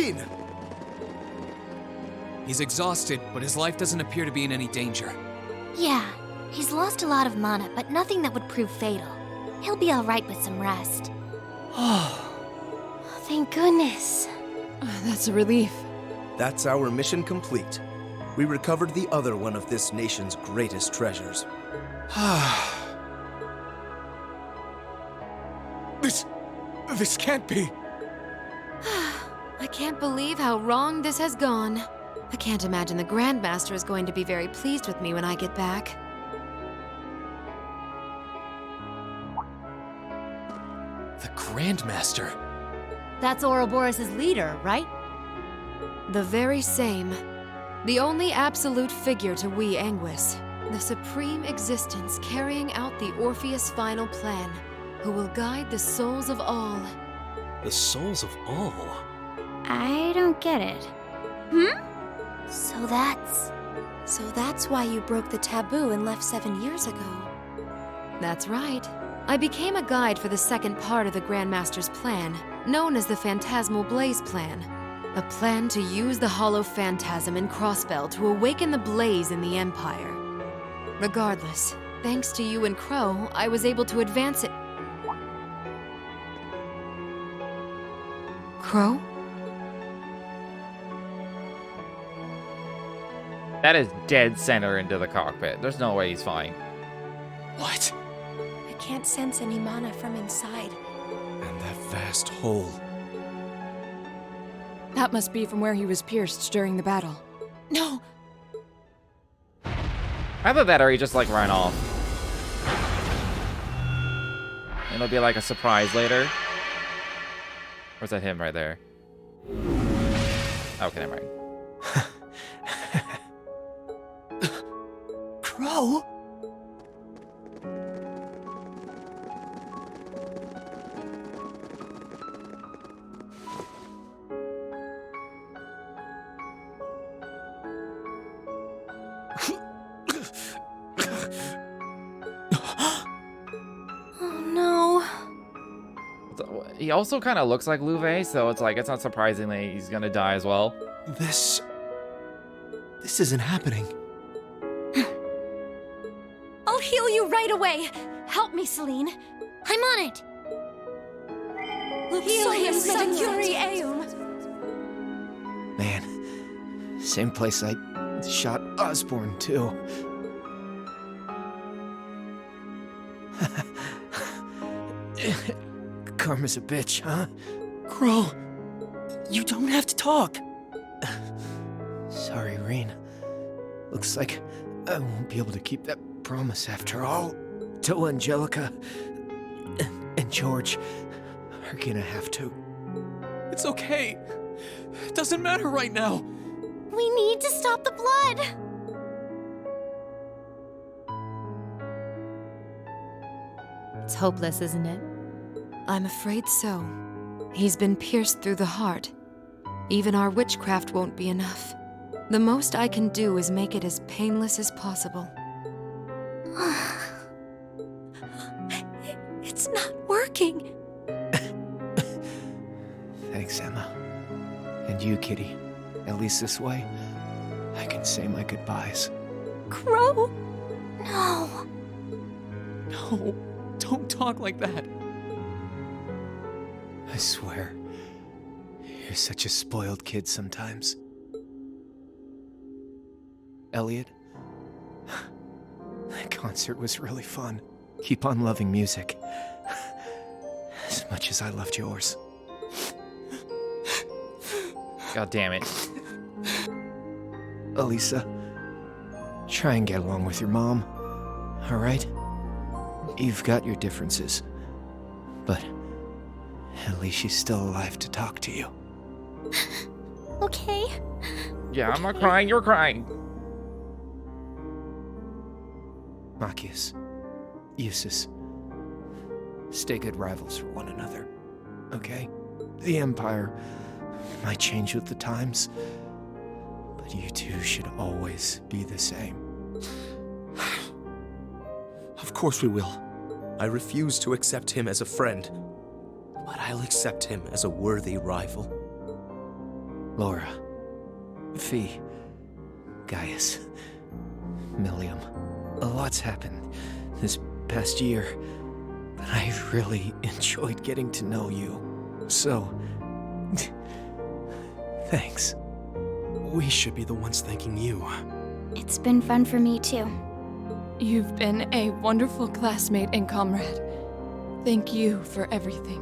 Celine! He's exhausted, but his life doesn't appear to be in any danger. Yeah, he's lost a lot of mana, but nothing that would prove fatal. He'll be alright with some rest. Thank goodness. That's a relief. That's our mission complete. We recovered the other one of this nation's greatest treasures. This can't be. I can't believe how wrong this has gone. I can't imagine the Grandmaster is going to be very pleased with me when I get back. The Grandmaster. That's Ouroboros' leader, right? The very same. The only absolute figure to we Anguis. The supreme existence carrying out the Orpheus final plan, who will guide the souls of all. The souls of all? I don't get it. So that's why you broke the taboo and left 7 years ago. That's right. I became a guide for the second part of the Grandmaster's plan, known as the Phantasmal Blaze Plan. A plan to use the Hollow Phantasm in Crossbell to awaken the blaze in the Empire. Regardless, thanks to you and Crow, I was able to advance it. Crow? That is dead center into the cockpit. There's no way he's fine. What? I can't sense any mana from inside. And that vast hole. That must be from where he was pierced during the battle. No! Either that or he just like ran off. It'll be like a surprise later. Or is that him right there? Okay, never mind. Crow? Oh no. He also kind of looks like Louvet, so it's like, it's not surprising that he's gonna die as well. This isn't happening. I'll heal you right away. Help me, Celine. I'm on it. Heal him, Sancuri Eum. Man, same place I shot Osborne, too. Karma's a bitch, huh? Crow, you don't have to talk. Sorry, Reen. Looks like I won't be able to keep that promise after all. Till Angelica and George are gonna have to. It's okay. It doesn't matter right now. We need to stop the blood. It's hopeless, isn't it? I'm afraid so. He's been pierced through the heart. Even our witchcraft won't be enough. The most I can do is make it as painless as possible. It's not working. Thanks, Emma. And you, Kitty. At least this way, I can say my goodbyes. Crow? No. No, don't talk like that. I swear, you're such a spoiled kid sometimes. Elliot, that concert was really fun. Keep on loving music. As much as I loved yours. God damn it. Elisa, try and get along with your mom, alright? You've got your differences, but at least she's still alive to talk to you. Okay. Yeah, I'm not crying, you're crying. Machias, Eustace, stay good rivals for one another, okay? The Empire might change with the times, but you two should always be the same. Of course we will. I refuse to accept him as a friend, but I'll accept him as a worthy rival. Laura, Fee, Gaius, Millium. A lot's happened this past year, but I really enjoyed getting to know you. So, thanks. We should be the ones thanking you. It's been fun for me too. You've been a wonderful classmate and comrade. Thank you for everything.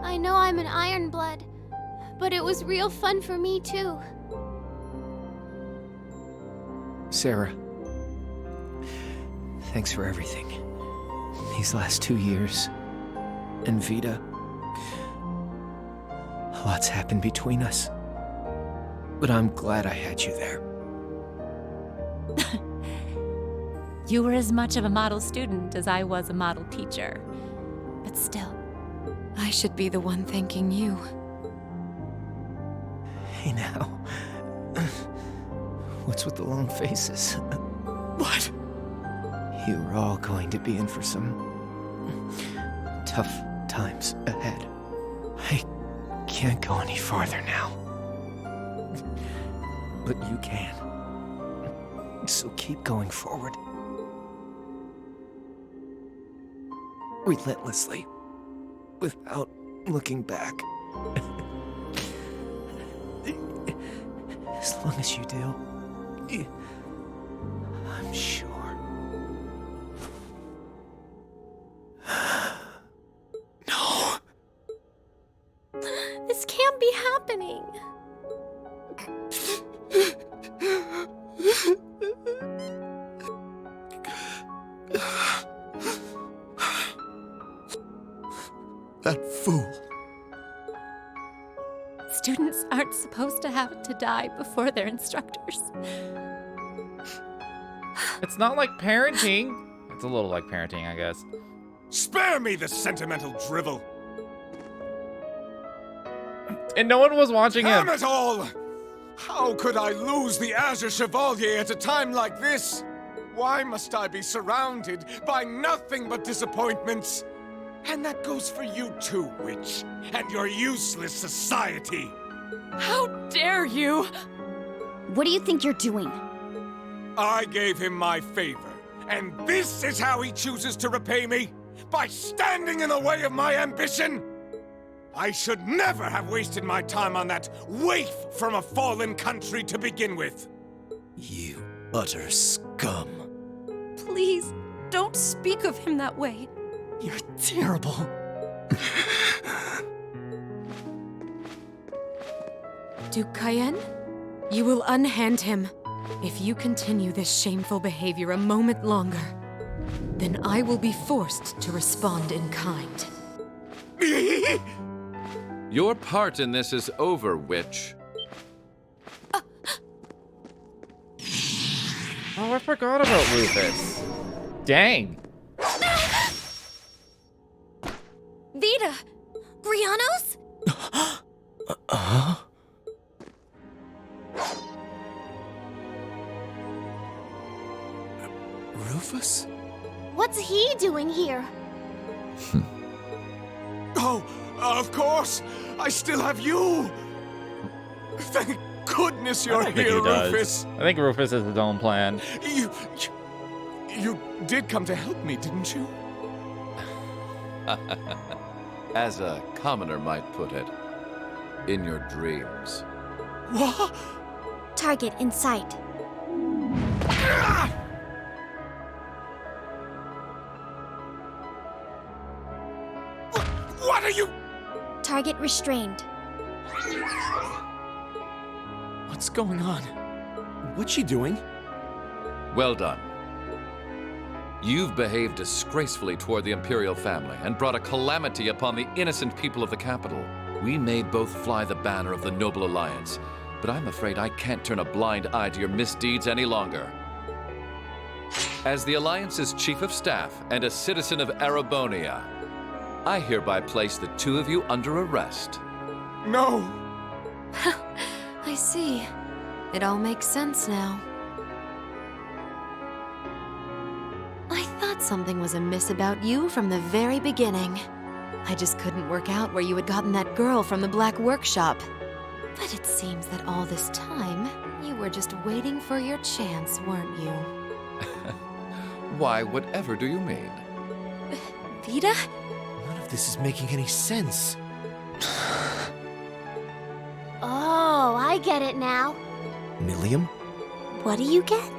I know I'm an Ironblood, but it was real fun for me too. Sarah, thanks for everything. These last 2 years. And Vita. A lot's happened between us. But I'm glad I had you there. You were as much of a model student as I was a model teacher. But still. I should be the one thanking you. Hey now. What's with the long faces? What? You're all going to be in for some tough times ahead. I can't go any farther now. But you can. So keep going forward. Relentlessly. Without looking back. As long as you do, I'm sure. No! This can't be happening. That fool. Students aren't supposed to have to die before their instructors. It's not like parenting. It's a little like parenting, I guess. Spare me the sentimental drivel. And no one was watching Damn him. it all! How could I lose the Azure Chevalier at a time like this? Why must I be surrounded by nothing but disappointments? And that goes for you too, witch, and your useless society. How dare you! What do you think you're doing? I gave him my favor, and this is how he chooses to repay me? By standing in the way of my ambition? I should never have wasted my time on that waif from a fallen country to begin with. You utter scum. Please, don't speak of him that way. You're terrible. Duke Cayenne, you will unhand him. If you continue this shameful behavior a moment longer, then I will be forced to respond in kind. Your part in this is over, witch. Oh, I forgot about Rufus. Dang. Vita! Brianos? Rufus? What's he doing here? Oh, of course! I still have you! Thank goodness you're I don't think here, he does. Rufus! I think Rufus has his own plan. You did come to help me, didn't you? As a commoner might put it, in your dreams. What? Target in sight. What are you? Target restrained. What's going on? What's she doing? Well done. You've behaved disgracefully toward the Imperial family and brought a calamity upon the innocent people of the capital. We may both fly the banner of the Noble Alliance, but I'm afraid I can't turn a blind eye to your misdeeds any longer. As the Alliance's Chief of Staff and a citizen of Arabonia, I hereby place the two of you under arrest. No! I see. It all makes sense now. I thought something was amiss about you from the very beginning. I just couldn't work out where you had gotten that girl from the Black Workshop. But it seems that all this time, you were just waiting for your chance, weren't you? Why, whatever do you mean? Vita? None of this is making any sense. Oh, I get it now. Milliam? What do you get?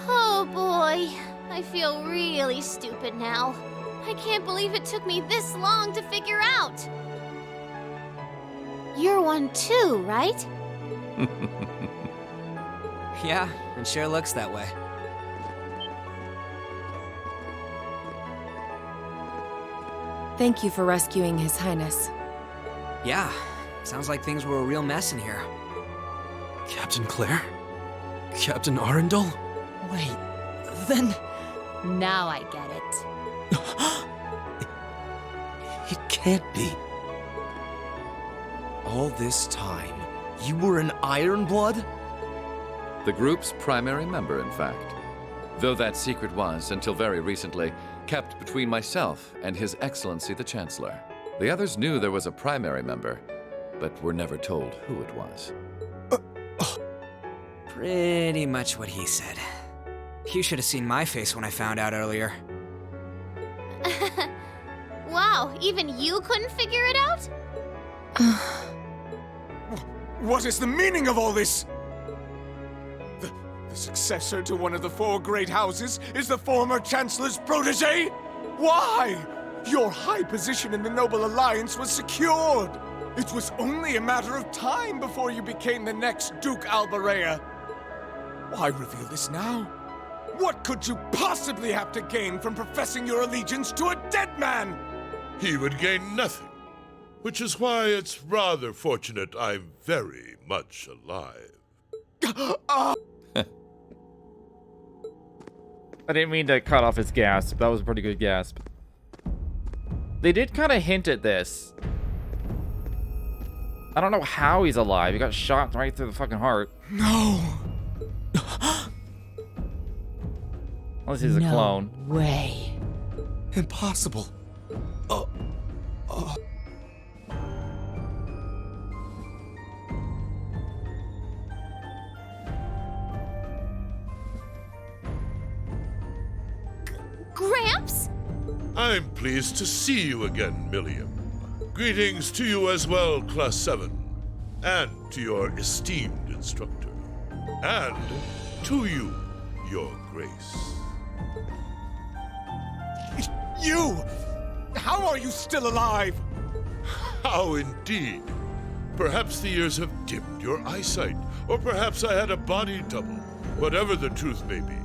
Oh boy, I feel really stupid now. I can't believe it took me this long to figure out. You're one too, right? Yeah, it sure looks that way. Thank you for rescuing His Highness. Yeah, sounds like things were a real mess in here. Captain Claire? Captain Arundel? Wait, then... Now I get it. It can't be. All this time, you were an Ironblood? The group's primary member, in fact. Though that secret was, until very recently, kept between myself and His Excellency the Chancellor. The others knew there was a primary member, but were never told who it was. Pretty much what he said. You should have seen my face when I found out earlier. Wow, even you couldn't figure it out? What is the meaning of all this? The successor to one of the 4 great houses is the former Chancellor's protege? Why? Your high position in the Noble Alliance was secured. It was only a matter of time before you became the next Duke Albarea. Why reveal this now? What could you possibly have to gain from professing your allegiance to a dead man? He would gain nothing, which is why it's rather fortunate I'm very much alive. I didn't mean to cut off his gasp. That was a pretty good gasp. They did kind of hint at this. I don't know how he's alive. He got shot right through the fucking heart. No. Unless he's a clone. Way. Impossible. Gramps? I'm pleased to see you again, Milliam. Greetings to you as well, Class 7. And to your esteemed instructor. And to you, Your Grace. You! How are you still alive? How indeed? Perhaps the years have dimmed your eyesight, or perhaps I had a body double. Whatever the truth may be,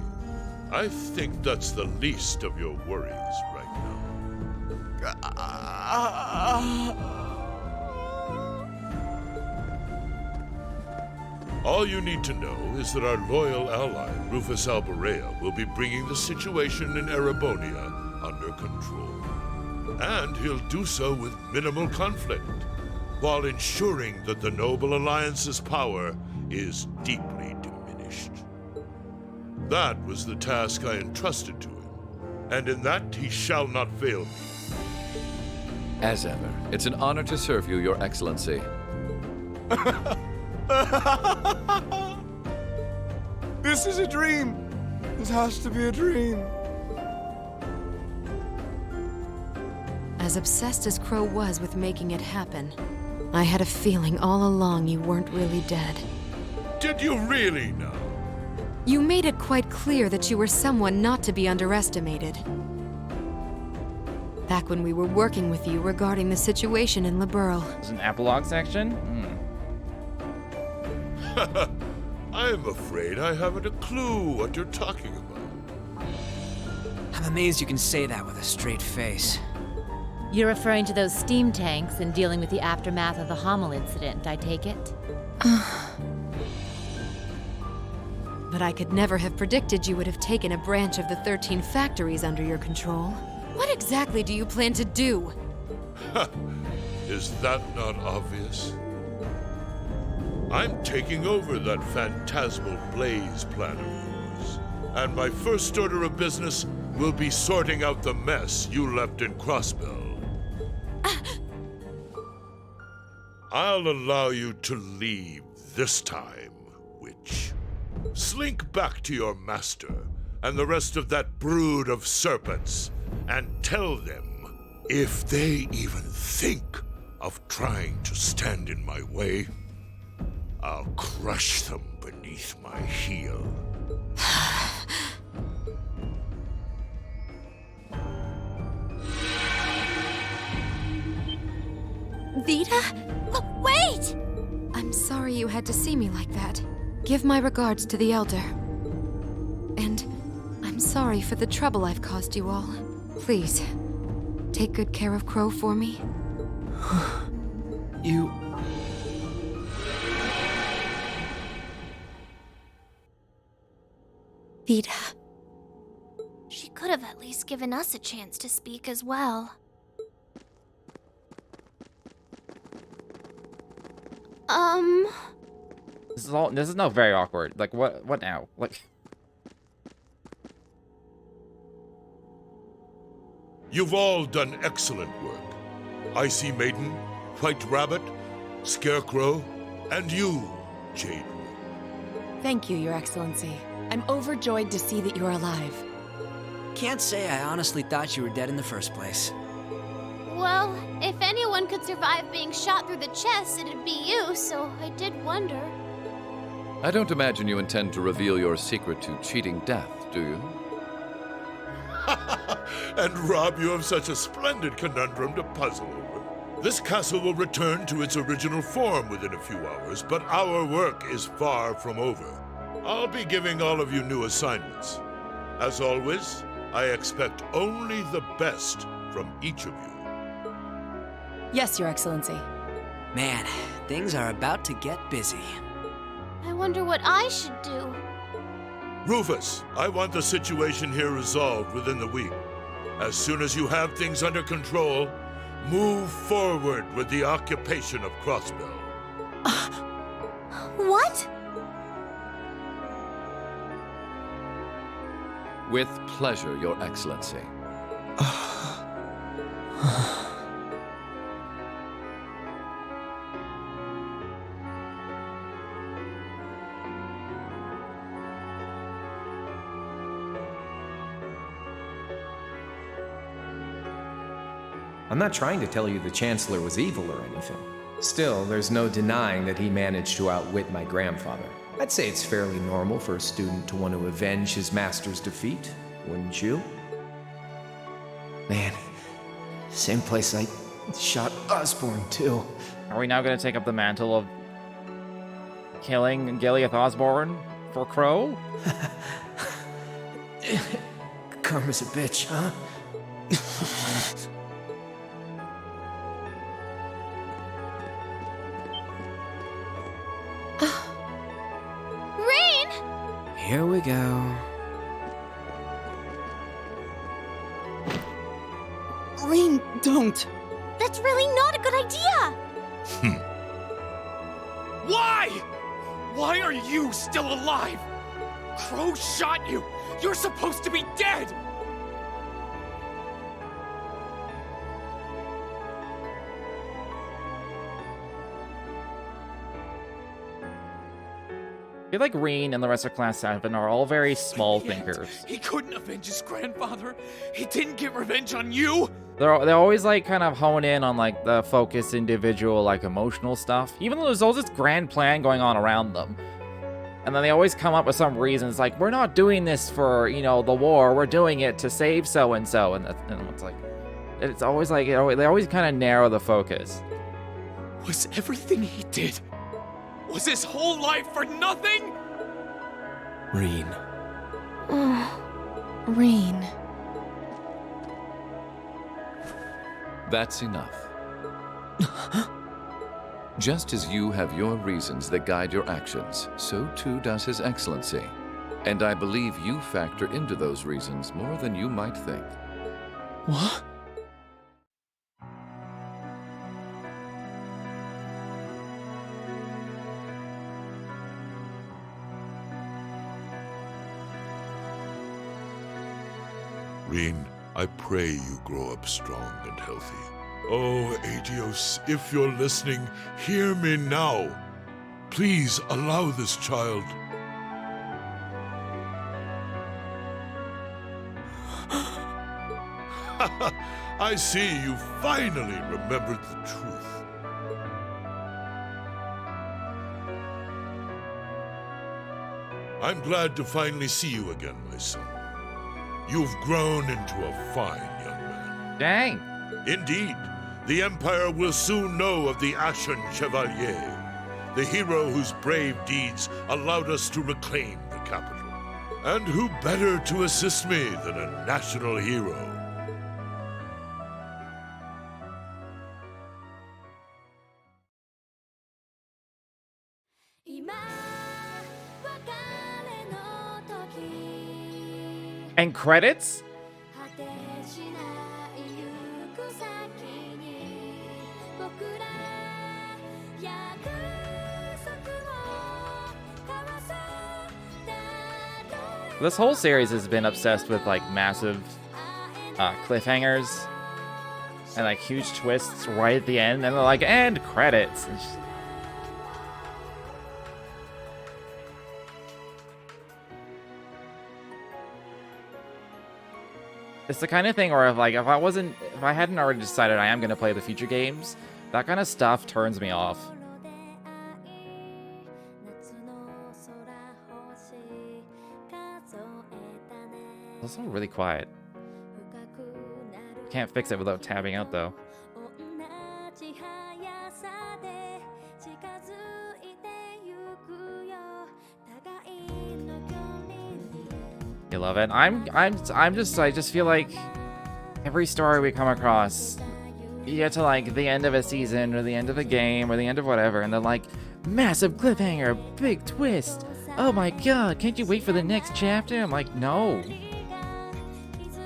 I think that's the least of your worries right now. All you need to know is that our loyal ally, Rufus Albarea, will be bringing the situation in Erebonia under control. And he'll do so with minimal conflict, while ensuring that the Noble Alliance's power is deeply diminished. That was the task I entrusted to him, and in that he shall not fail me. As ever, it's an honor to serve you, Your Excellency. This is a dream. It has to be a dream. As obsessed as Crow was with making it happen, I had a feeling all along you weren't really dead. Did you really now? You made it quite clear that you were someone not to be underestimated. Back when we were working with you regarding the situation in Liberl. There's an epilogue section? I'm afraid I haven't a clue what you're talking about. I'm amazed you can say that with a straight face. You're referring to those steam tanks and dealing with the aftermath of the Hummel incident, I take it? But I could never have predicted you would have taken a branch of the 13 factories under your control. What exactly do you plan to do? Is that not obvious? I'm taking over that phantasmal blaze plan of yours, and my first order of business will be sorting out the mess you left in Crossbell. I'll allow you to leave this time, witch. Slink back to your master and the rest of that brood of serpents and tell them, if they even think of trying to stand in my way, I'll crush them beneath my heel. Vita? Wait! I'm sorry you had to see me like that. Give my regards to the Elder. And I'm sorry for the trouble I've caused you all. Please, take good care of Crow for me. You... Vita. She could have at least given us a chance to speak as well. This is not very awkward. Like, what now? Like... You've all done excellent work. Icy Maiden, White Rabbit, Scarecrow, and you, Jade. Thank you, Your Excellency. I'm overjoyed to see that you're alive. Can't say I honestly thought you were dead in the first place. Well, if anyone could survive being shot through the chest, it'd be you, so I did wonder. I don't imagine you intend to reveal your secret to cheating death, do you? And rob you of such a splendid conundrum to puzzle over. This castle will return to its original form within a few hours, but our work is far from over. I'll be giving all of you new assignments. As always, I expect only the best from each of you. Yes, Your Excellency. Man, things are about to get busy. I wonder what I should do. Rufus, I want the situation here resolved within the week. As soon as you have things under control, move forward with the occupation of Crossbell. What? With pleasure, Your Excellency. I'm not trying to tell you the Chancellor was evil or anything. Still, there's no denying that he managed to outwit my grandfather. I'd say it's fairly normal for a student to want to avenge his master's defeat, wouldn't you? Man, same place I shot Osborne, too. Are we now going to take up the mantle of killing Gileath Osborne for Crow? Karma's a bitch, huh? Here we go. Rain, don't! That's really not a good idea! Why? Why are you still alive? Crow shot you! You're supposed to be dead! I feel like Reen and the rest of Class 7 are all very small thinkers. He couldn't avenge his grandfather. He didn't get revenge on you. They're always like kind of hone in on like the focused individual like emotional stuff, even though there's all this grand plan going on around them. And then they always come up with some reasons like, we're not doing this for, you know, the war, we're doing it to save so-and-so. And it's like, it's always like, they always kind of narrow the focus. Was everything he did, was his whole life for nothing? Reen. Rain. That's enough. Just as you have your reasons that guide your actions, so too does His Excellency. And I believe you factor into those reasons more than you might think. What? Reen, I pray you grow up strong and healthy. Oh, Adios, if you're listening, hear me now. Please allow this child. I see you finally remembered the truth. I'm glad to finally see you again, my son. You've grown into a fine young man. Dang. Indeed, the Empire will soon know of the Ashen Chevalier, the hero whose brave deeds allowed us to reclaim the capital. And who better to assist me than a national hero? And credits? This whole series has been obsessed with like massive cliffhangers and like huge twists right at the end, and they're like, and credits. It's just... It's the kind of thing where if I hadn't already decided I am going to play the future games, that kind of stuff turns me off. It's also really quiet. Can't fix it without tabbing out though. You love it. I just feel like every story we come across, you get to like the end of a season or the end of a game or the end of whatever, and they're like, massive cliffhanger, big twist. Oh my god, can't you wait for the next chapter? I'm like, no.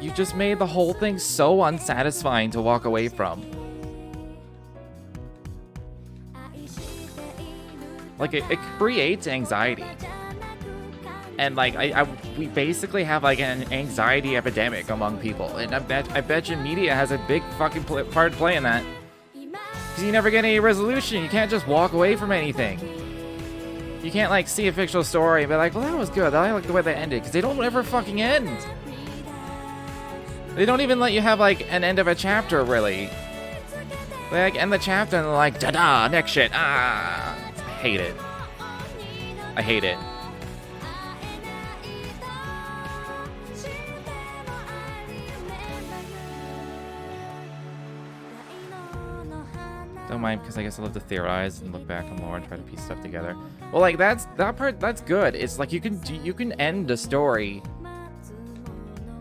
You just made the whole thing so unsatisfying to walk away from. Like, it creates anxiety. And, like, we basically have, like, an anxiety epidemic among people. And I bet you media has a big fucking part to play in that. Because you never get any resolution. You can't just walk away from anything. You can't, like, see a fictional story and be like, well, that was good. I like the way they ended. Because they don't ever fucking end. They don't even let you have, like, an end of a chapter, really. They, like, end the chapter and they're like, da-da, next shit, ah. I hate it. I hate it. Don't mind, because I guess I love to theorize and look back on lore and try to piece stuff together. Well, like, that part, that's good. It's like, you can end a story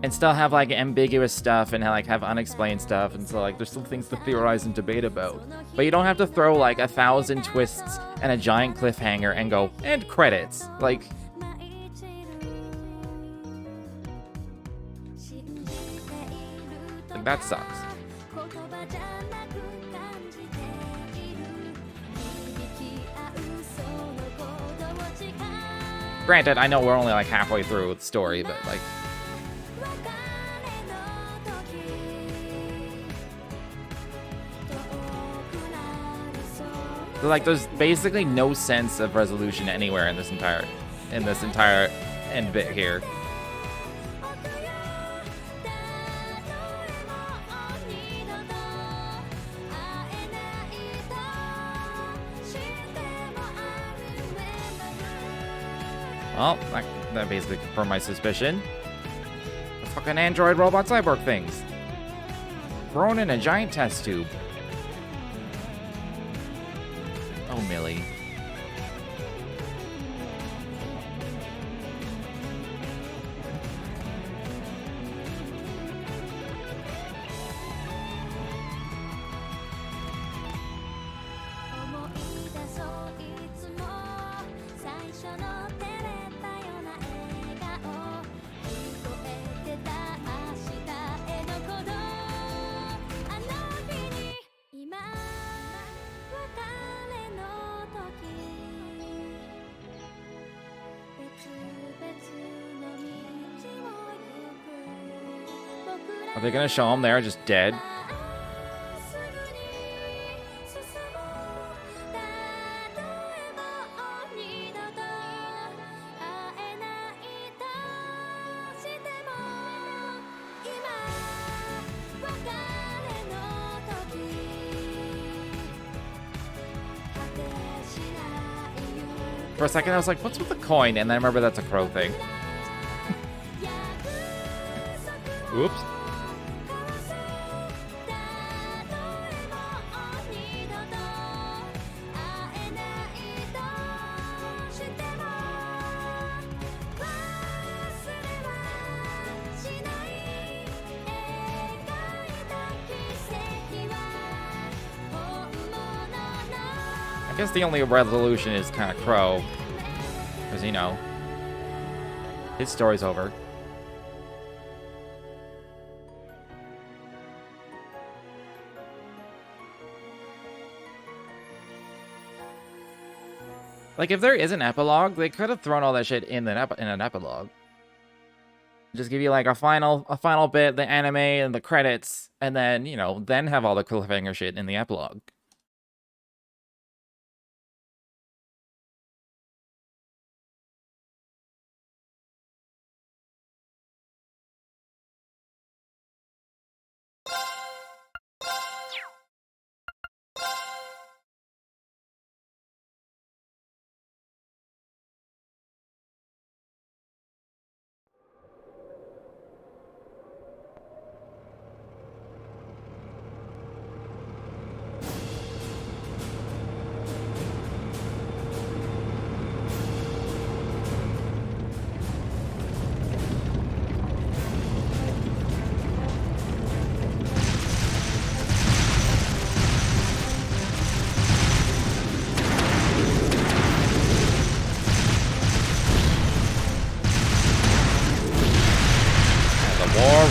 and still have, like, ambiguous stuff and, like, have unexplained stuff. And so, like, there's still things to theorize and debate about. But you don't have to throw, like, 1,000 twists and a giant cliffhanger and go, and credits. Like... that sucks. Granted, I know we're only, like, halfway through the story, but, like... like, there's basically no sense of resolution anywhere in this entire end bit here. Well, that basically confirmed my suspicion. The fucking android robot cyborg things. Thrown in a giant test tube. Oh, Millie. Are they gonna show him there just dead? For a second, I was like, what's with the coin? And then I remember that's a crow thing. Oops. I guess the only resolution is kind of Crow. Because, you know, his story's over. Like, if there is an epilogue, they could have thrown all that shit in an epilogue. Just give you, like, a final bit, the anime and the credits, and then, you know, then have all the cliffhanger shit in the epilogue.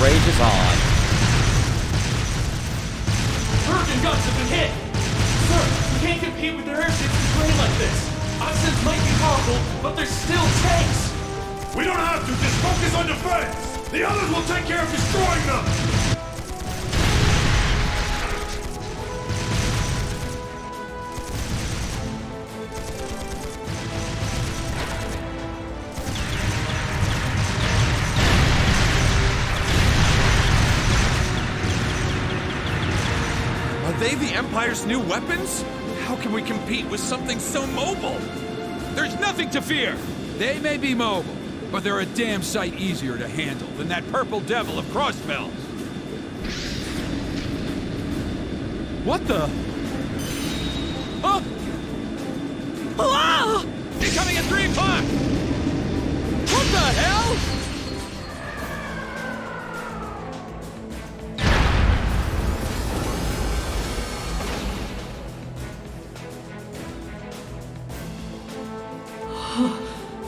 Rages on. Virgin guns have been hit! Sir, we can't compete with their airships in terrain like this! Oxens might be powerful, but they're still tanks! We don't have to, just focus on defense! The others will take care of destroying them! Are they the Empire's new weapons? How can we compete with something so mobile? There's nothing to fear! They may be mobile, but they're a damn sight easier to handle than that purple devil of Crossbell. What the? Oh! Ah! Incoming at 3 o'clock! What the hell?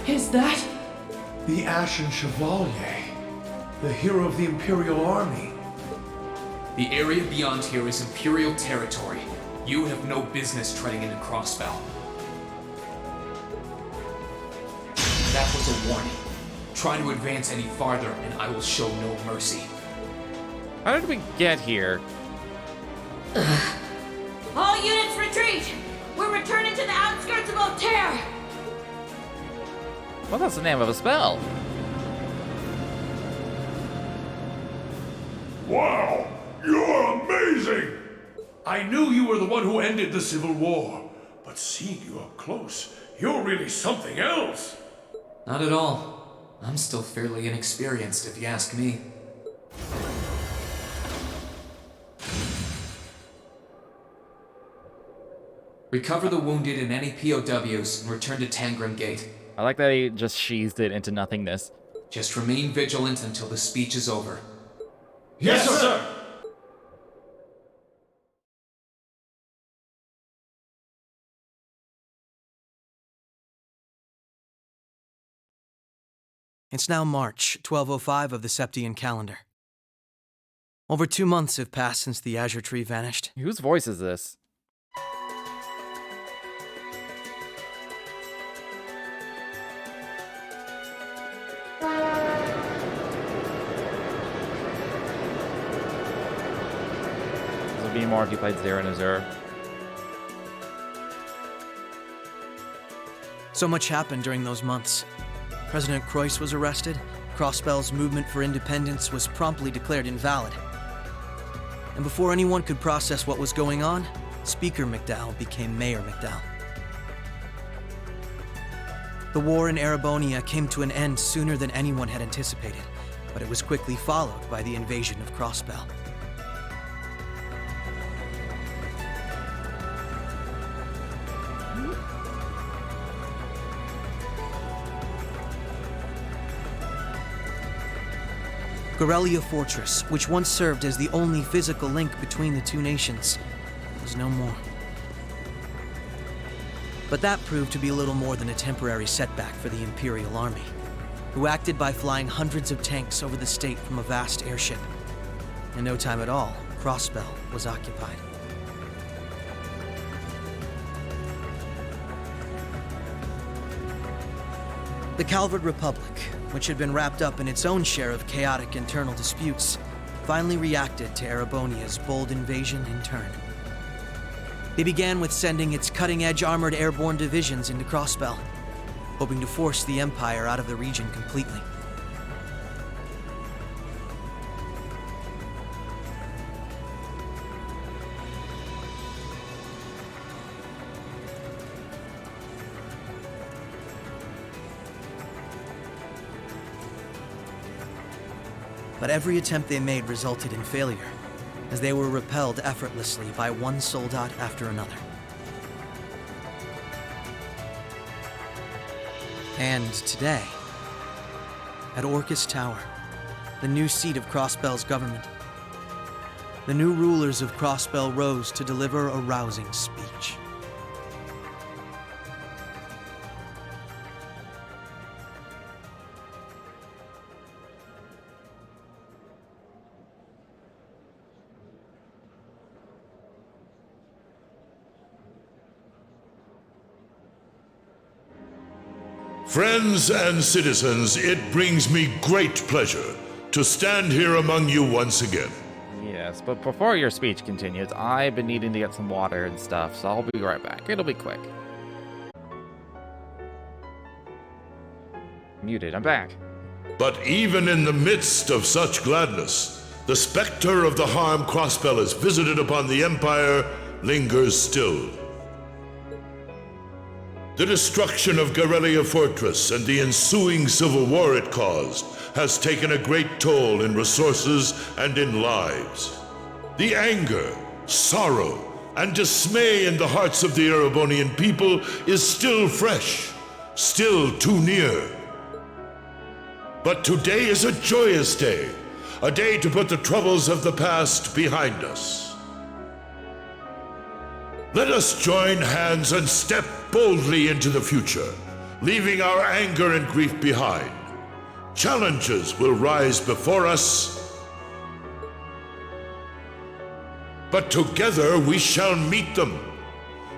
Is that? The Ashen Chevalier, the hero of the Imperial Army. The area beyond here is Imperial territory. You have no business treading into Crossbell. That was a warning. Try to advance any farther, and I will show no mercy. How did we get here? All units retreat! We're returning to the outskirts of Otair! Well, that's the name of a spell. Wow! You're amazing! I knew you were the one who ended the Civil War, but seeing you up close, you're really something else! Not at all. I'm still fairly inexperienced, if you ask me. Recover the wounded and any POWs and return to Tangram Gate. I like that he just sheathed it into nothingness. Just remain vigilant until the speech is over. Yes, sir! It's now March, 1205 of the Septian calendar. Over 2 months have passed since the Azure Tree vanished. Whose voice is this? This would be more if you played Zero and Azure. So much happened during those months. President Croix was arrested, Crossbell's movement for independence was promptly declared invalid. And before anyone could process what was going on, Speaker McDowell became Mayor McDowell. The war in Erebonia came to an end sooner than anyone had anticipated, but it was quickly followed by the invasion of Crossbell. Guerrilla Fortress, which once served as the only physical link between the two nations, was no more. But that proved to be little more than a temporary setback for the Imperial Army, who acted by flying hundreds of tanks over the state from a vast airship. In no time at all, Crossbell was occupied. The Calvard Republic, which had been wrapped up in its own share of chaotic internal disputes, finally reacted to Erebonia's bold invasion in turn. They began with sending its cutting-edge armored airborne divisions into Crossbell, hoping to force the Empire out of the region completely. But every attempt they made resulted in failure, as they were repelled effortlessly by one soldat after another. And today, at Orcus Tower, the new seat of Crossbell's government, the new rulers of Crossbell rose to deliver a rousing speech. Friends and citizens, it brings me great pleasure to stand here among you once again. Yes, but before your speech continues, I've been needing to get some water and stuff, so I'll be right back. It'll be quick. Muted, I'm back. But even in the midst of such gladness, the specter of the harm Crossbell has visited upon the Empire lingers still. The destruction of Guerrilla Fortress and the ensuing civil war it caused has taken a great toll in resources and in lives. The anger, sorrow, and dismay in the hearts of the Erebonian people is still fresh, still too near. But today is a joyous day, a day to put the troubles of the past behind us. Let us join hands and step boldly into the future, leaving our anger and grief behind. Challenges will rise before us, but together we shall meet them.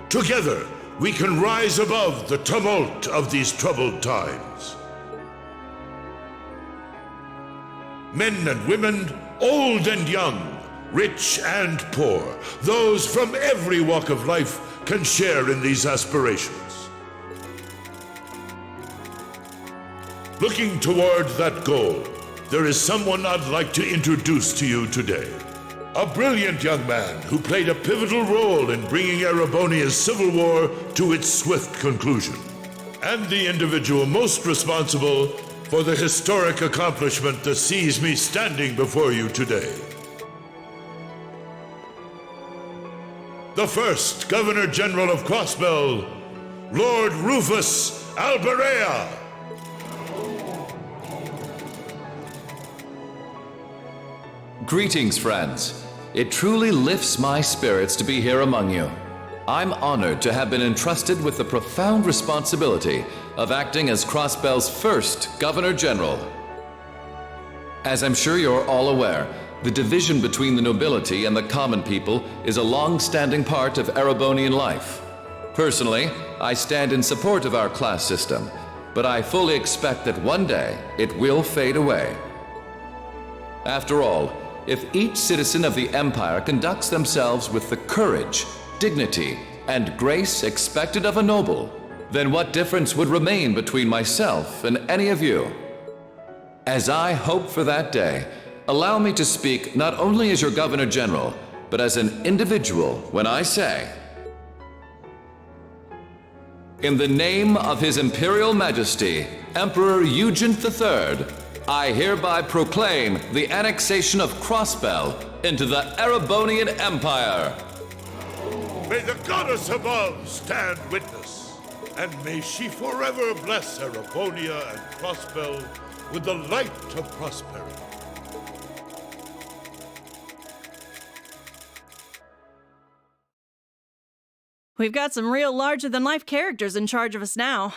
Together we can rise above the tumult of these troubled times. Men and women, old and young, rich and poor, those from every walk of life can share in these aspirations. Looking toward that goal, there is someone I'd like to introduce to you today. A brilliant young man who played a pivotal role in bringing Erebonia's civil war to its swift conclusion, and the individual most responsible for the historic accomplishment that sees me standing before you today. The first Governor General of Crossbell, Lord Rufus Alberea. Greetings, friends. It truly lifts my spirits to be here among you. I'm honored to have been entrusted with the profound responsibility of acting as Crossbell's first Governor General. As I'm sure you're all aware, the division between the nobility and the common people is a long-standing part of Erebonian life. Personally, I stand in support of our class system, but I fully expect that one day it will fade away. After all, if each citizen of the Empire conducts themselves with the courage, dignity, and grace expected of a noble, then what difference would remain between myself and any of you? As I hope for that day, allow me to speak not only as your Governor General, but as an individual when I say, In the name of His Imperial Majesty, Emperor Eugent III, I hereby proclaim the annexation of Crossbell into the Erebonian Empire. May the goddess above stand witness, and may she forever bless Erebonia and Crossbell with the light of prosperity. We've got some real larger-than-life characters in charge of us now.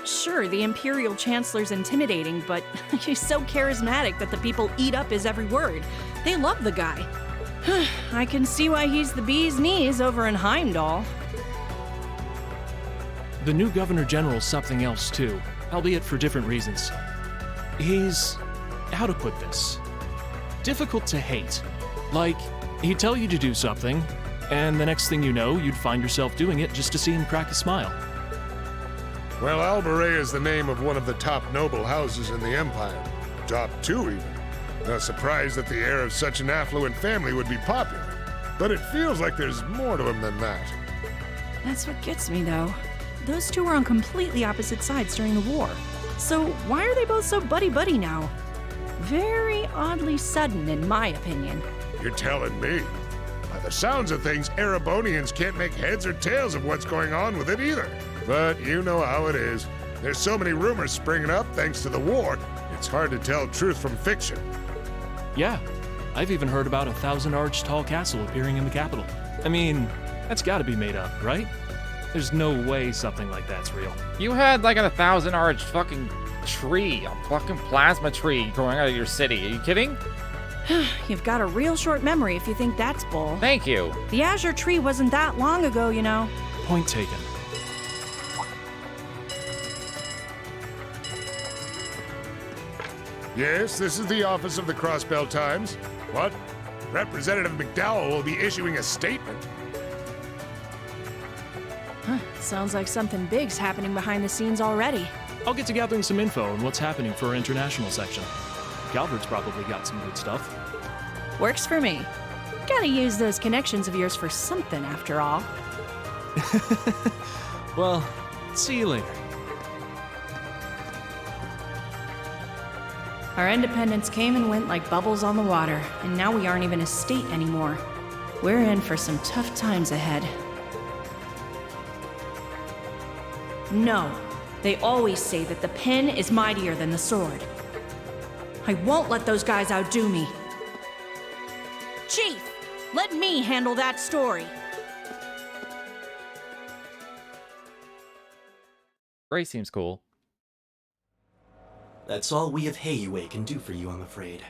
Sure, the Imperial Chancellor's intimidating, but he's so charismatic that the people eat up his every word. They love the guy. I can see why he's the bee's knees over in Heimdall. The new Governor General's something else too, albeit for different reasons. He's... how to put this? Difficult to hate. Like, he'd tell you to do something, and the next thing you know, you'd find yourself doing it just to see him crack a smile. Well, Alburay is the name of one of the top noble houses in the Empire. Top 2, even. No surprise that the heir of such an affluent family would be popular. But it feels like there's more to him than that. That's what gets me, though. Those two were on completely opposite sides during the war. So why are they both so buddy-buddy now? Very oddly sudden, in my opinion. You're telling me? By the sounds of things, Erebonians can't make heads or tails of what's going on with it either. But you know how it is. There's so many rumors springing up thanks to the war, it's hard to tell truth from fiction. Yeah, I've even heard about a 1,000-arch tall castle appearing in the capital. I mean, that's gotta be made up, right? There's no way something like that's real. You had like a 1,000-arch fucking tree, a fucking plasma tree growing out of your city. Are you kidding? You've got a real short memory if you think that's bull. Thank you. The Azure Tree wasn't that long ago, you know. Point taken. Yes, this is the office of the Crossbell Times. What? Representative McDowell will be issuing a statement. Sounds like something big's happening behind the scenes already. I'll get to gathering some info on what's happening for our international section. Calvert's probably got some good stuff. Works for me. Gotta use those connections of yours for something, after all. Well, see you later. Our independence came and went like bubbles on the water, and now we aren't even a state anymore. We're in for some tough times ahead. No, they always say that the pen is mightier than the sword. I won't let those guys outdo me. Chief, let me handle that story. Ray seems cool. That's all we of Heiyue can do for you, I'm afraid.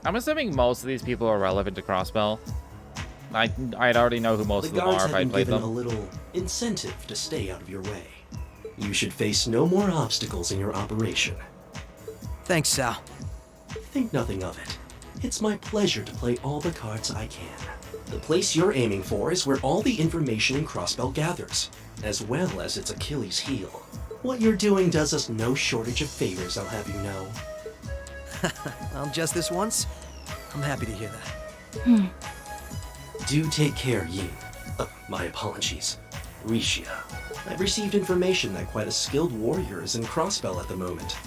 I'm assuming most of these people are relevant to Crossbell. I'd already know who most of them are if I played them. The guards have been given a little incentive to stay out of your way. You should face no more obstacles in your operation. Thanks, Sal. Think nothing of it. It's my pleasure to play all the cards I can. The place you're aiming for is where all the information in Crossbell gathers, as well as its Achilles heel. What you're doing does us no shortage of favors, I'll have you know. Well, just this once? I'm happy to hear that. Do take care, Yin. My apologies. Rixia. I've received information that quite a skilled warrior is in Crossbell at the moment.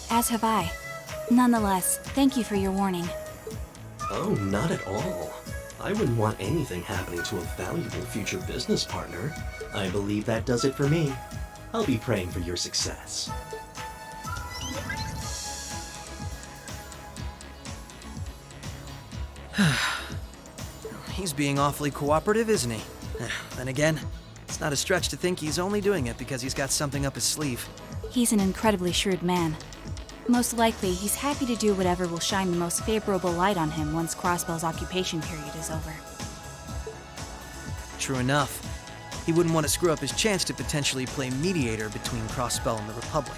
As have I. Nonetheless, thank you for your warning. Oh, not at all. I wouldn't want anything happening to a valuable future business partner. I believe that does it for me. I'll be praying for your success. He's being awfully cooperative, isn't he? Then again, it's not a stretch to think he's only doing it because he's got something up his sleeve. He's an incredibly shrewd man. Most likely, he's happy to do whatever will shine the most favorable light on him once Crossbell's occupation period is over. True enough. He wouldn't want to screw up his chance to potentially play mediator between Crossbell and the Republic.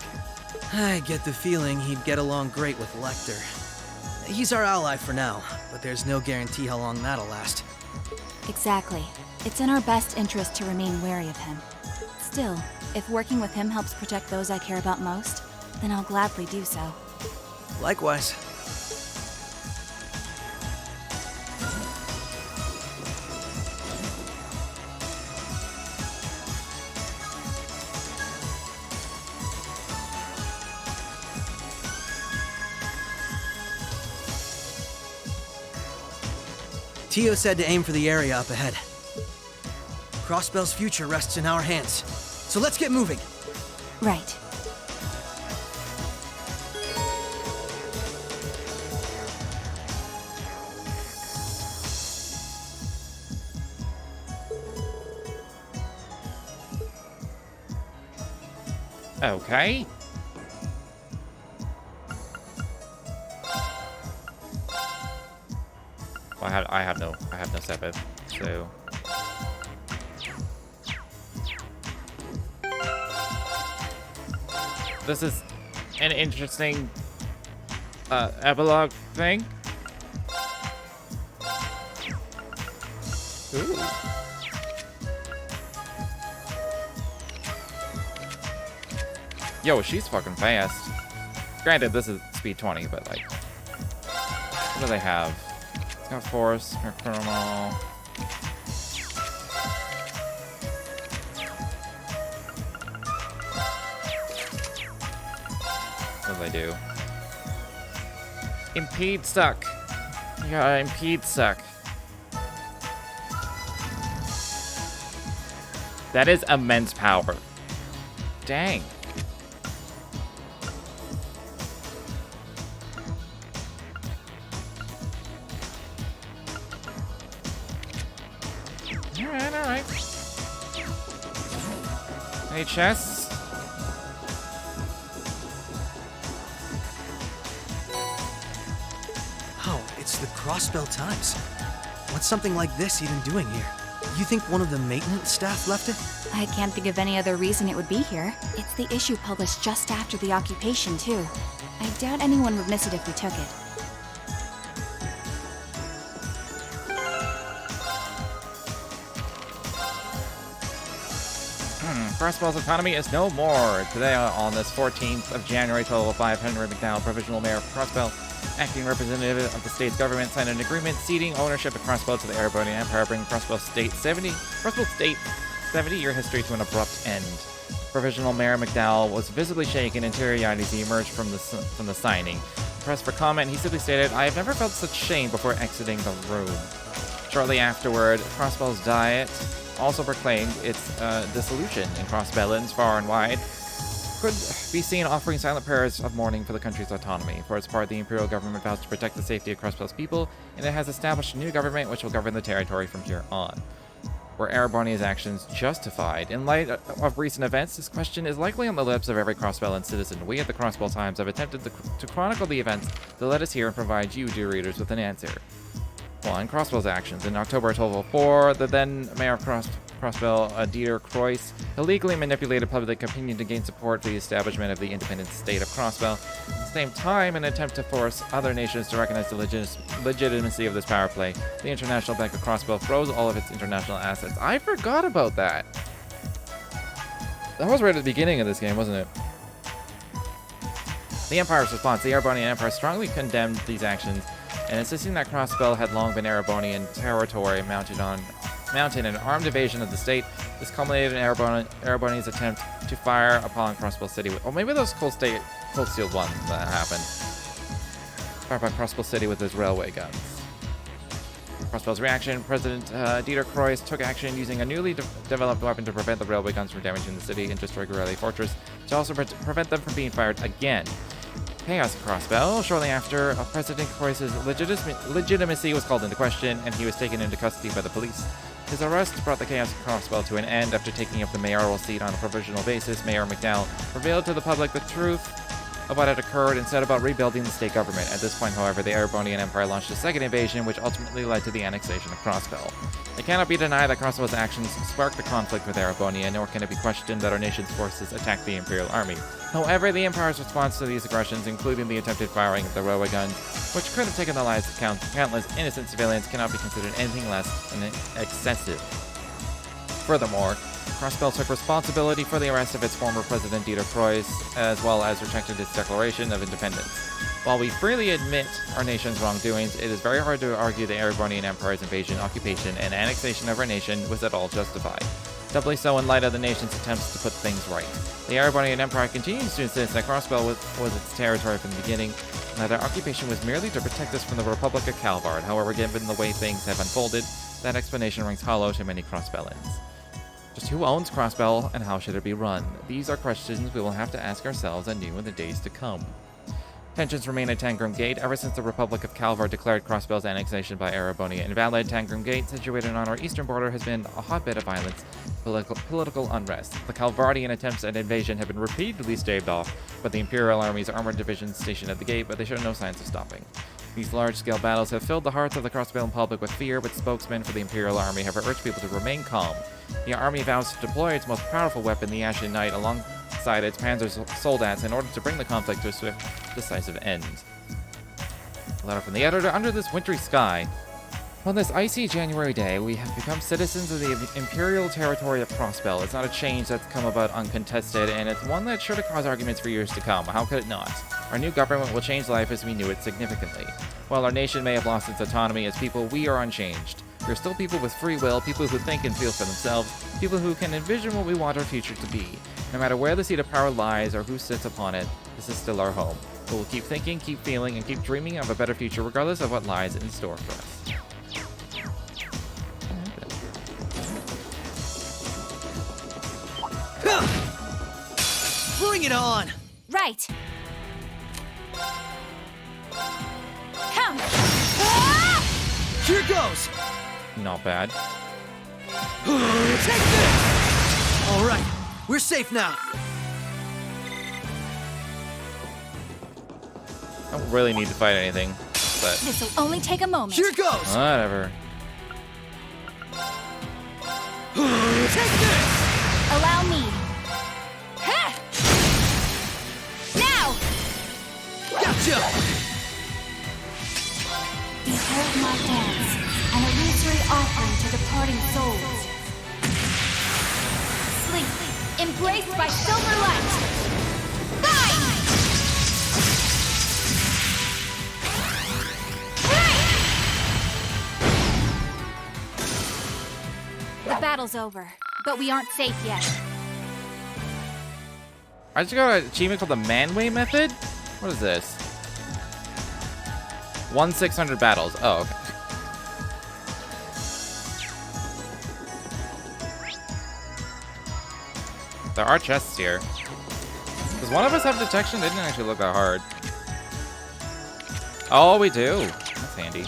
I get the feeling he'd get along great with Lecter. He's our ally for now, but there's no guarantee how long that'll last. Exactly. It's in our best interest to remain wary of him. Still, if working with him helps protect those I care about most, then I'll gladly do so. Likewise. Tio said to aim for the area up ahead. Crossbell's future rests in our hands, so let's get moving. Right. Okay. Well, I have no seven, so. This is an interesting epilogue thing. Ooh. Yo, she's fucking fast. Granted, this is speed 20, but like, what do they have? It's got force, or criminal. What do they do? Impede suck. You gotta impede suck. That is immense power. Dang. Alright. Any chests? Oh, it's the Crossbell Times. What's something like this even doing here? You think one of the maintenance staff left it? I can't think of any other reason it would be here. It's the issue published just after the occupation, too. I doubt anyone would miss it if we took it. Crossbell's economy is no more. Today, on this 14th of January, 1205, Henry McDowell, provisional mayor of Crossbell, acting representative of the state's government, signed an agreement ceding ownership of Crossbell to the Erebonian Empire, bringing Crossbell's state 70-year history to an abrupt end. Provisional Mayor McDowell was visibly shaken and teary-eyed as he emerged from the signing. Pressed for comment, he simply stated, "I have never felt such shame before exiting the room." Shortly afterward, Crossbell's Diet also proclaimed its dissolution, and Crossbellans far and wide could be seen offering silent prayers of mourning for the country's autonomy. For its part, the Imperial government vows to protect the safety of Crossbell's people, and it has established a new government which will govern the territory from here on. Were Erebonia's actions justified? In light of recent events, this question is likely on the lips of every Crossbellan citizen. We at the Crossbell Times have attempted to chronicle the events that led us here and provide you, dear readers, with an answer. 1. Crossbell's actions. In October 1204, the then mayor of Crossbell, Dieter Croix, illegally manipulated public opinion to gain support for the establishment of the independent state of Crossbell. At the same time, in an attempt to force other nations to recognize the legitimacy of this power play, the International Bank of Crossbell froze all of its international assets. I forgot about that. That was right at the beginning of this game, wasn't it? The Empire's response. The Erebonian Empire strongly condemned these actions, and insisting that Crossbell had long been Erebonian territory mounted an armed invasion of the state. This culminated in Erebonia's attempt to fire upon Crossbell City. Or maybe those Cold Steel 1 that happened. Fire upon Crossbell City with his railway guns. Crossbell's reaction, President Dieter Croix took action using a newly developed weapon to prevent the railway guns from damaging the city and destroy Guerrilla Fortress, to also prevent them from being fired again. Chaos at Crossbell. Shortly after, President Croix's legitimacy was called into question, and he was taken into custody by the police. His arrest brought the chaos at Crossbell to an end. After taking up the mayoral seat on a provisional basis, Mayor McDowell revealed to the public the truth of what had occurred, instead about rebuilding the state government. At this point, however, the Erebonian Empire launched a second invasion, which ultimately led to the annexation of Crossbell. It cannot be denied that Crossbell's actions sparked a conflict with Erebonia, nor can it be questioned that our nation's forces attacked the Imperial Army. However, the Empire's response to these aggressions, including the attempted firing of the railway guns, which could have taken the lives of countless innocent civilians, cannot be considered anything less than excessive. Furthermore, Crossbell took responsibility for the arrest of its former president, Dieter Croix, as well as rejected its declaration of independence. While we freely admit our nation's wrongdoings, it is very hard to argue the Erebonian Empire's invasion, occupation, and annexation of our nation was at all justified. Doubly so in light of the nation's attempts to put things right. The Erebonian Empire continues to insist that Crossbell was its territory from the beginning, and that our occupation was merely to protect us from the Republic of Calvard. However, given the way things have unfolded, that explanation rings hollow to many Crossbellans. Just who owns Crossbell, and how should it be run? These are questions we will have to ask ourselves anew in the days to come. Tensions remain at Tangram Gate. Ever since the Republic of Calvard declared Crossbell's annexation by Erebonia invalid, Tangram Gate, situated on our eastern border, has been a hotbed of violence, political unrest. The Calvardian attempts at invasion have been repeatedly staved off, but the Imperial Army's armored divisions stationed at the gate, but they show no signs of stopping. These large-scale battles have filled the hearts of the Crossbell public with fear, but spokesmen for the Imperial Army have urged people to remain calm. The army vows to deploy its most powerful weapon, the Ashen Knight, alongside its Panzer Soldats in order to bring the conflict to a swift, decisive end. A letter from the editor. Under this wintry sky, on this icy January day, we have become citizens of the Imperial territory of Crossbell. It's not a change that's come about uncontested, and it's one that's sure to cause arguments for years to come. How could it not? Our new government will change life as we knew it significantly. While our nation may have lost its autonomy as people, we are unchanged. We're still people with free will, people who think and feel for themselves, people who can envision what we want our future to be. No matter where the seat of power lies or who sits upon it, this is still our home. We will keep thinking, keep feeling, and keep dreaming of a better future regardless of what lies in store for us. Bring it on! Right. Come. Here goes! Not bad. Take this! All right, we're safe now. I don't really need to fight anything, but This'll only take a moment. Here goes! whatever. Take this! Allow me. Ha! Now! Gotcha! Behold my dance, an illusory offering to departing souls. Sleep, embraced by silver light. Fine! The battle's over, but we aren't safe yet. I just got an achievement called the Manway Method? What is this? 1/600 battles. Oh, okay. There are chests here. Does one of us have detection? They didn't actually look that hard. Oh, we do. That's handy.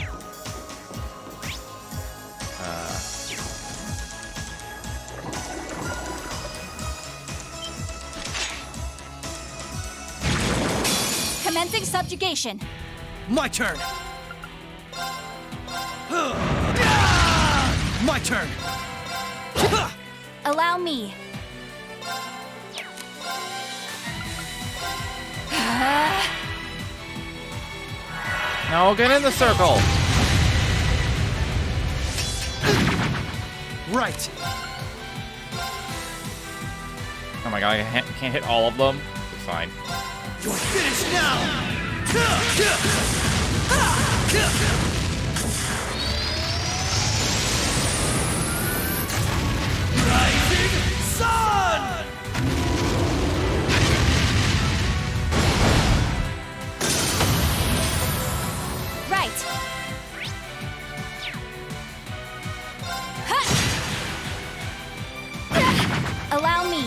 Commencing subjugation. My turn. My turn. Allow me. No, get in the circle. Right. Oh my god, I can't hit all of them. It's fine. You're finished now. Rising sun! Right. Allow me.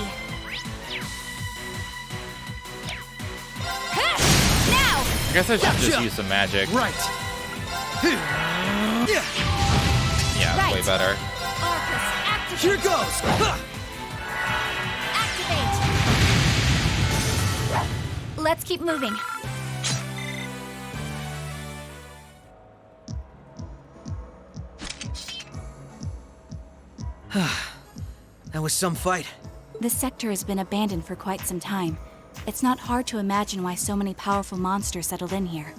Now! I guess I should just use some magic. Right. Yeah, Right. way better. Arcus, activate. Here goes. Activate. Let's keep moving. That was some fight. This sector has been abandoned for quite some time. It's not hard to imagine why so many powerful monsters settled in here.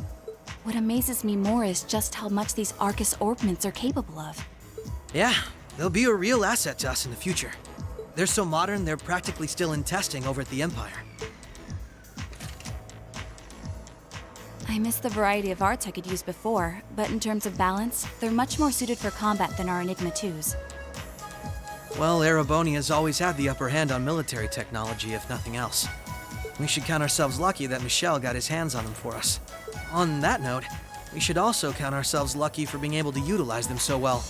What amazes me more is just how much these Arcus orbments are capable of. Yeah, they'll be a real asset to us in the future. They're so modern, they're practically still in testing over at the Empire. I miss the variety of arts I could use before, but in terms of balance, they're much more suited for combat than our Enigma 2s. Well, Erebonia's always had the upper hand on military technology, if nothing else. We should count ourselves lucky that Michel got his hands on them for us. On that note, we should also count ourselves lucky for being able to utilize them so well.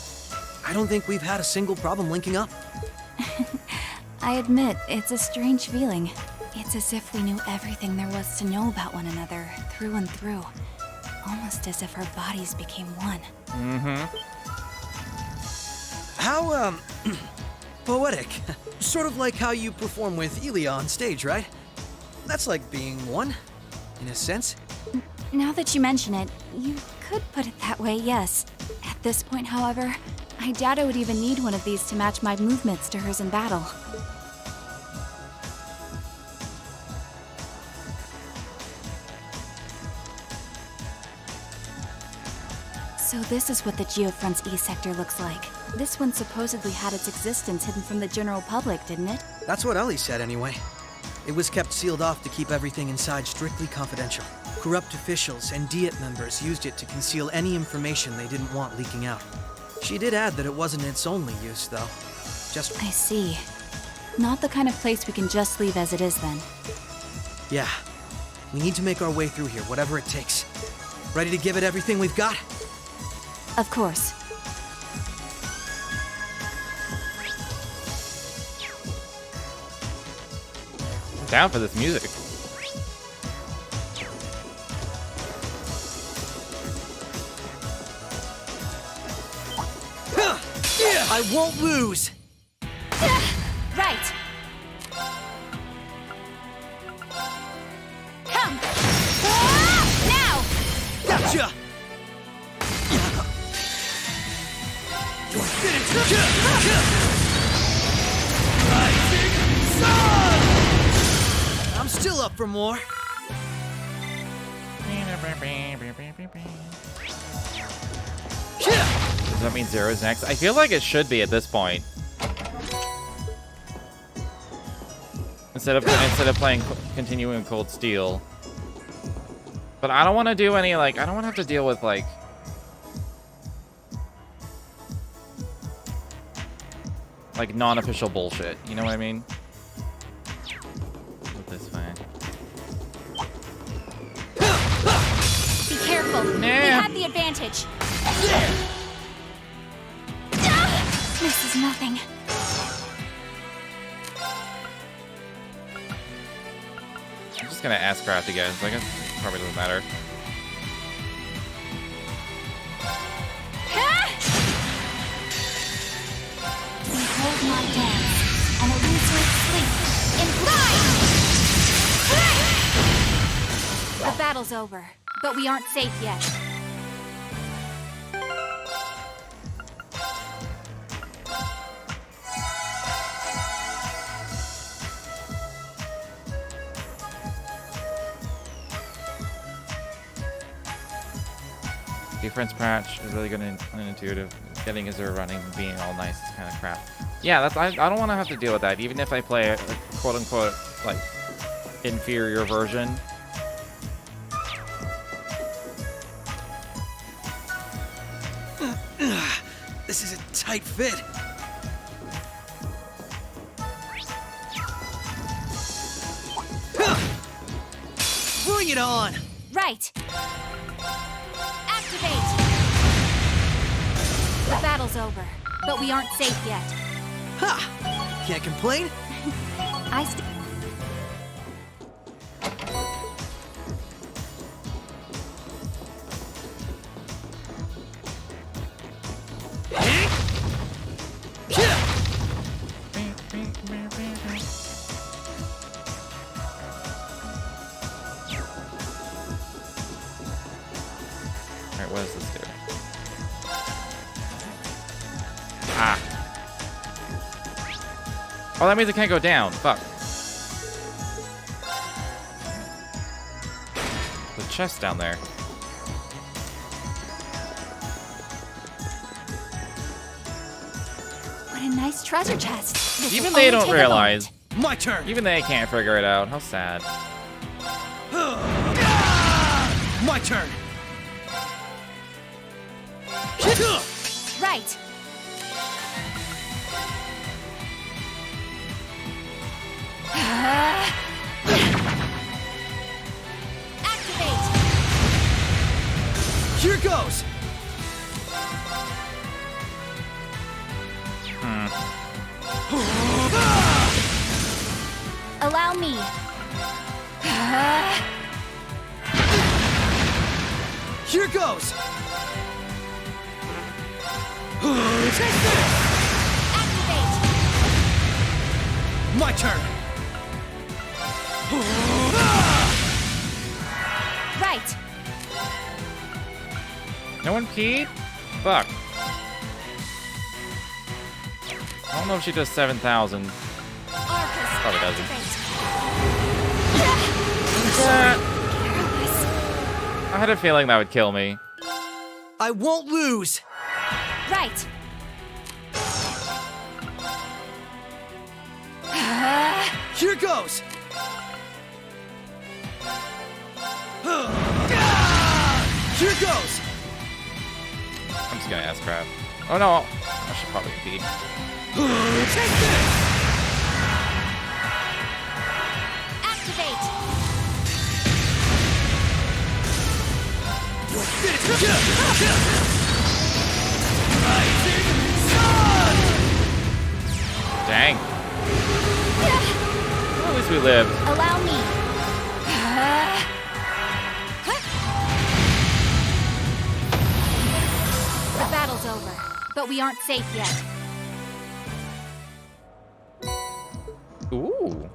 I don't think we've had a single problem linking up. I admit, it's a strange feeling. It's as if we knew everything there was to know about one another, through and through. Almost as if our bodies became one. How, poetic. Sort of like how you perform with Elia on stage, right? That's like being one, in a sense. Now that you mention it, you could put it that way, yes. At this point, however, I doubt I would even need one of these to match my movements to hers in battle. So this is what the Geofront's E sector looks like. This one supposedly had its existence hidden from the general public, didn't it? That's what Ellie said anyway. It was kept sealed off to keep everything inside strictly confidential. Corrupt officials and Diet members used it to conceal any information they didn't want leaking out. She did add that it wasn't its only use, though. I see. Not the kind of place we can just leave as it is, then. Yeah. We need to make our way through here, whatever it takes. Ready to give it everything we've got? Of course. I'm down for this music. I won't lose! Right! Come! Now! Gotcha! I'm still up for more. Does that mean Zero's next? I feel like it should be at this point. Instead of playing continuing Cold Steel. But I don't want to do any, like, I don't want to have to deal with, like, non-official bullshit. You know what I mean? Put this way. Be careful. Nah. We have the advantage. This is nothing. I'm just gonna ask Craft again. So I guess it probably doesn't matter. Behold my dance, an illusory sleep in blind! The battle's over, but we aren't safe yet. Difference patch is really good and intuitive. Getting Azure running, being all nice is kind of crap. Yeah, that's I don't want to have to deal with that, even if I play a quote-unquote like inferior version. This is a tight fit. Bring it on! Right! Activate! The battle's over, but we aren't safe yet. Ha! Can't complain? Oh, that means it can't go down. Fuck. The chest down there. What a nice treasure chest. This'll Even they only don't take a realize. My turn. Even they can't figure it out. How sad. My turn. Right. Activate. Here goes. Allow me. Here goes. Take this. Activate. My turn. Right. No one peed? Fuck. I don't know if she does 7,000. Probably doesn't. I had a feeling that would kill me. I won't lose. Right. Here goes. Here goes. I'm just gonna ask crap. Oh no, I should probably feed. Take this. Activate. Rising sun. Dang. Well, at least we lived. Allow me. The battle's over, but we aren't safe yet. Ooh.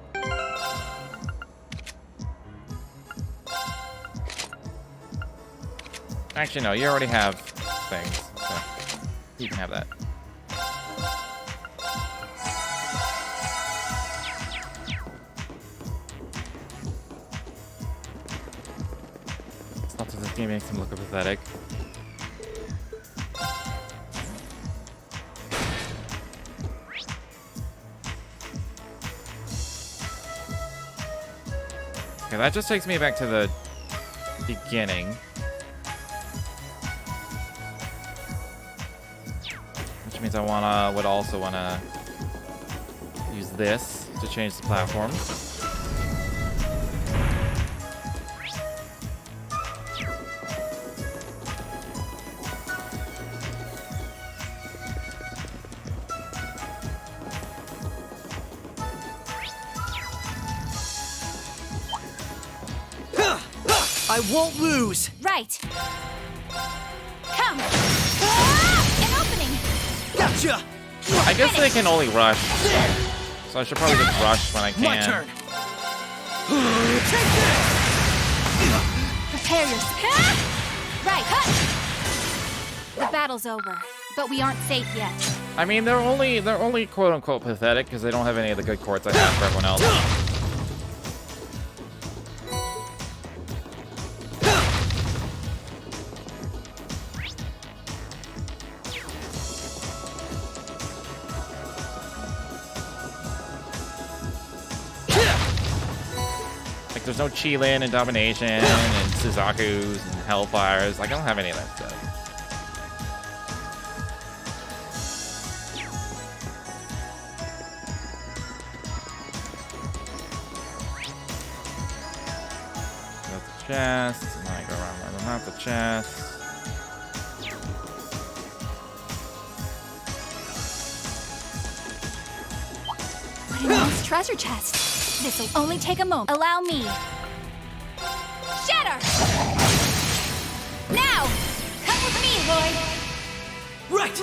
Actually, no, you already have things, so you can have that. It's not that this game makes him look pathetic. Okay, that just takes me back to the beginning. Which means I would also wanna use this to change the platform. I won't lose. Right. Come. An opening. Gotcha. I guess they can only rush. So I should probably just rush when I can. My turn. Take this. Prepare yourself. Right. The battle's over, but we aren't safe yet. I mean, they're only quote unquote pathetic because they don't have any of the good courts I have for everyone else. Like, there's no Chilin and Domination and Suzaku's and Hellfires. Like, I don't have any of that stuff. That's the chest, and then I go around not the chest. What a nice treasure chest. This'll only take a moment. Allow me. Shatter! Now! Come with me, Lloyd! Right!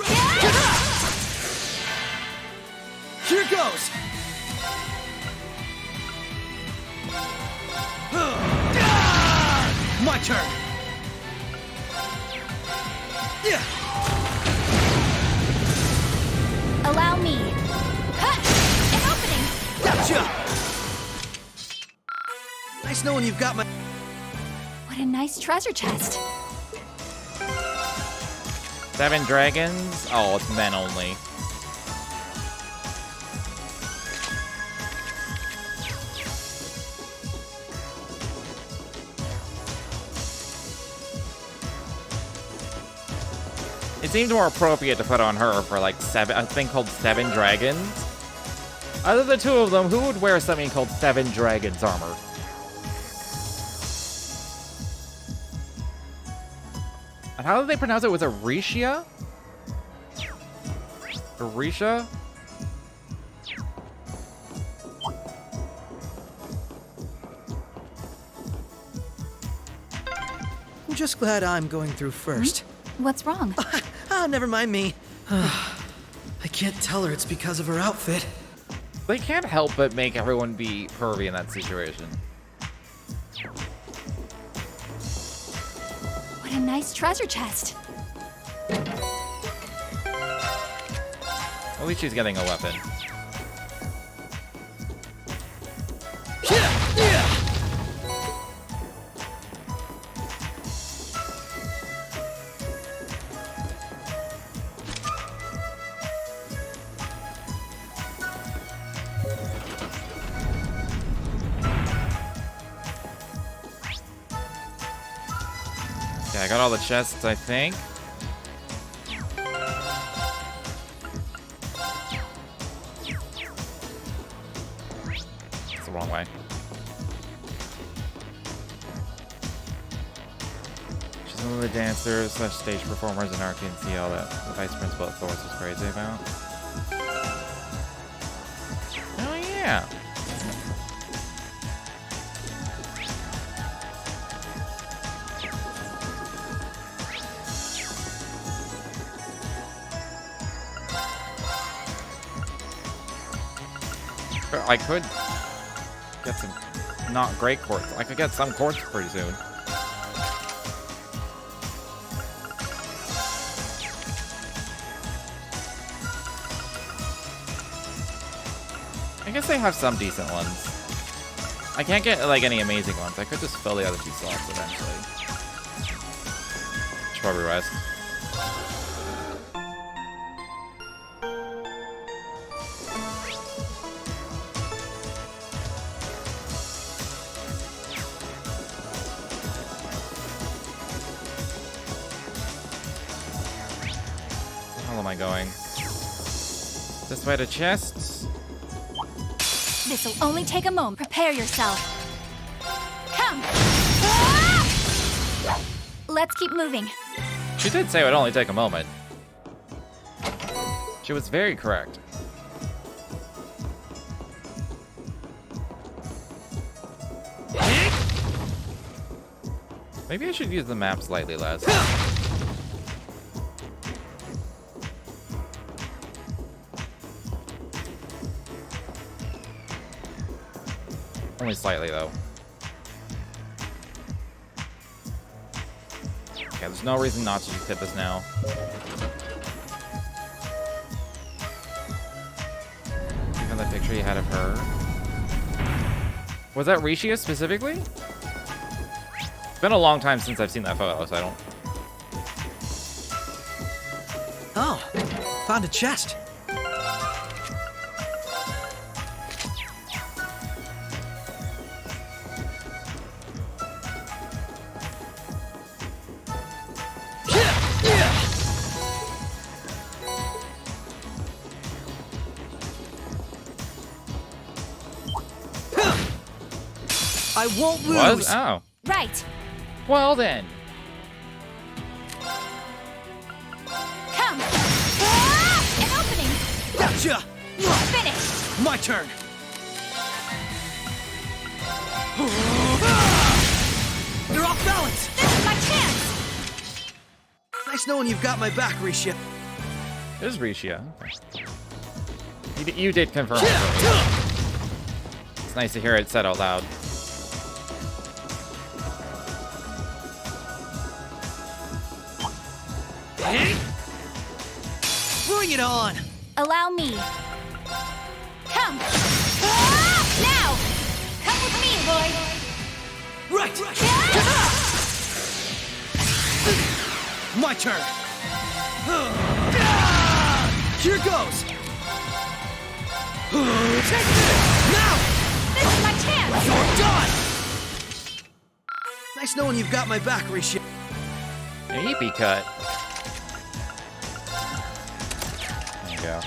Here goes! My turn! Yeah! Allow me. An opening! Nice knowing you've got my... What a nice treasure chest. 7 dragons? Oh, it's men only. It seemed more appropriate to put on her for like a thing called 7 dragons. Out of the 2 of them, who would wear something called 7 dragons armor? And how did they pronounce it? Was it Risha? Or Risha? I'm just glad I'm going through first. What's wrong? Never mind me. I can't tell her it's because of her outfit. They can't help but make everyone be pervy in that situation. What a nice treasure chest. At least she's getting a weapon. Okay, I got all the chests, I think. It's the wrong way. She's one of the dancers / stage performers in Arcane CL that the vice principal at Thor's was crazy about. Oh yeah. I could get some not great quartz. I could get some quartz pretty soon. I guess they have some decent ones. I can't get like any amazing ones. I could just fill the other 2 slots eventually. Should probably rest. Going this way to chests. This'll only take a moment. Prepare yourself. Come. Let's keep moving. She did say it would only take a moment. She was very correct. Maybe I should use the map slightly less. Only slightly, though. Okay, there's no reason not to just hit this now. Even the picture you had of her. Was that Rishia specifically? It's been a long time since I've seen that photo, so I don't... Oh, found a chest. I won't lose. What? Oh. Right. Well then. Come. An opening. Gotcha. Finish. My turn. You're off balance. This is my chance. Nice knowing you've got my back, Risha. It is Rishia. Okay. You did confirm it for me. It's nice to hear it said out loud. Bring it on! Allow me. Come. turn! Here goes! Take this! Now! This is my chance! You're done! Nice knowing you've got my back, Risha. Yippee cut. There you go.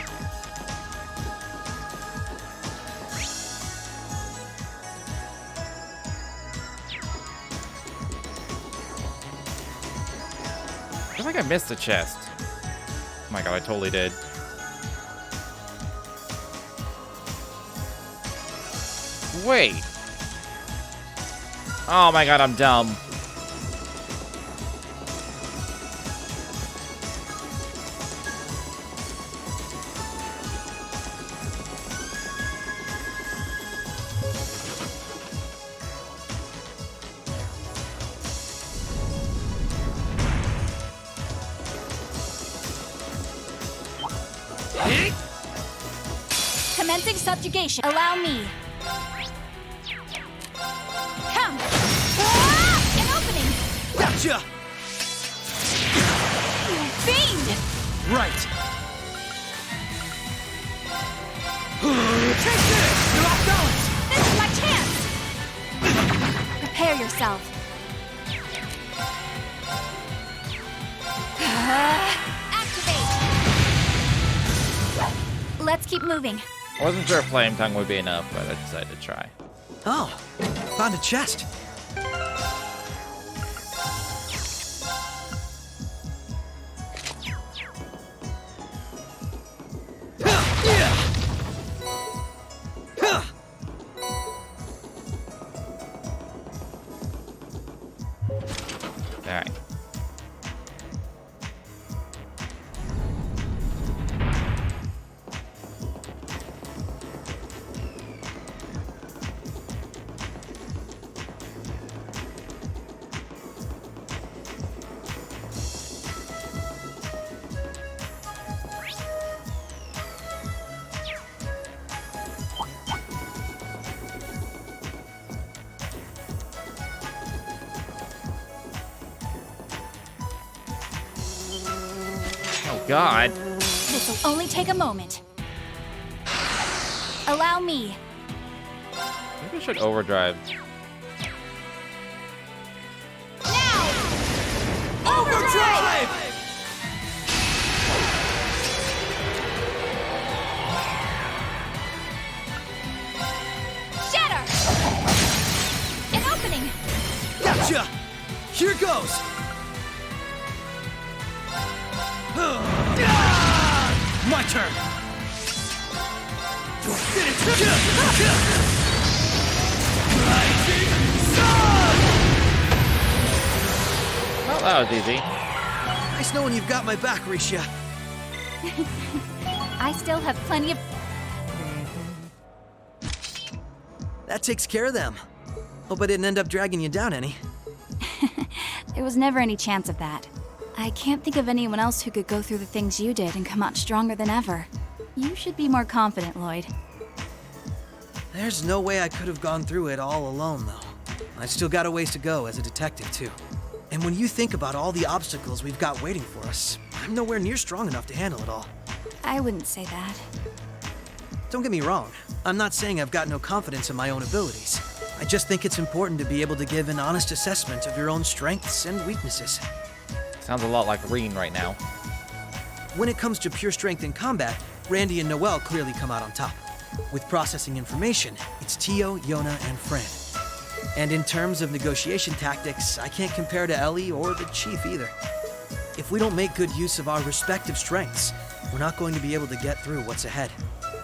Feels like I missed the chest. Oh my god, I totally did. Wait. Oh my god, I'm dumb. Commencing subjugation. Allow me. Come. Ah! An opening. Gotcha! Fiend! Right. Take this! You're off balance! This is my chance! Prepare yourself. Activate! Let's keep moving. I wasn't sure if Flame Tongue would be enough, but I decided to try. Oh, found a chest. Alright. God. This'll only take a moment. Allow me. Maybe I should overdrive. Now! Overdrive! Shatter! An opening! Gotcha! Here goes! My turn! Oh, that was easy. Nice knowing you've got my back, Risha. I still have plenty of... That takes care of them. Hope I didn't end up dragging you down any. There was never any chance of that. I can't think of anyone else who could go through the things you did and come out stronger than ever. You should be more confident, Lloyd. There's no way I could have gone through it all alone, though. I've still got a ways to go as a detective, too. And when you think about all the obstacles we've got waiting for us, I'm nowhere near strong enough to handle it all. I wouldn't say that. Don't get me wrong. I'm not saying I've got no confidence in my own abilities. I just think it's important to be able to give an honest assessment of your own strengths and weaknesses. Sounds a lot like Reen right now. When it comes to pure strength in combat, Randy and Noelle clearly come out on top. With processing information, it's Tio, Yona, and Fran. And in terms of negotiation tactics, I can't compare to Ellie or the Chief either. If we don't make good use of our respective strengths, we're not going to be able to get through what's ahead.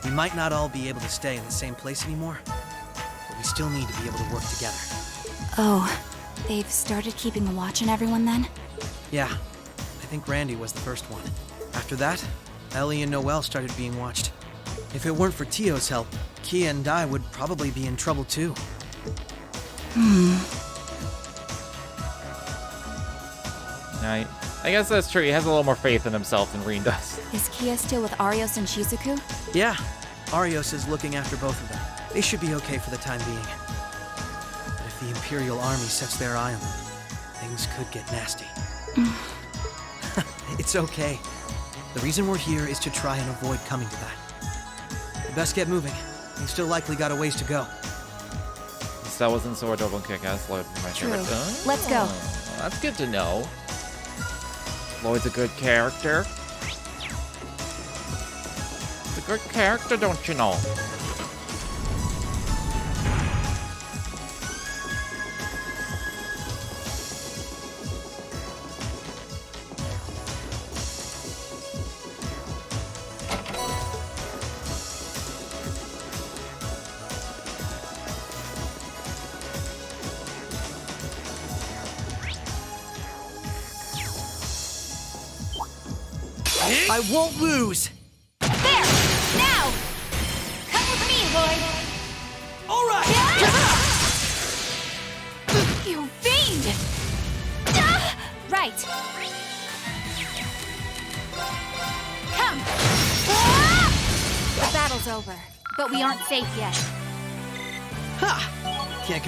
We might not all be able to stay in the same place anymore, but we still need to be able to work together. Oh, they've started keeping a watch on everyone then? Yeah, I think Randy was the first one. After that, Ellie and Noelle started being watched. If it weren't for Tio's help, Kia and I would probably be in trouble too. I guess that's true. He has a little more faith in himself than Reen does. Is Kia still with Arios and Shizuku? Yeah, Arios is looking after both of them. They should be okay for the time being. But if the Imperial Army sets their eye on them, things could get nasty. It's okay. The reason we're here is to try and avoid coming to that. We best get moving. We've still likely got a ways to go. That wasn't Sword Double Kick-Ass Lloyd, my favorite. Oh, Let's go. That's good to know. Lloyd's a good character. He's a good character, don't you know? I won't lose! There! Now! Come with me, Lloyd! Alright! You fiend! Right. Come! The battle's over, but we aren't safe yet. Ha! Can't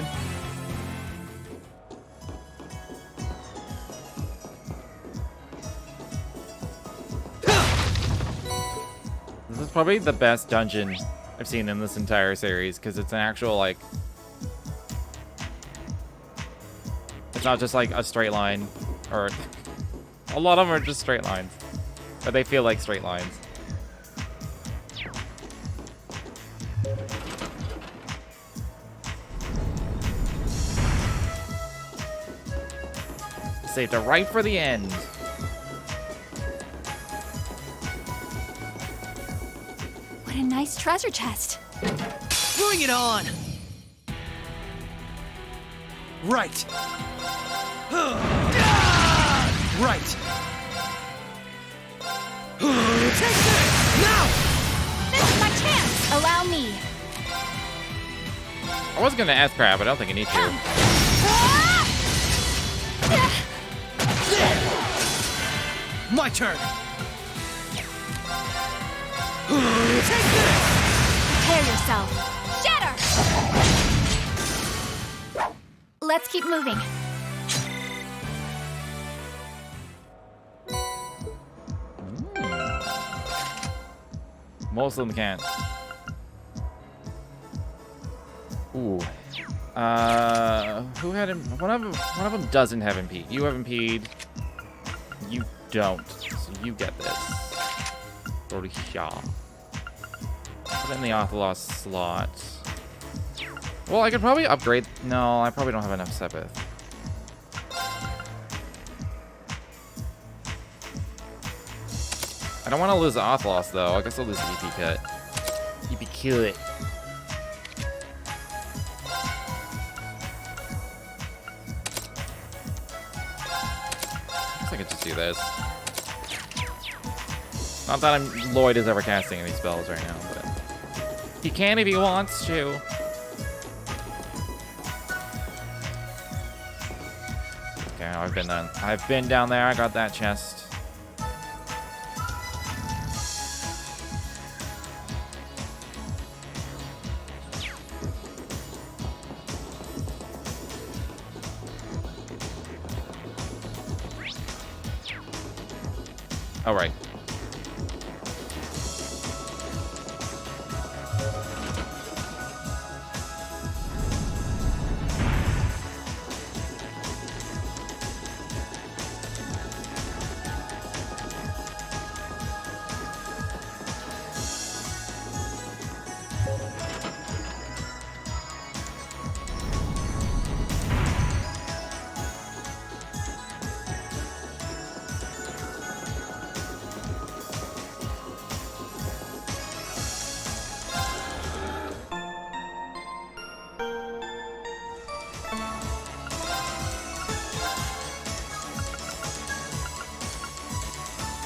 This is probably the best dungeon I've seen in this entire series, because it's an actual, like... It's not just, like, a straight line, or... A lot of them are just straight lines. But they feel like straight lines. Saved it right for the end. What a nice treasure chest. Bring it on! Right. Right. Take this! Now! This is my chance! Allow me. I was gonna ask Crab, but I don't think I need to. My turn! Take this! Prepare yourself. Shatter! Let's keep moving. Most of them can't. Ooh. Who had him? One of them doesn't have impede. You have impede. You don't. So you get this. Rorisha. Put it in the Athelos slot. Well, I could probably upgrade. No, I probably don't have enough Sepith. I don't want to lose the Athelos though. I guess I'll lose the EP cut. EP cut. I could just do this. Not that Lloyd is ever casting any spells right now, but he can if he wants to. Okay, I've been down there. I got that chest. All right.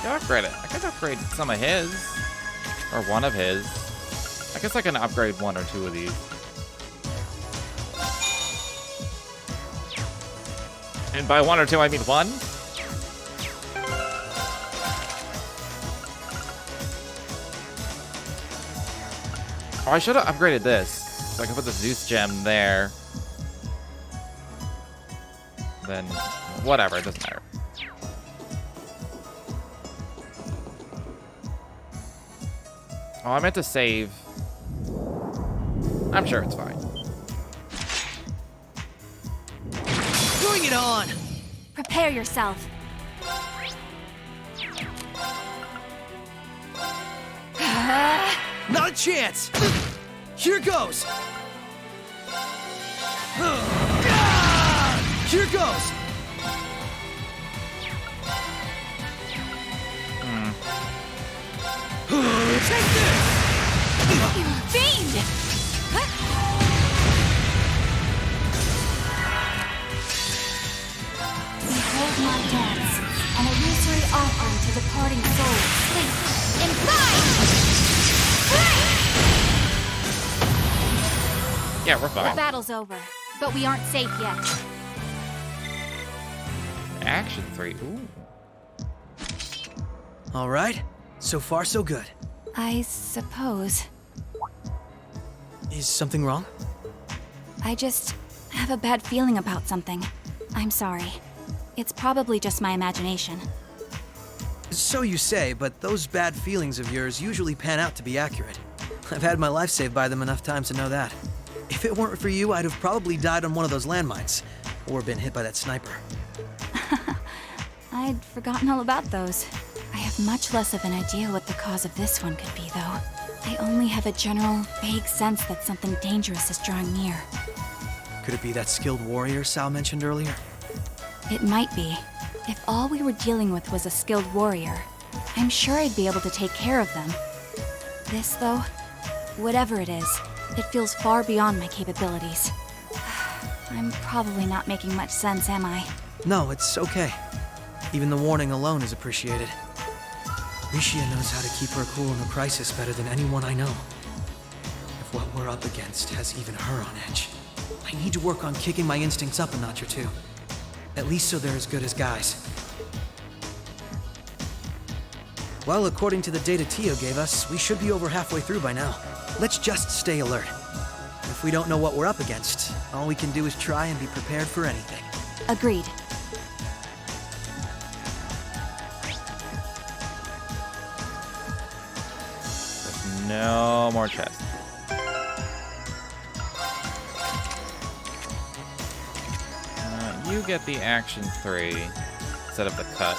Upgrade it. I could upgrade some of his. Or one of his. I guess I can upgrade one or two of these. And by one or two, I mean one? Oh, I should have upgraded this. So I can put the Zeus gem there. Then, whatever, it doesn't matter. Oh, I meant to save. I'm sure it's fine. Bring it on! Prepare yourself. Not a chance! Here goes! Here goes! Take this! You fiend! Behold my dance, an illusory offering to departing souls. Sleep in 5, 3! Yeah, we're fine. The battle's over, but we aren't safe yet. Action 3. Ooh. All right. So far, so good. I suppose. Is something wrong? I just have a bad feeling about something. I'm sorry. It's probably just my imagination. So you say, but those bad feelings of yours usually pan out to be accurate. I've had my life saved by them enough times to know that. If it weren't for you, I'd have probably died on one of those landmines, or been hit by that sniper. I'd forgotten all about those. I have much less of an idea what the cause of this one could be, though. I only have a general, vague sense that something dangerous is drawing near. Could it be that skilled warrior Sal mentioned earlier? It might be. If all we were dealing with was a skilled warrior, I'm sure I'd be able to take care of them. This, though, whatever it is, it feels far beyond my capabilities. I'm probably not making much sense, am I? No, it's okay. Even the warning alone is appreciated. Ricia knows how to keep her cool in a crisis better than anyone I know. If what we're up against has even her on edge, I need to work on kicking my instincts up a notch or two. At least so they're as good as guys. Well, according to the data Tio gave us, we should be over halfway through by now. Let's just stay alert. If we don't know what we're up against, all we can do is try and be prepared for anything. Agreed. No more chests. You get the action 3 instead of the cut.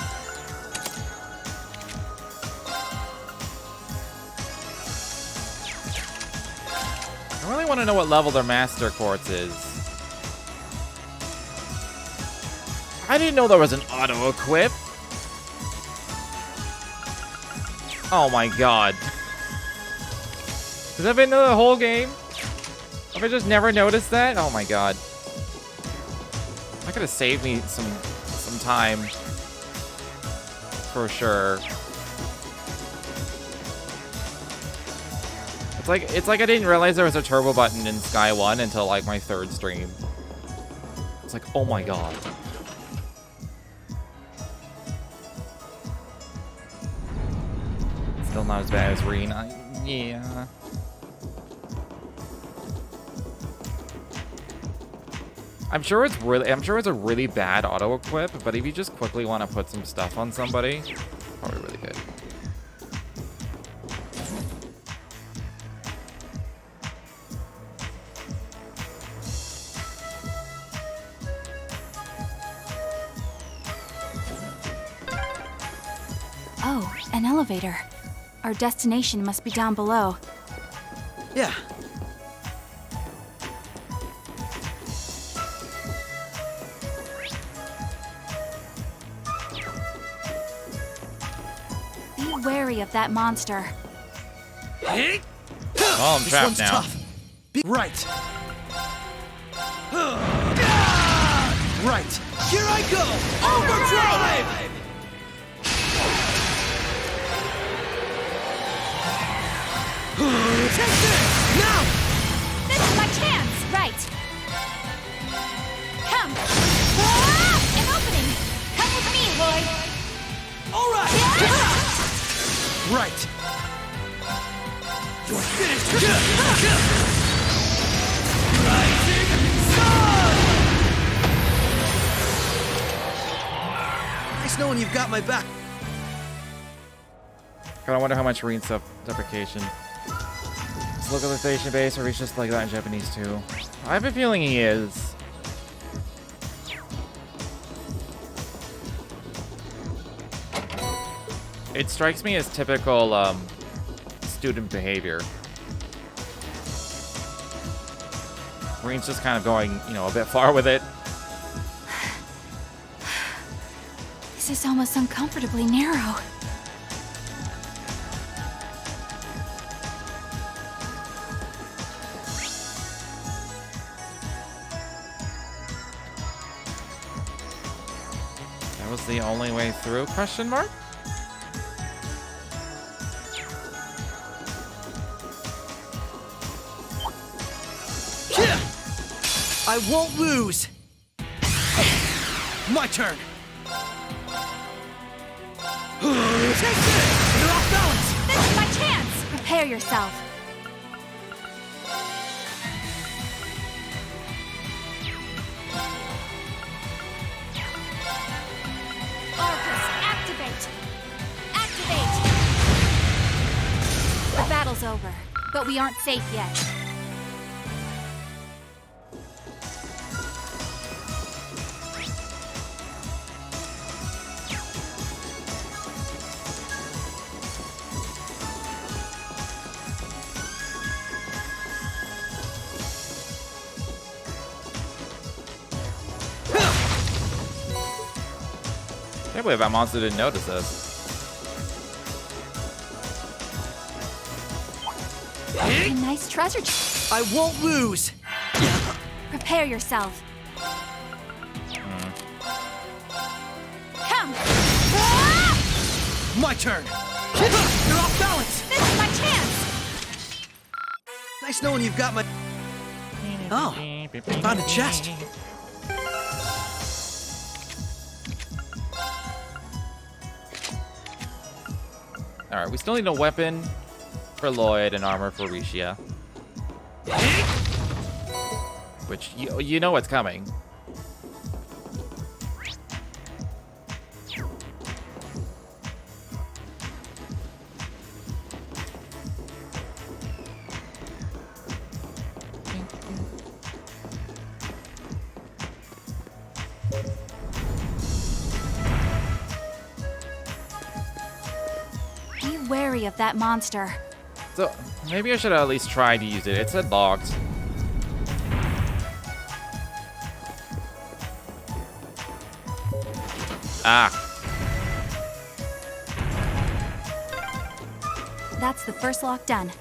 I really want to know what level their Master Quartz is. I didn't know there was an auto-equip. Oh my god. Has that been the whole game? Have I just never noticed that? Oh my god. That could have saved me some time. For sure. It's like I didn't realize there was a turbo button in Sky 1 until like my 3rd stream. It's like, oh my god. Still not as bad as Reen. Yeah. I'm sure it's a really bad auto equip, but if you just quickly want to put some stuff on somebody, probably really good. Oh, an elevator. Our destination must be down below. Yeah. Be wary of that monster. Oh, I'm This trapped one's now. tough. Be right. Right. Here I go. Overdrive! Take this! Now! This is my chance! Right. Come! Ah! An opening! Come with me, Lloyd! All right! Right. You're finished! Rising sun! Nice knowing you've got my back. Kinda wonder how much Reen deprecation Let's look at the station base, or he's just like that in Japanese too. I have a feeling he is. It strikes me as typical student behavior. Green's just kind of going, you know, a bit far with it. This is almost uncomfortably narrow. That was the only way through, question mark? I won't lose! My turn! You're off balance! This is my chance! Prepare yourself. Arcus, activate! Activate! The battle's over, but we aren't safe yet. I can't believe that monster didn't notice us. A nice treasure. I won't lose! Prepare yourself. Come! My turn! You're off balance! This is my chance! Nice knowing you've got my... Oh, found a chest. Alright, we still need a weapon for Lloyd and armor for Rishia. Which, you know what's coming. Be wary of that monster. So, maybe I should at least try to use it. It said locked. Ah. That's the first lock done.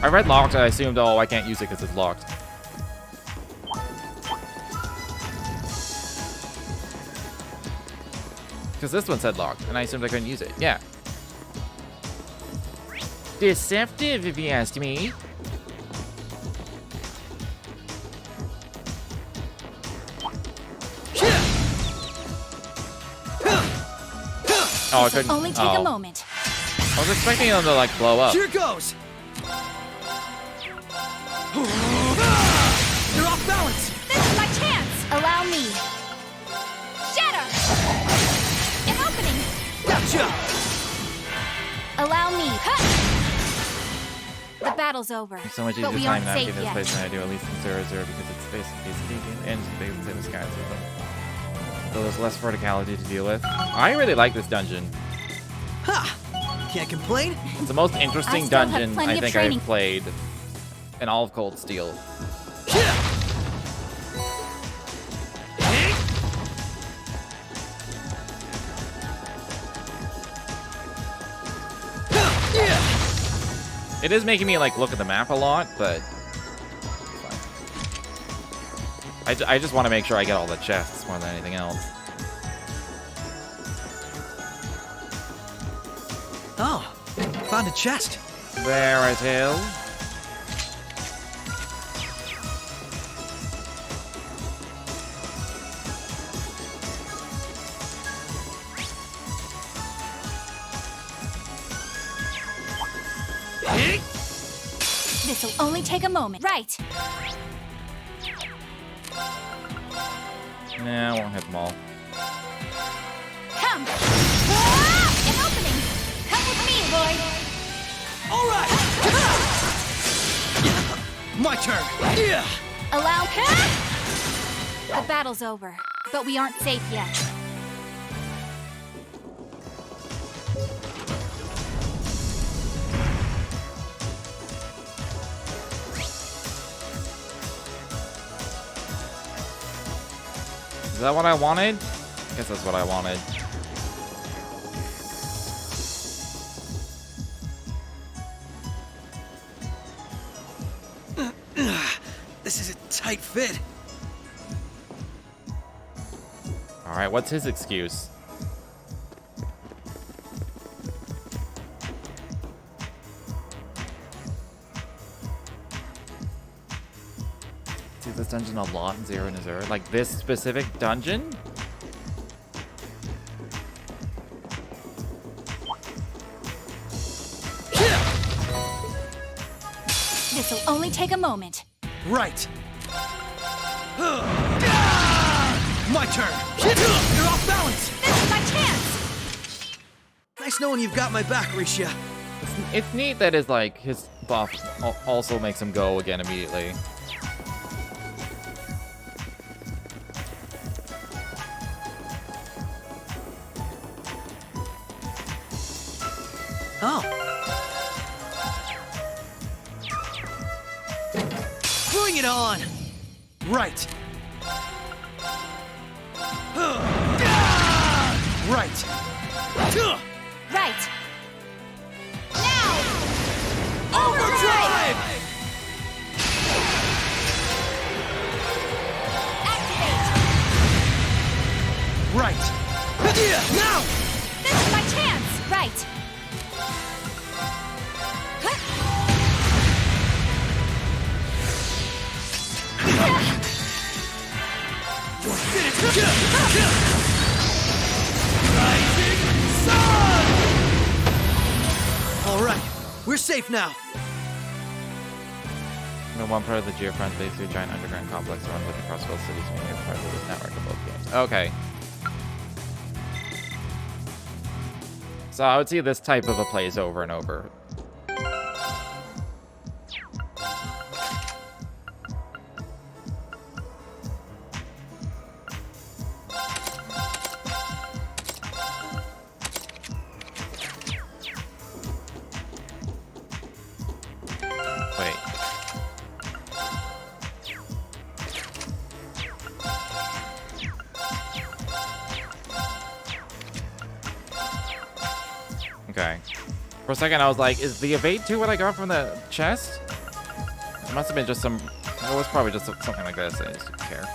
I read locked, I assumed, oh, I can't use it because it's locked. Because this one said locked, and I assumed I couldn't use it. Yeah. Deceptive, if you ask me. Oh, I couldn't. Only take a moment. I was expecting them to, like, blow up. Here goes! You're off balance! This is my chance! Allow me. Shatter! An opening! Gotcha! Allow me. Cut! The battle's over, So much but easier we time aren't navigate safe this yet. place than I do, at least in 0-0, because it's basically and they can say the skies with them. So there's less verticality to deal with. I really like this dungeon. Ha! Can't complain. It's the most interesting still have dungeon plenty I of think training. I've played in all of Cold Steel. It is making me like look at the map a lot, but it's fine. I just want to make sure I get all the chests more than anything else. Oh, found a chest. There it is. This'll only take a moment. Right. Nah, I won't hit them all. Come. Ah! An opening. Come with me, Lloyd. All right! My turn! Yeah! Allow. The battle's over, but we aren't safe yet. Is that what I wanted? I guess that's what I wanted. This is a tight fit. Alright, what's his excuse? See this dungeon a lot in Zero and Zero? Like this specific dungeon? This'll only take a moment. Right. My turn. You're off balance. This is my chance. Nice knowing you've got my back, Risha. It's neat that his buff also makes him go again immediately. Oh. Bring it on. Right. Right. Right. Now! Overdrive! Activate! Right. Now! This is my chance! Right. All right, we're safe now. No one part of the Geofront base through a giant underground complex run with the Crossbell cities being part of this network of both games. Okay. So I would see this type of a plays over and over. Okay. For a second, I was like, is the evade 2 what I got from the chest? It must have been just some... It was probably just something like this. I just didn't care.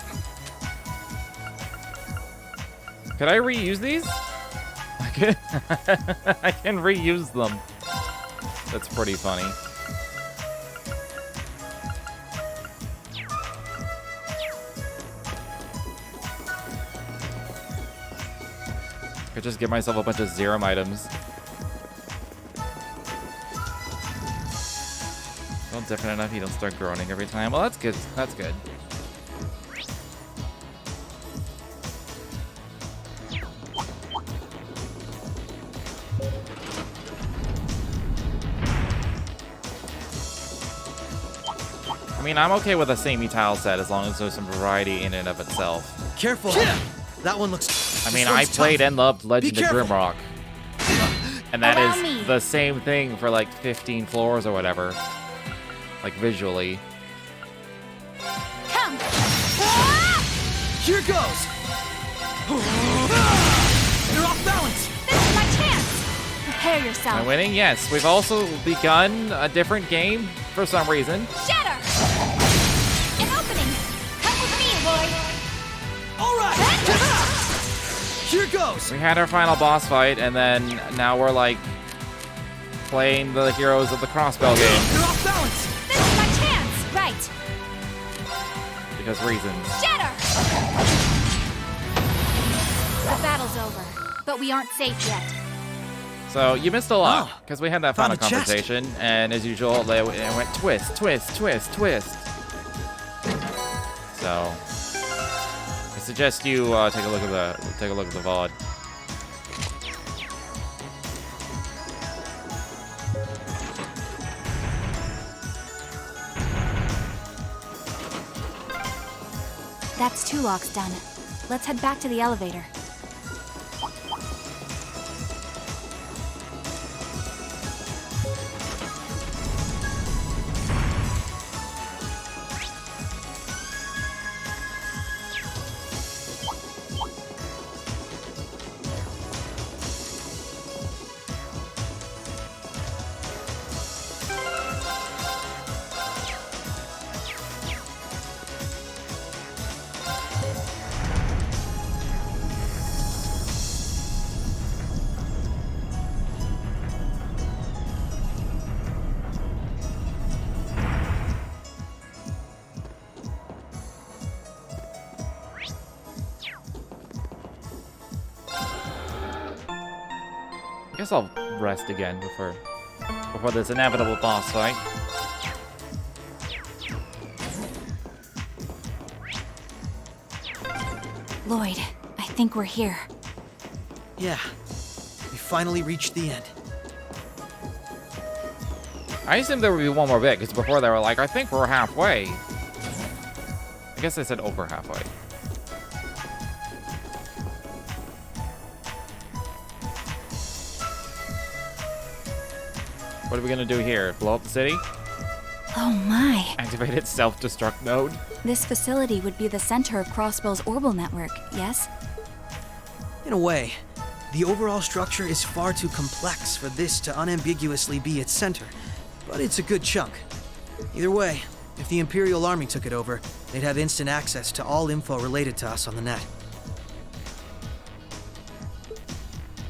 Could I reuse these? I can reuse them. That's pretty funny. Could just give myself a bunch of Zerum items. Well, different enough you don't start groaning every time. Well, that's good. That's good. I mean, I'm okay with a samey tile set as long as there's some variety in and of itself. Careful. That one looks... I mean, I played and loved Legend of Grimrock. And that Allow is me. the same thing for like 15 floors or whatever. Like visually. Come! Here goes! You're off balance! This is my chance! Prepare Am yourself. I winning? Yes. We've also begun a different game for some reason. Shatter! An opening! Come with me, boy! All right! Here goes! We had our final boss fight, and then now we're like playing the heroes of the Crossbell game. You're off balance! This is my chance! Right! Because reasons. Shatter! The battle's over, but we aren't safe yet. So you missed a lot, Oh, because we had that found final a chest. conversation, and as usual, it went twist, twist, twist, twist. So I suggest you take a look at the VOD. That's 2 locks done. Let's head back to the elevator. I guess I'll rest again before this inevitable boss fight. Lloyd, I think we're here. Yeah, we finally reached the end. I assumed there would be one more bit, because before they were like, I think we're halfway. I guess they said over halfway. What are we gonna do here? Blow up the city? Oh my. Activated self-destruct mode? This facility would be the center of Crossbell's orbital network, yes? In a way, the overall structure is far too complex for this to unambiguously be its center, but it's a good chunk. Either way, if the Imperial Army took it over, they'd have instant access to all info related to us on the net.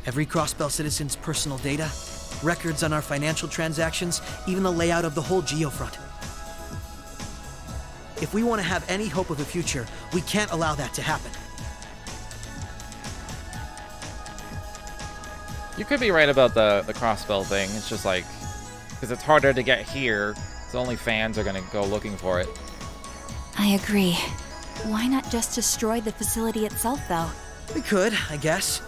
Every Crossbell citizen's personal data, records on our financial transactions, even the layout of the whole geofront. If we want to have any hope of a future, we can't allow that to happen. You could be right about the Crossbell thing. It's just like, because it's harder to get here, so only fans are going to go looking for it. I agree. Why not just destroy the facility itself, though? We could, I guess.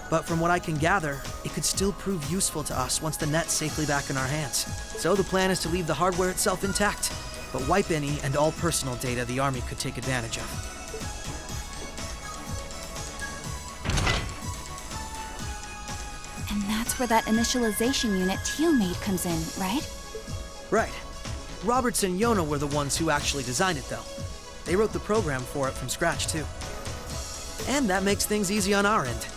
But from what I can gather, it could still prove useful to us once the net's safely back in our hands. So the plan is to leave the hardware itself intact, but wipe any and all personal data the Army could take advantage of. And that's where that initialization unit Teal made comes in, right? Right. Roberts and Yona were the ones who actually designed it, though. They wrote the program for it from scratch, too. And that makes things easy on our end.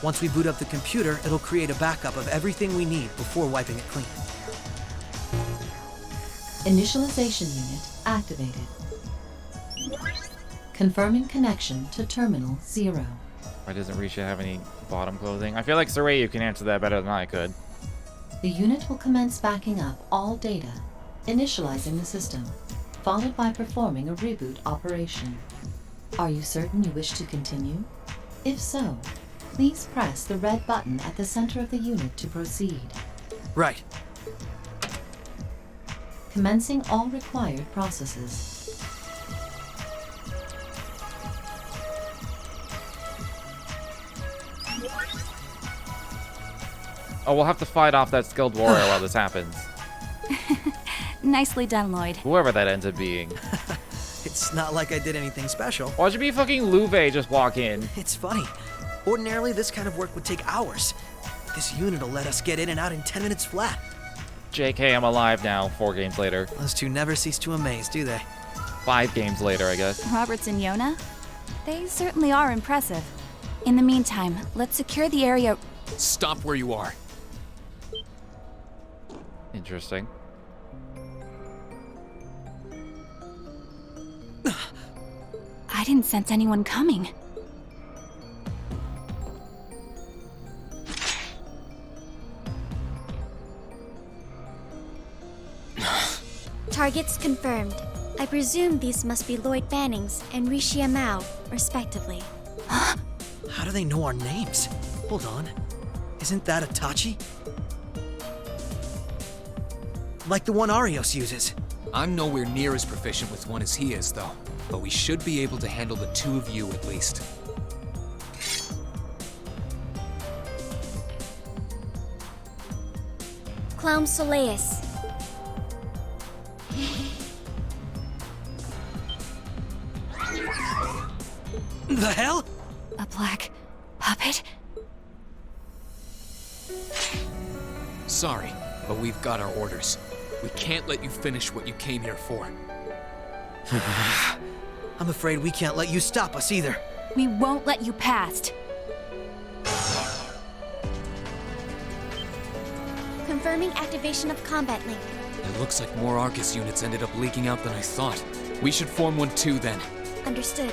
Once we boot up the computer, it'll create a backup of everything we need before wiping it clean. Initialization unit activated. Confirming connection to Terminal 0. Why doesn't Risha have any bottom clothing? I feel like Soraya can answer that better than I could. The unit will commence backing up all data, initializing the system, followed by performing a reboot operation. Are you certain you wish to continue? If so, please press the red button at the center of the unit to proceed. Right. Commencing all required processes. Oh, we'll have to fight off that skilled warrior while this happens. Nicely done, Lloyd. Whoever that ends up being. It's not like I did anything special. Why'd you be fucking Luve just walk in? It's funny. Ordinarily, this kind of work would take hours. This unit will let us get in and out in 10 minutes flat. JK, I'm alive now, 4 games later. Those two never cease to amaze, do they? 5 games later, I guess. Roberts and Yona? They certainly are impressive. In the meantime, let's secure the area. Stop where you are. Interesting. I didn't sense anyone coming. Targets confirmed. I presume these must be Lloyd Bannings and Rishia Mao, respectively. How do they know our names? Hold on. Isn't that Itachi? Like the one Arios uses. I'm nowhere near as proficient with one as he is, though. But we should be able to handle the two of you at least. Clown Soleus. The hell? A black puppet? Sorry, but we've got our orders. We can't let you finish what you came here for. I'm afraid we can't let you stop us either. We won't let you past. Confirming activation of combat link. It looks like more Arcus units ended up leaking out than I thought. We should form one too, then. Understood.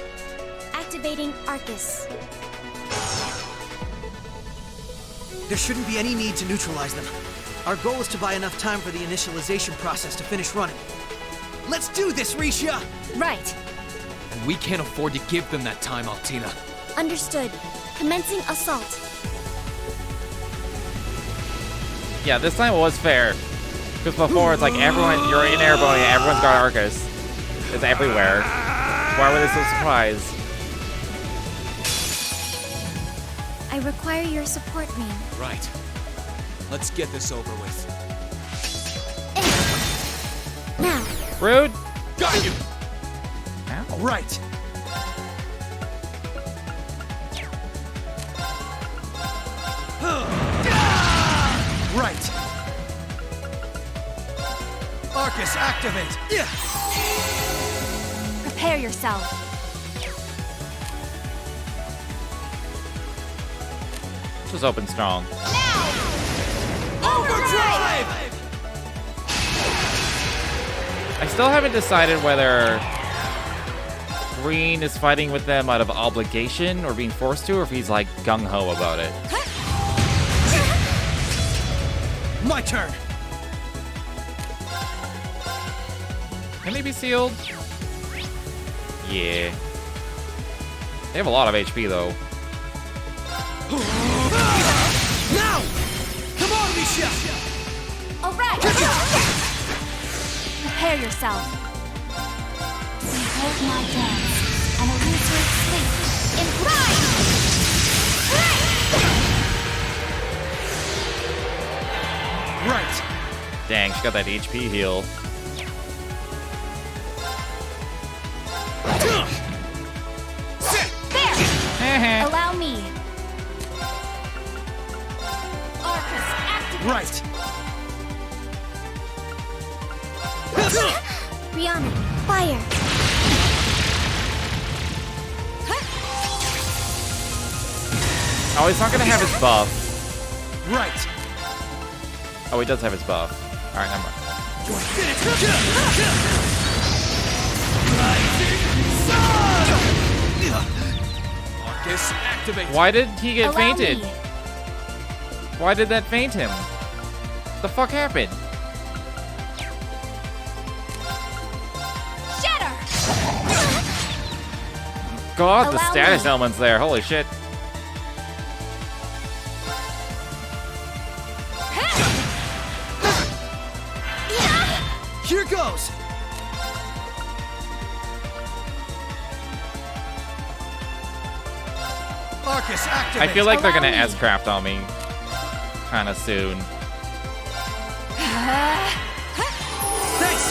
Activating Arcus. There shouldn't be any need to neutralize them. Our goal is to buy enough time for the initialization process to finish running. Let's do this, Risha! Right. And we can't afford to give them that time, Altina. Understood. Commencing assault. Yeah, this time it was fair. Because before, it's like everyone, you're in Erebonia, everyone's got Arcus. It's everywhere. Why were they so surprised? I require your support, Reem. Right. Let's get this over with. Now. Rude. Got you. Ow. Right. Right. Arcus, activate. Yeah. Prepare yourself. Just open strong. Overdrive! I still haven't decided whether Green is fighting with them out of obligation or being forced to, or if he's like gung-ho about it. My turn. Can they be sealed? Yeah. They have a lot of HP though. Now! Come on, Misha! All right. Prepare yourself. Behold my dance, and illusory sleep in pride. Right. Dang, she got that HP heal. There. Allow me. Arcus, activate. Right. Rihanna, fire. Oh, he's not gonna have his buff. Right. Oh, he does have his buff. Alright, never mind. Arcus, activate. Why did he get Allow fainted? me. Why did that faint him? The fuck happened? Shatter. God, the Allow status me. element's there. Holy shit. Here goes. Arcus, activate. I feel like they're Allow gonna me. S-craft on me kinda soon. Thanks.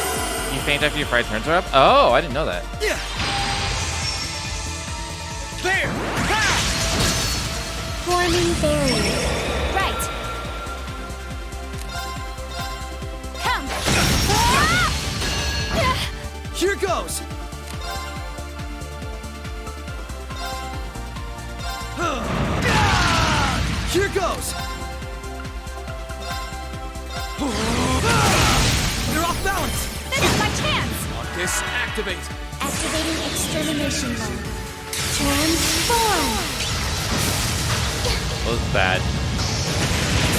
You faint after your fried turns are up? Oh, I didn't know that. Yeah. There. Forming barrier. Right. Come. Here goes. Here goes. You're off balance. This is my chance. Arcus, activate. Activating extermination mode. Transform. That was bad.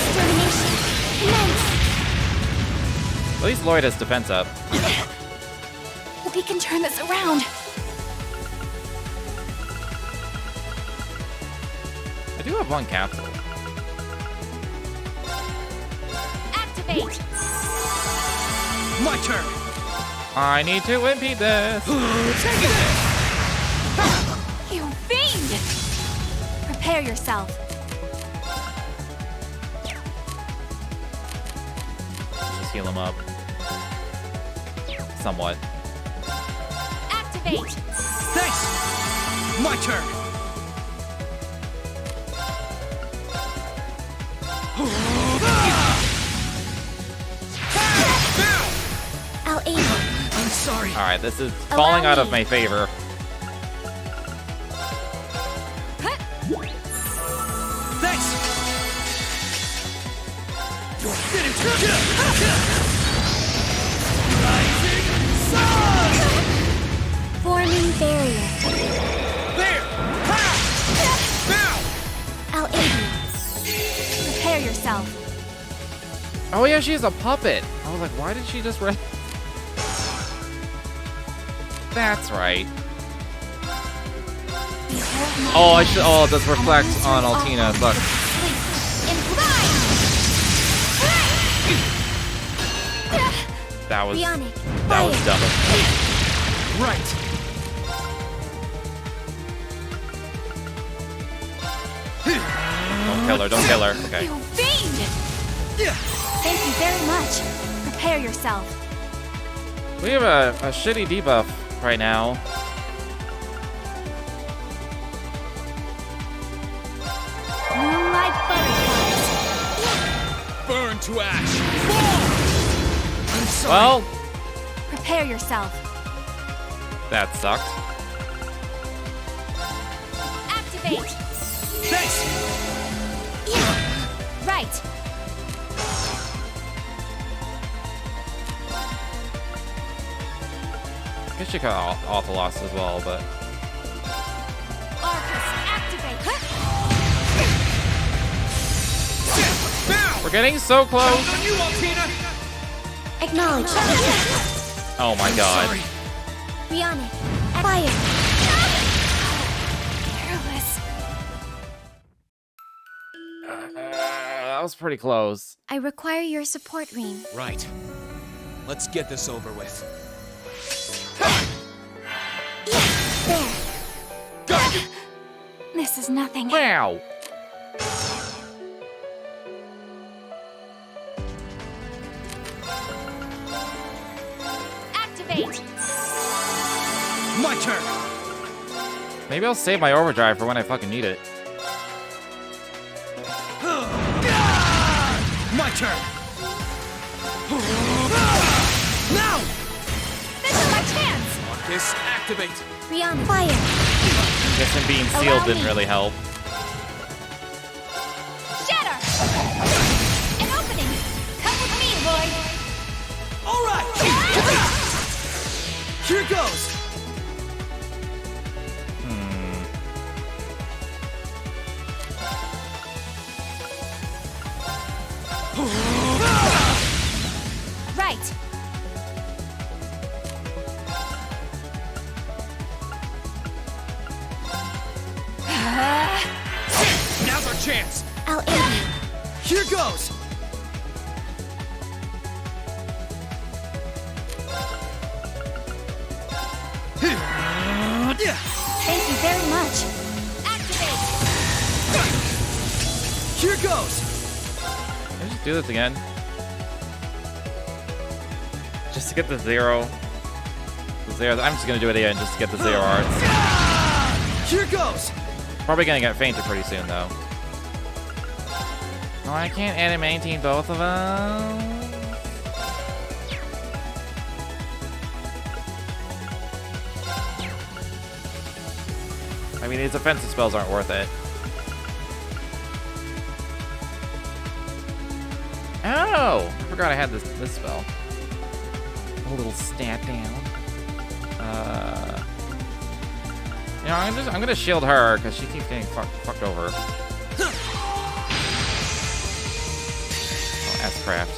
Extermination. Commence. At least Lloyd has defense up. We can turn this around. I do have one capsule. Activate. My turn. I need to impede this. Take it. You fiend! Prepare yourself. Just heal him up. Somewhat. Activate. Thanks. My turn! I'll aid you. I'm sorry. Alright, this is falling out of my favor. Thanks! Forming barrier. There! Now! I'll aid you. Prepare yourself. Oh yeah, she has a puppet. I was like, why did she just That's right. Oh, I should. Oh, this reflects on Altina. Look. That was dumb. Right. Don't kill her. Don't kill her. Okay. You fiend! Thank you very much. Prepare yourself. We have a shitty debuff right now. Moonlight butterflies. Burn to ash! I'm sorry. Well, Prepare yourself. that sucked. Activate. Thanks! Yeah. Right. I guess you got Authalos as well, but Arcus, activate. we're getting so close. On you, Altina! Acknowledge. Oh my god. Bionic. Fire. Careless. That was pretty close. I require your support, Reem. Right. Let's get this over with. There. This is nothing. Wow. Activate. My turn! Maybe I'll save my overdrive for when I fucking need it. My turn! Now! This is my chance. Marcus, activate. Beyond fire. Guess him being sealed Allow didn't me. really help. Shatter. An opening. Come with me, Lloyd. All right! Here goes! Right. Now's our chance! I'll aid you. Here goes! Thank you very much. Activate. Here goes! Can I just do this again? Just to get the zero. I'm just gonna do it again just to get the zero arts. Here goes! Probably gonna get fainted pretty soon though. Oh, I can't animate both of them. I mean, these offensive spells aren't worth it. Oh! I forgot I had this spell. A little stat down. You know, I'm gonna shield her because she keeps getting fucked over. Oh, S-craft.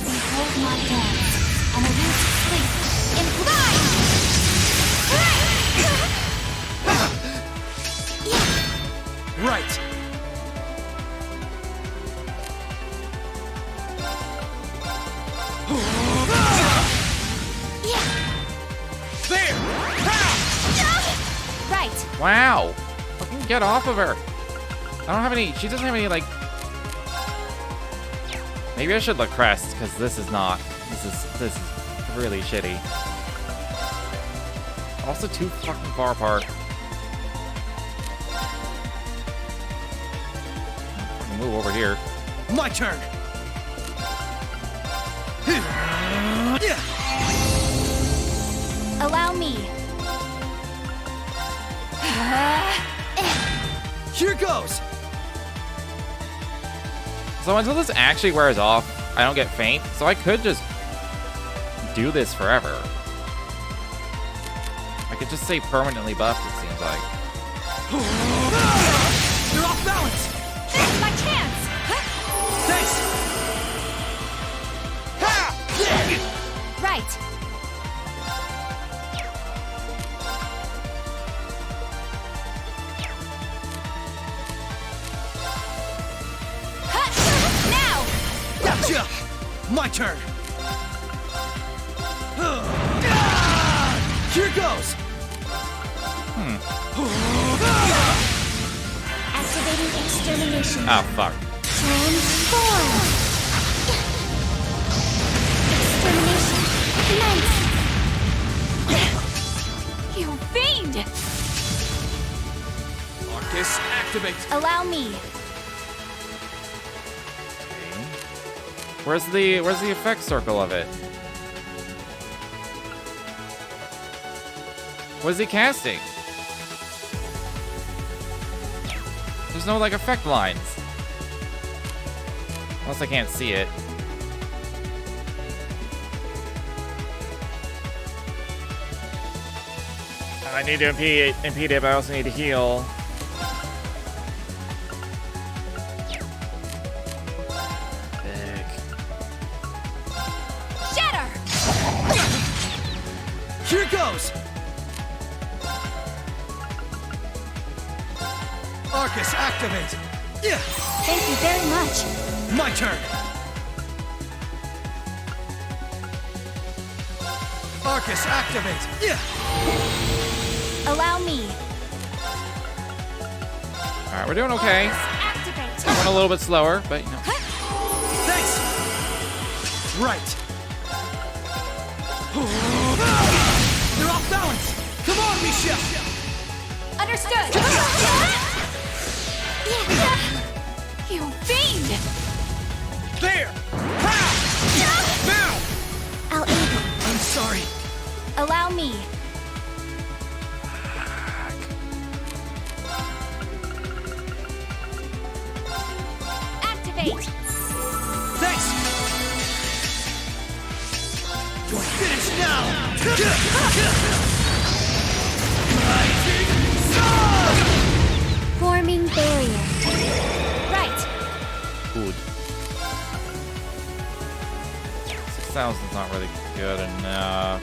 Behold my dance, and a loose sleep. Imply! Right! There! Right. Wow! Fucking get off of her! I don't have any. She doesn't have any, like. Maybe I should look crest, because this is not. This is really shitty. Also, too fucking far apart. move over here. My turn. Allow me. Here goes. So until this actually wears off, I don't get faint. So I could just do this forever. I could just stay permanently buffed, it seems like. You're off balance. This is my chance. Thanks. Right. Now. Gotcha. My turn. Here goes. Activating extermination. Oh, fuck. Transform. Extermination. Commence. You fiend! Marcus, activate. Allow me. Where's the effect circle of it? What is he casting? There's no, like, effect lines. Unless I can't see it. I need to impede it, but I also need to heal. Shatter! Here goes. Arcus, activate. Yeah. Thank you very much. My turn. Arcus, activate. Yeah. Allow me. Alright, we're doing okay. Activate. I went a little bit slower, but you know. Thanks. Right. You're off balance. Come on, Michelle. Understood. You fiend! There. Now. I'll aid you. I'm sorry. Allow me. Activate. Thanks. You're finished now. Forming barrier. Right. Good. 6,000's not really good enough.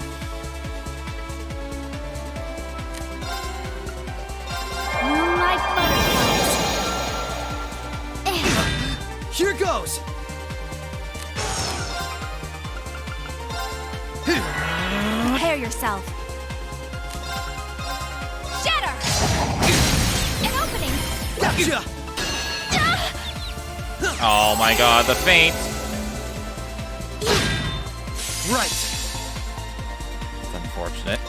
Moonlight butterflies. Here goes. Prepare yourself. Shatter! An opening. Gotcha. Oh my god, the feint. Right. It's unfortunate.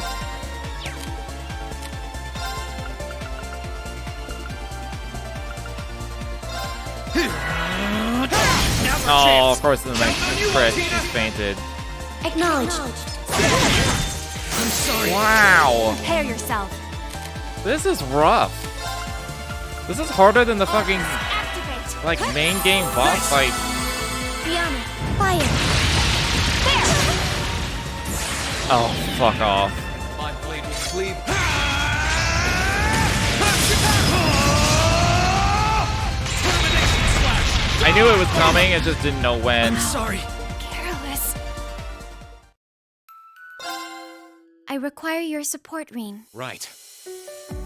Oh, of course, in the next crit, she's fainted. Acknowledge. I'm sorry. Wow. Prepare yourself. This is rough. This is harder than the fucking, Activate. like, main game boss fight. Beyond. Fire. There. Oh, fuck off. My blade will cleave. I knew it was coming, I just didn't know when. I'm sorry. Careless. I require your support, Reen. Right.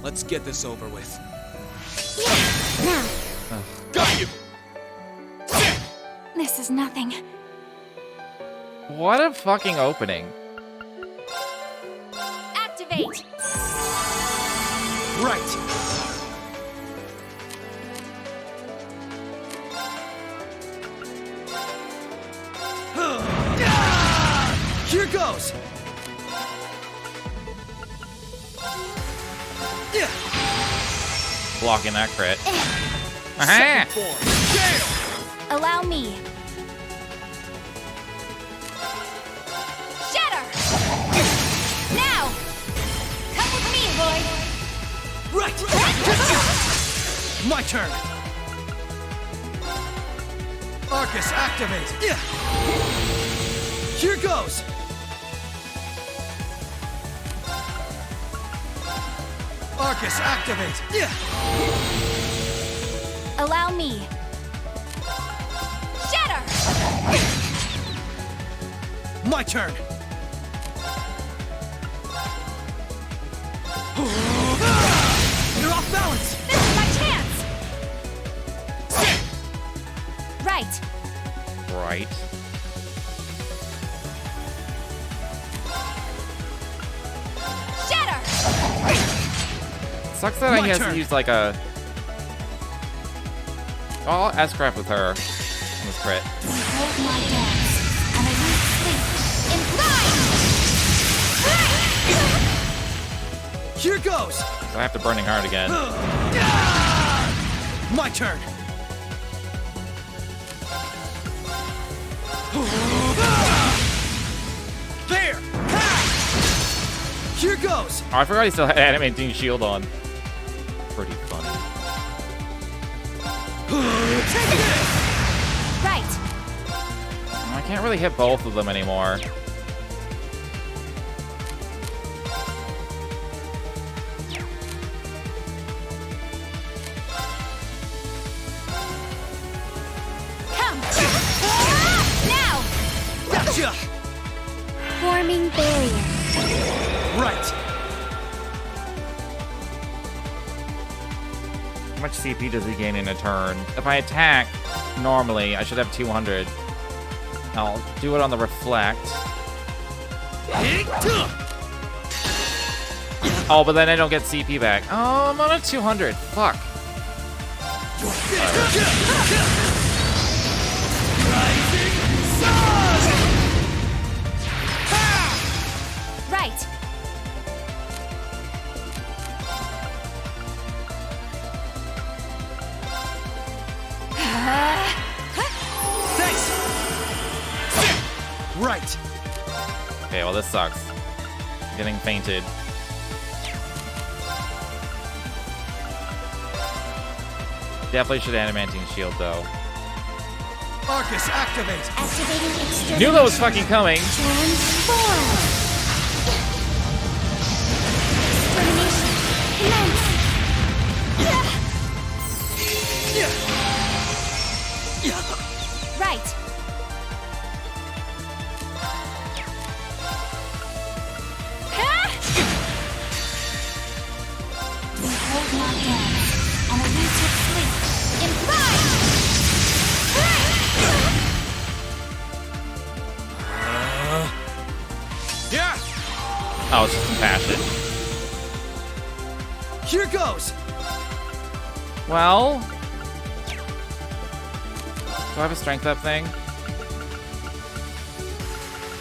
Let's get this over with. Now. Got you. This is nothing. What a fucking opening. Activate. Right. Here goes. Blocking that crit. Aha! Allow me. Shatter! Now! Come with me, Lloyd! Right! My turn! Arcus, activate! Here goes! Arcus, activate! Allow me. Shatter! My turn! You're off balance! This is my chance! Right. Right. Shatter! Sucks that he has to use like a... Oh, I'll S-craft with her on this crit. Hold my dance, and I lose sleep. Here goes! So I have to Burning Heart again. My turn! There! Here goes! Oh, I forgot he still had Animating Shield on. Pretty funny. Right. I can't really hit both of them anymore. Come! Now! Gotcha! Forming barrier. Right. How much CP does he gain in a turn? If I attack, normally, I should have 200. I'll do it on the Reflect. Oh, but then I don't get CP back. Oh, I'm on a 200. Fuck. Right. Thanks! Right. Okay, well, this sucks. I'm getting fainted. Definitely should Animating Shield, though. Arcus, activate! Activating external. Knew that was fucking coming. Transform. Extermination. Commence. Right. Hold my dance, and I lose your sleep. Implied. Yeah! Oh, it's just compassion. Here goes! Well... Do I have a strength up thing? I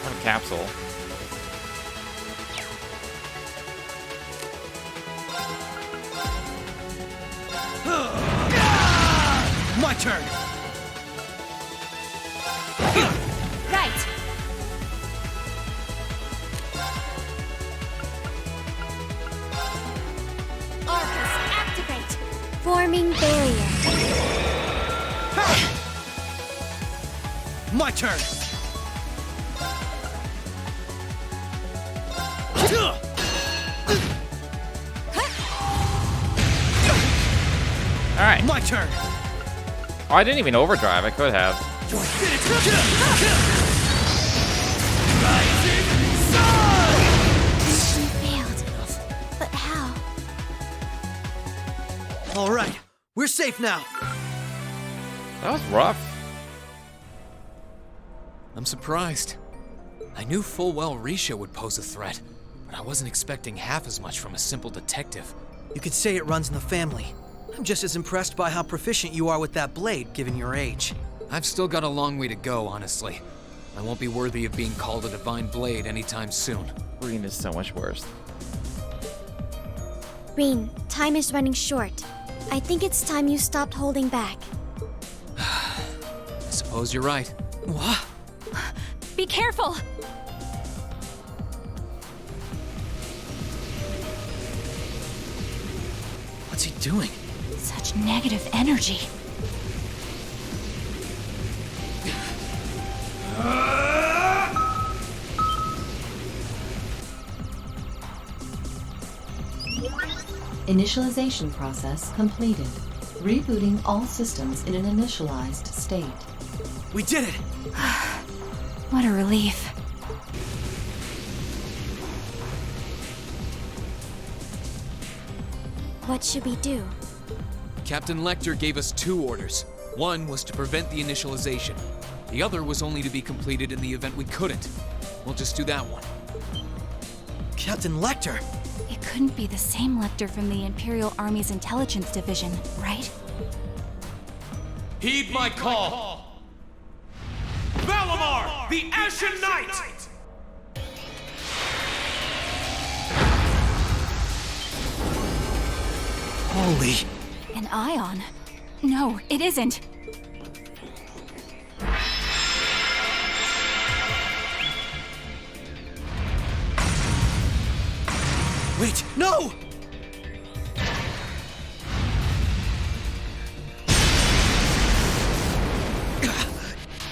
have a capsule. My turn! Right. Arcus, activate. Forming barrier. My turn! Alright. My turn! Oh, I didn't even overdrive. I could have. She failed. But how? All right, we're safe now. That was rough. I'm surprised. I knew full well Risha would pose a threat, but I wasn't expecting half as much from a simple detective. You could say it runs in the family. I'm just as impressed by how proficient you are with that blade, given your age. I've still got a long way to go, honestly. I won't be worthy of being called a divine blade anytime soon. Green is so much worse. Rin, time is running short. I think it's time you stopped holding back. Suppose you're right. What? Be careful! What's he doing? Such negative energy. Initialization process completed. Rebooting all systems in an initialized state. We did it! What a relief. What should we do? Captain Lecter gave us 2 orders. One was to prevent the initialization. The other was only to be completed in the event we couldn't. We'll just do that one. Captain Lecter? It couldn't be the same Lecter from the Imperial Army's Intelligence Division, right? Heed my call! Valamar, the Ashen Knight! Holy... An ion? No, it isn't. Wait, no!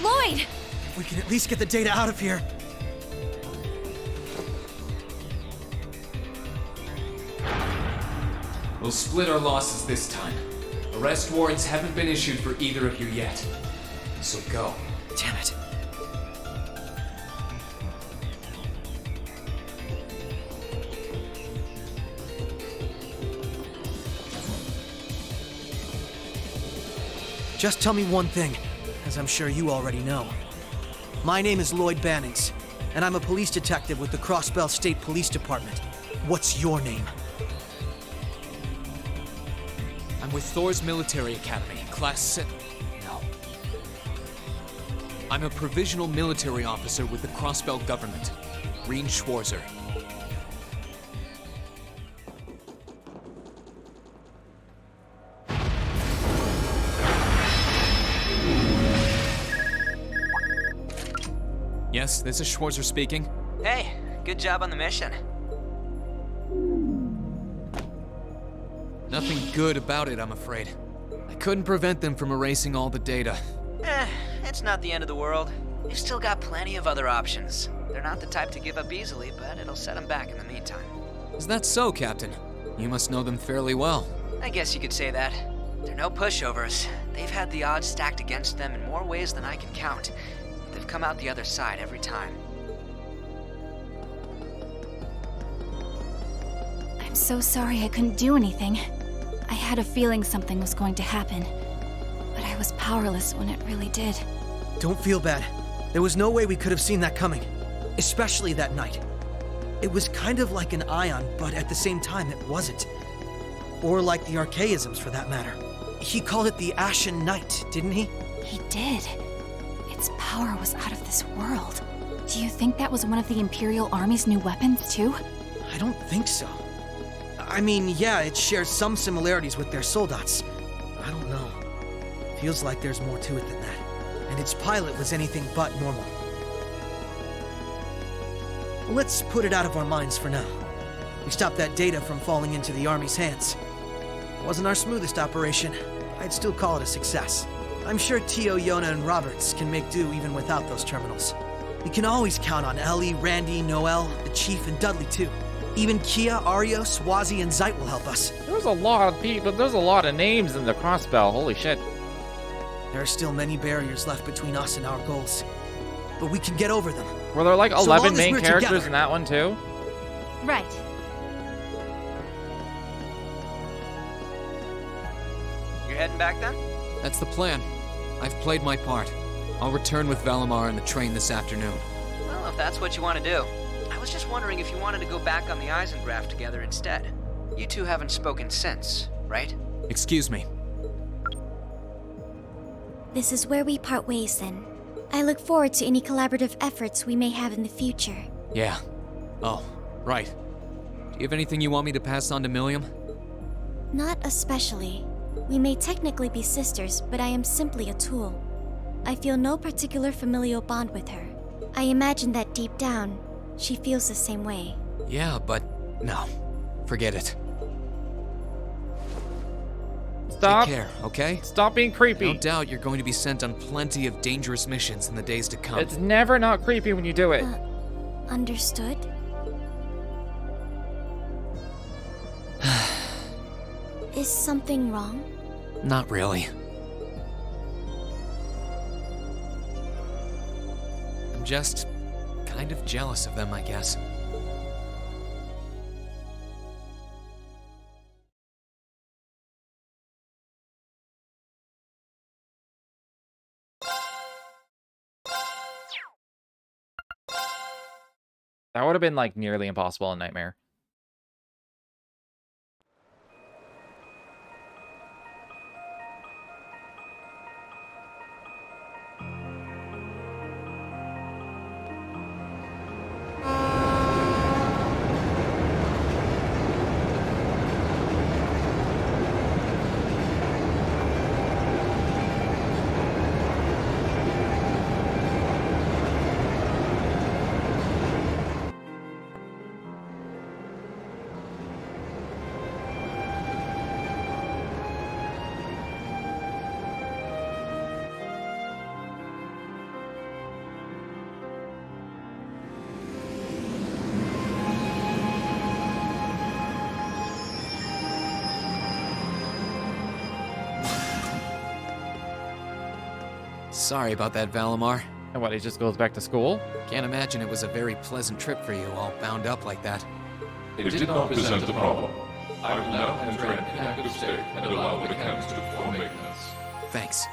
Lloyd! If we can at least get the data out of here. We'll split our losses this time. Arrest warrants haven't been issued for either of you yet. So go. Damn it. Just tell me one thing, as I'm sure you already know. My name is Lloyd Bannings, and I'm a police detective with the Crossbell State Police Department. What's your name? I'm with Thor's Military Academy, Class 6. No. I'm a provisional military officer with the Crossbell government, Green Schwarzer. Yes, this is Schwarzer speaking. Hey, good job on the mission. Nothing good about it, I'm afraid. I couldn't prevent them from erasing all the data. It's not the end of the world. We've still got plenty of other options. They're not the type to give up easily, but it'll set them back in the meantime. Is that so, Captain? You must know them fairly well. I guess you could say that. They're no pushovers. They've had the odds stacked against them in more ways than I can count. They've come out the other side every time. I'm so sorry I couldn't do anything. I had a feeling something was going to happen, but I was powerless when it really did. Don't feel bad. There was no way we could have seen that coming, especially that night. It was kind of like an ion, but at the same time it wasn't. Or like the archaisms, for that matter. He called it the Ashen Knight, didn't he? He did. Its power was out of this world. Do you think that was one of the Imperial Army's new weapons, too? I don't think so. I mean, yeah, it shares some similarities with their soldats. I don't know. Feels like there's more to it than that. And its pilot was anything but normal. Let's put it out of our minds for now. We stopped that data from falling into the Army's hands. Wasn't our smoothest operation. I'd still call it a success. I'm sure Tio, Yona, and Roberts can make do even without those terminals. We can always count on Ellie, Randy, Noel, the Chief, and Dudley too. Even Kia, Arios, Wazi, and Zeit will help us. There's a lot of people, there's a lot of names in the Crossbell, holy shit. There are still many barriers left between us and our goals. But we can get over them. Were there like 11 so main characters together. in that one too? Right. You're heading back then? That's the plan. I've played my part. I'll return with Valamar and the train this afternoon. Well, if that's what you want to do. I was just wondering if you wanted to go back on the Eisengraph together instead. You two haven't spoken since, right? Excuse me. This is where we part ways then. I look forward to any collaborative efforts we may have in the future. Yeah. Oh, right. Do you have anything you want me to pass on to Milliam? Not especially. We may technically be sisters, but I am simply a tool. I feel no particular familial bond with her. I imagine that deep down, she feels the same way. Yeah, but no. Forget it. Stop. Take care, okay? Stop being creepy. No doubt you're going to be sent on plenty of dangerous missions in the days to come. It's never not creepy when you do it. Understood? Is something wrong? Not really. I'm just kind of jealous of them, I guess. That would have been like nearly impossible in Nightmare. Sorry about that, Valimar. And what, he just goes back to school? Can't imagine it was a very pleasant trip for you, all bound up like that. It did not present a problem. I will now enter an inactive state and allow the mechanics to perform maintenance. Thanks.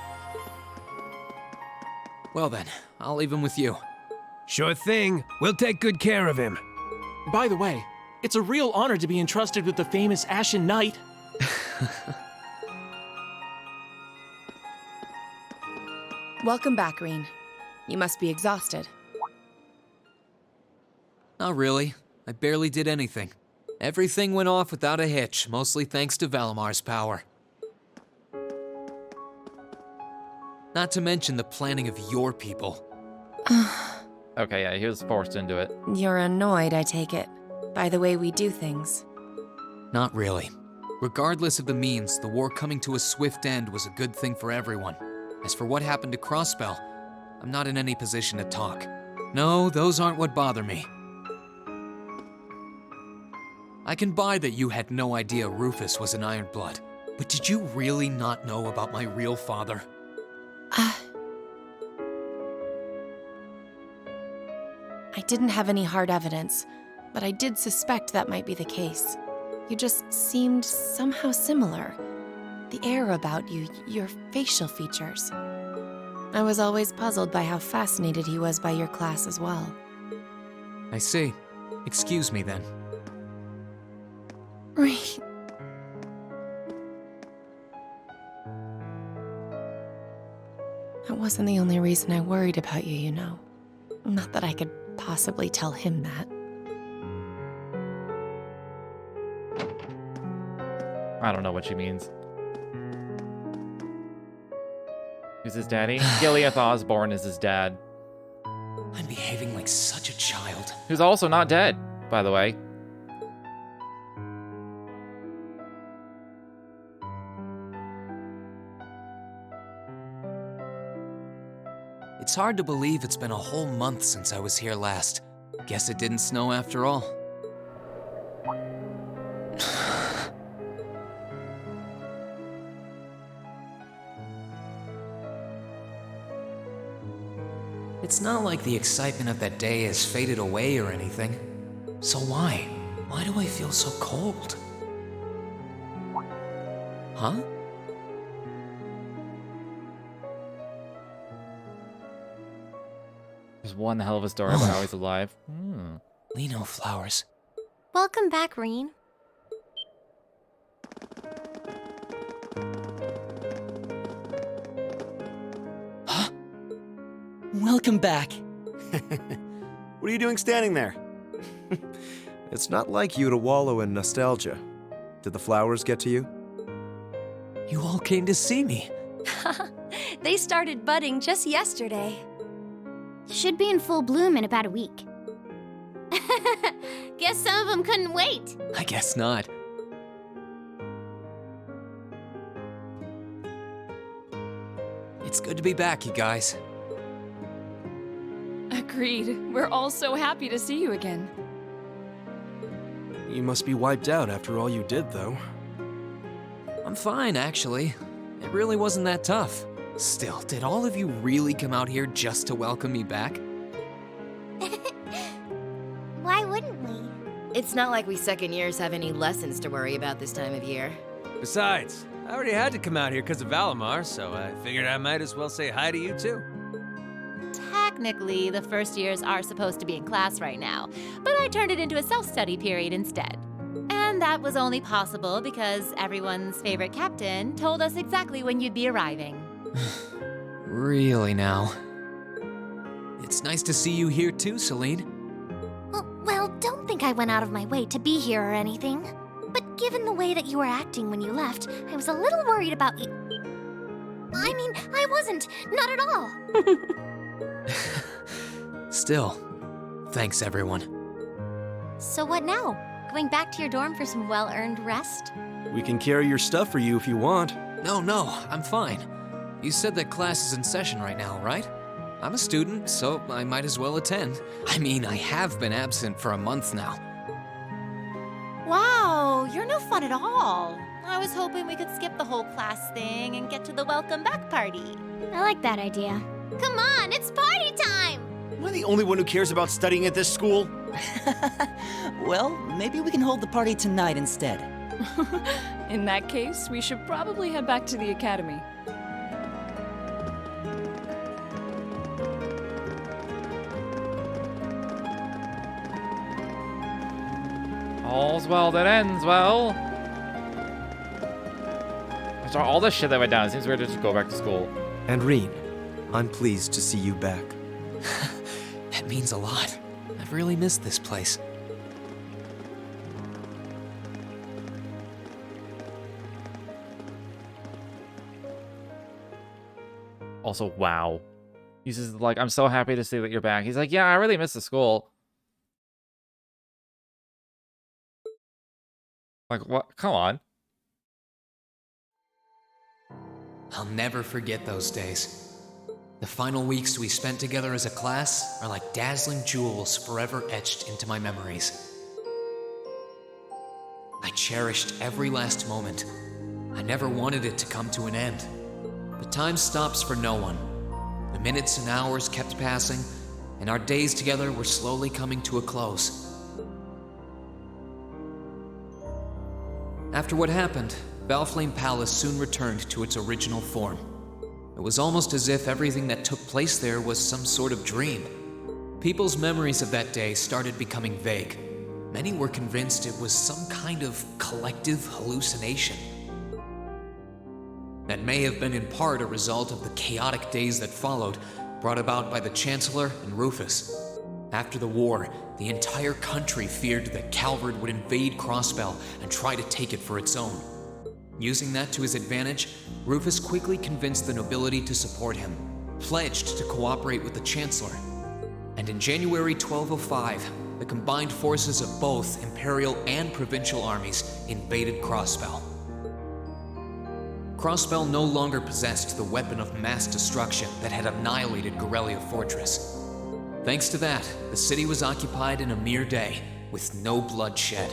Well then, I'll leave him with you. Sure thing. We'll take good care of him. By the way, it's a real honor to be entrusted with the famous Ashen Knight. Welcome back, Reen. You must be exhausted. Not really. I barely did anything. Everything went off without a hitch, mostly thanks to Valimar's power. Not to mention the planning of your people. Okay, yeah, he was forced into it. You're annoyed, I take it, by the way we do things. Not really. Regardless of the means, the war coming to a swift end was a good thing for everyone. As for what happened to Crossbell, I'm not in any position to talk. No, those aren't what bother me. I can buy that you had no idea Rufus was an Ironblood, but did you really not know about my real father? I didn't have any hard evidence, but I did suspect that might be the case. You just seemed somehow similar. The air about you, your facial features. I was always puzzled by how fascinated he was by your class as well. I see. Excuse me then. Right. That wasn't the only reason I worried about you, you know. Not that I could possibly tell him that. I don't know what she means. Who's his daddy? Gileath Osborne is his dad. I'm behaving like such a child. Who's also not dead, by the way. It's hard to believe it's been a whole month since I was here last. Guess it didn't snow after all. It's not like the excitement of that day has faded away or anything. So why? Why do I feel so cold? Huh? There's one hell of a story about how he's alive. Lino flowers. Welcome back, Reen. Welcome back. What are you doing standing there? It's not like you to wallow in nostalgia. Did the flowers get to you? You all came to see me. They started budding just yesterday. Should be in full bloom in about a week. Guess some of them couldn't wait. I guess not. It's good to be back, you guys. Agreed. We're all so happy to see you again. You must be wiped out after all you did, though. I'm fine, actually. It really wasn't that tough. Still, did all of you really come out here just to welcome me back? Why wouldn't we? It's not like we second years have any lessons to worry about this time of year. Besides, I already had to come out here because of Valimar, so I figured I might as well say hi to you too. Technically, the first years are supposed to be in class right now, but I turned it into a self-study period instead. And that was only possible because everyone's favorite captain told us exactly when you'd be arriving. Really now? It's nice to see you here too, Celine. Well, don't think I went out of my way to be here or anything. But given the way that you were acting when you left, I was a little worried about you. I mean, I wasn't. Not at all. Still, thanks everyone. So what now? Going back to your dorm for some well-earned rest? We can carry your stuff for you if you want. No, I'm fine. You said that class is in session right now, right? I'm a student, so I might as well attend. I mean, I have been absent for a month now. Wow, you're no fun at all. I was hoping we could skip the whole class thing and get to the welcome back party. I like that idea. Come on, it's party time! Am I the only one who cares about studying at this school? Well, maybe we can hold the party tonight instead. In that case, we should probably head back to the academy. All's well that ends well. After all the shit that went down, it seems weird to just go back to school. And Reen, I'm pleased to see you back. That means a lot. I've really missed this place. Also, wow. He's just like, I'm so happy to see that you're back. He's like, yeah, I really miss the school. Like, what? Come on. I'll never forget those days. The final weeks we spent together as a class are like dazzling jewels forever etched into my memories. I cherished every last moment. I never wanted it to come to an end. But time stops for no one. The minutes and hours kept passing, and our days together were slowly coming to a close. After what happened, Valflame Palace soon returned to its original form. It was almost as if everything that took place there was some sort of dream. People's memories of that day started becoming vague. Many were convinced it was some kind of collective hallucination. That may have been in part a result of the chaotic days that followed, brought about by the Chancellor and Rufus. After the war, the entire country feared that Calvard would invade Crossbell and try to take it for its own. Using that to his advantage, Rufus quickly convinced the nobility to support him, pledged to cooperate with the Chancellor. And in January 1205, the combined forces of both Imperial and Provincial armies invaded Crossbell. Crossbell no longer possessed the weapon of mass destruction that had annihilated Gorelia Fortress. Thanks to that, the city was occupied in a mere day, with no bloodshed.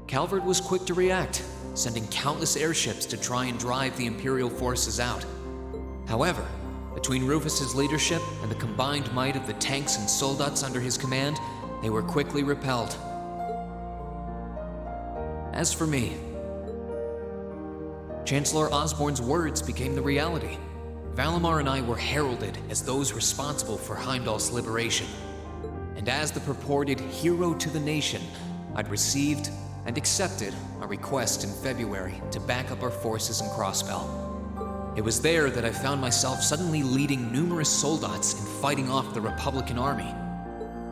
Calvard was quick to react, sending countless airships to try and drive the Imperial forces out. However, between Rufus's leadership and the combined might of the tanks and soldats under his command, they were quickly repelled. As for me, Chancellor Osborne's words became the reality. Valimar and I were heralded as those responsible for Heimdall's liberation. And as the purported hero to the nation, I'd received and accepted a request in February to back up our forces in Crossbell. It was there that I found myself suddenly leading numerous soldats and fighting off the Republican army.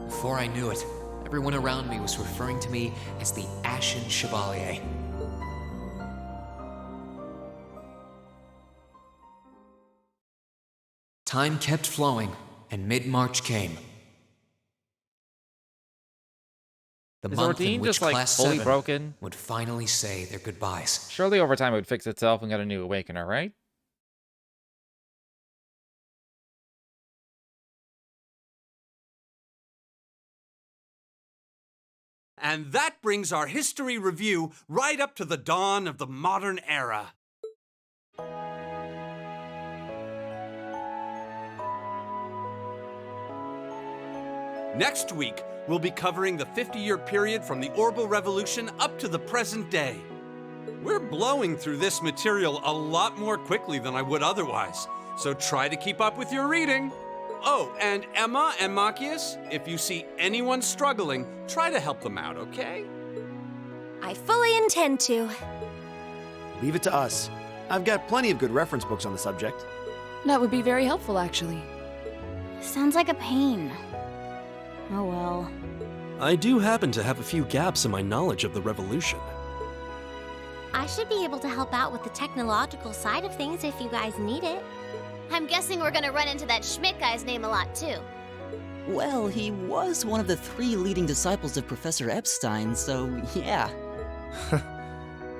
Before I knew it, everyone around me was referring to me as the Ashen Chevalier. Time kept flowing, and mid-March came. The Is month Ordine in which just, like, Class fully 7 broken? would finally say their goodbyes. Surely over time it would fix itself and get a new Awakener, right? And that brings our history review right up to the dawn of the modern era. Next week, we'll be covering the 50-year period from the Orbital Revolution up to the present day. We're blowing through this material a lot more quickly than I would otherwise, so try to keep up with your reading. Oh, and Emma and Machias, if you see anyone struggling, try to help them out, okay? I fully intend to. Leave it to us. I've got plenty of good reference books on the subject. That would be very helpful, actually. Sounds like a pain. Oh well. I do happen to have a few gaps in my knowledge of the Revolution. I should be able to help out with the technological side of things if you guys need it. I'm guessing we're gonna run into that Schmidt guy's name a lot, too. Well, he was one of the 3 leading disciples of Professor Epstein, so yeah.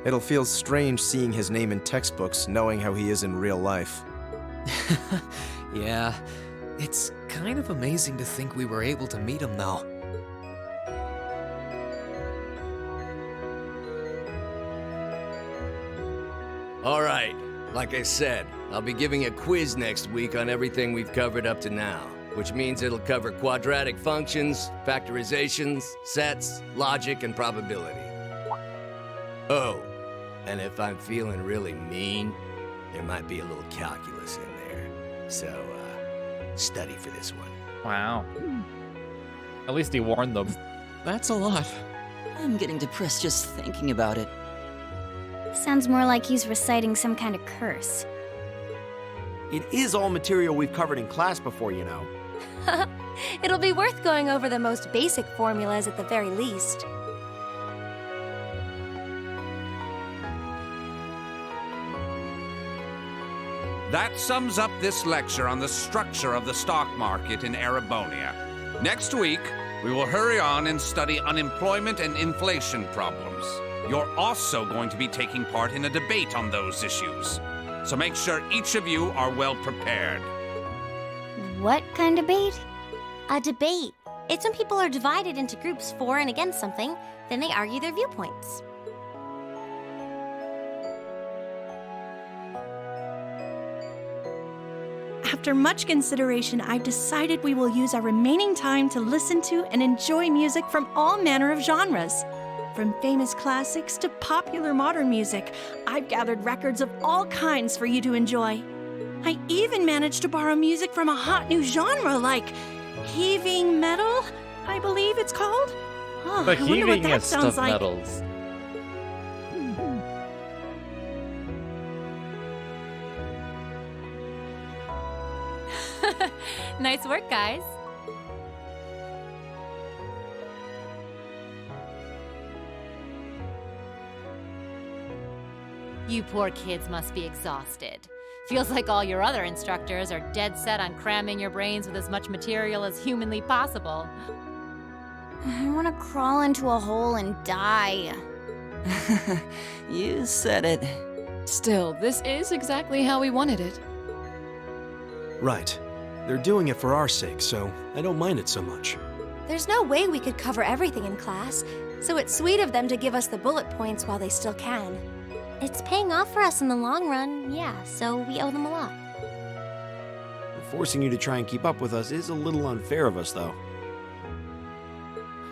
It'll feel strange seeing his name in textbooks, knowing how he is in real life. Yeah, it's kind of amazing to think we were able to meet him, though. All right, like I said, I'll be giving a quiz next week on everything we've covered up to now, which means it'll cover quadratic functions, factorizations, sets, logic, and probability. Oh, and if I'm feeling really mean, there might be a little calculus in there. So, study for this one. Wow. At least he warned them. That's a lot. I'm getting depressed just thinking about it. Sounds more like he's reciting some kind of curse. It is all material we've covered in class before, you know. It'll be worth going over the most basic formulas at the very least. That sums up this lecture on the structure of the stock market in Erebonia. Next week, we will hurry on and study unemployment and inflation problems. You're also going to be taking part in a debate on those issues. So make sure each of you are well prepared. What kind of debate? A debate. It's when people are divided into groups for and against something, then they argue their viewpoints. After much consideration, I've decided we will use our remaining time to listen to and enjoy music from all manner of genres. From famous classics to popular modern music, I've gathered records of all kinds for you to enjoy. I even managed to borrow music from a hot new genre like heaving metal, I believe it's called. Oh, The I wonder what that heavingest sounds of like. metals. Nice work, guys. You poor kids must be exhausted. Feels like all your other instructors are dead set on cramming your brains with as much material as humanly possible. I want to crawl into a hole and die. You said it. Still, this is exactly how we wanted it. Right. They're doing it for our sake, so I don't mind it so much. There's no way we could cover everything in class, so it's sweet of them to give us the bullet points while they still can. It's paying off for us in the long run, yeah, so we owe them a lot. Forcing you to try and keep up with us is a little unfair of us, though.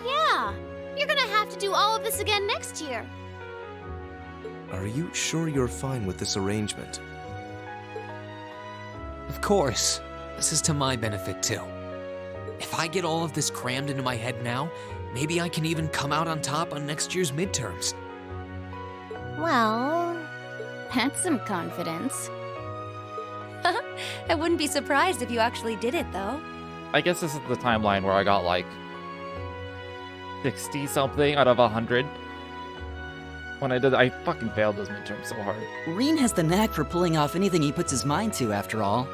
Yeah, you're gonna have to do all of this again next year. Are you sure you're fine with this arrangement? Of course. This is to my benefit, too. If I get all of this crammed into my head now, maybe I can even come out on top on next year's midterms. Well, that's some confidence. I wouldn't be surprised if you actually did it, though. I guess this is the timeline where I got like 60 something out of 100. When I fucking failed those midterms so hard. Reen has the knack for pulling off anything he puts his mind to, after all.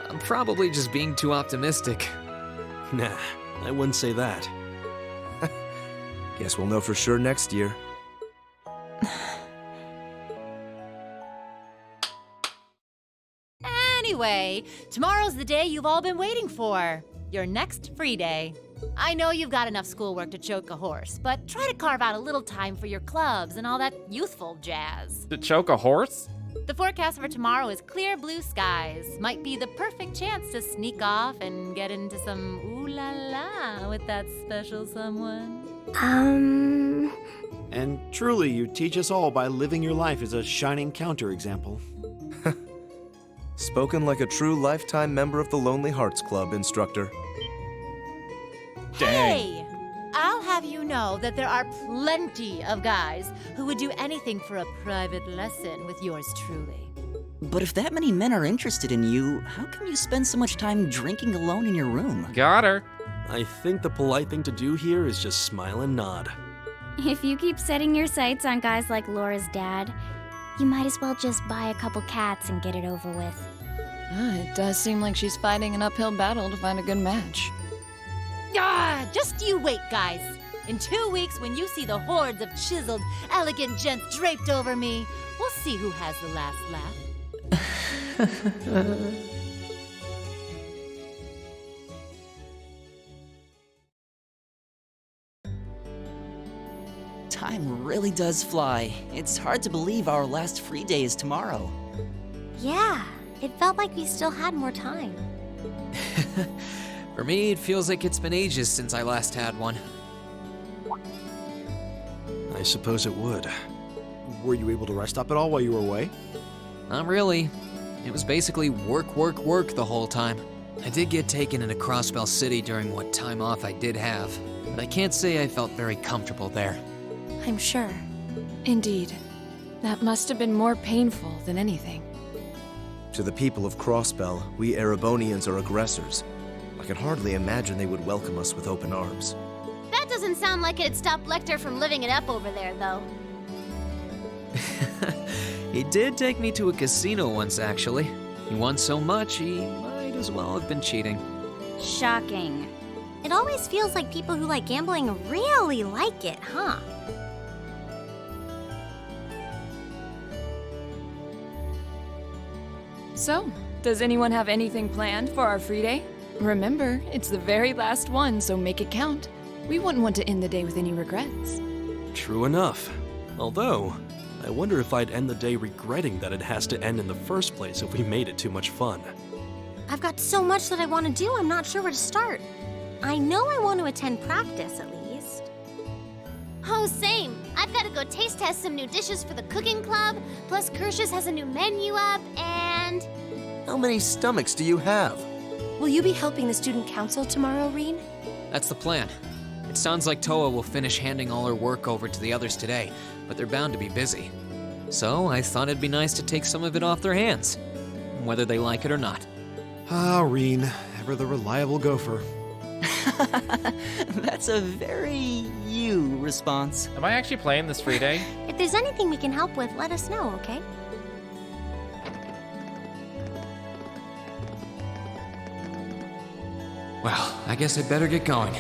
I'm probably just being too optimistic. Nah, I wouldn't say that. Guess we'll know for sure next year. Anyway, tomorrow's the day you've all been waiting for. Your next free day. I know you've got enough schoolwork to choke a horse, but try to carve out a little time for your clubs and all that youthful jazz. To choke a horse? The forecast for tomorrow is clear blue skies. Might be the perfect chance to sneak off and get into some ooh la la with that special someone. And truly, you teach us all by living your life as a shining counterexample. Spoken like a true lifetime member of the Lonely Hearts Club, instructor. Hey! I'll have you know that there are plenty of guys who would do anything for a private lesson with yours truly. But if that many men are interested in you, how come you spend so much time drinking alone in your room? Got her. I think the polite thing to do here is just smile and nod. If you keep setting your sights on guys like Laura's dad, you might as well just buy a couple cats and get it over with. It does seem like she's fighting an uphill battle to find a good match. Just you wait, guys. In 2 weeks, when you see the hordes of chiseled, elegant gents draped over me, we'll see who has the last laugh. Time really does fly. It's hard to believe our last free day is tomorrow. Yeah, it felt like we still had more time. For me, it feels like it's been ages since I last had one. I suppose it would. Were you able to rest up at all while you were away? Not really. It was basically work, work, work the whole time. I did get taken into Crossbell City during what time off I did have, but I can't say I felt very comfortable there. I'm sure. Indeed. That must have been more painful than anything. To the people of Crossbell, we Erebonians are aggressors. I can hardly imagine they would welcome us with open arms. That doesn't sound like it'd stop Lecter from living it up over there, though. He did take me to a casino once, actually. He won so much, he might as well have been cheating. Shocking. It always feels like people who like gambling really like it, huh? So, does anyone have anything planned for our free day? Remember, it's the very last one, so make it count. We wouldn't want to end the day with any regrets. True enough. Although, I wonder if I'd end the day regretting that it has to end in the first place if we made it too much fun. I've got so much that I want to do, I'm not sure where to start. I know I want to attend practice, at least. Oh, same. I've got to go taste test some new dishes for the cooking club, plus Kirsch's has a new menu up, and... How many stomachs do you have? Will you be helping the student council tomorrow, Reen? That's the plan. It sounds like Toa will finish handing all her work over to the others today, but they're bound to be busy. So I thought it'd be nice to take some of it off their hands, whether they like it or not. Ah, Reen, ever the reliable gopher. That's a very you response. Am I actually playing this free day? If there's anything we can help with, let us know, okay? Well, I guess I better get going.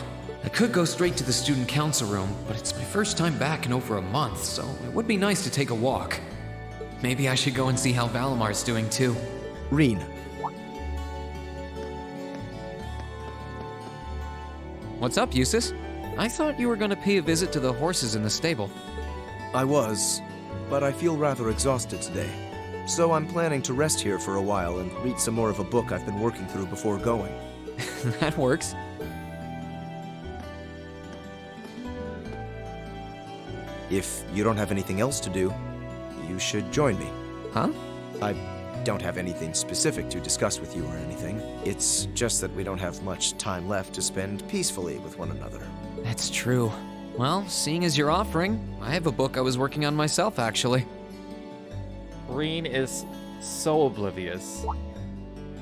I could go straight to the student council room, but it's my first time back in over a month, so it would be nice to take a walk. Maybe I should go and see how Valamar's doing too. Reen. What's up, Eustace? I thought you were going to pay a visit to the horses in the stable. I was, but I feel rather exhausted today. So I'm planning to rest here for a while and read some more of a book I've been working through before going. That works. If you don't have anything else to do, you should join me. Huh? I don't have anything specific to discuss with you or anything. It's just that we don't have much time left to spend peacefully with one another. That's true. Well, seeing as you're offering, I have a book I was working on myself, actually. Reen is so oblivious.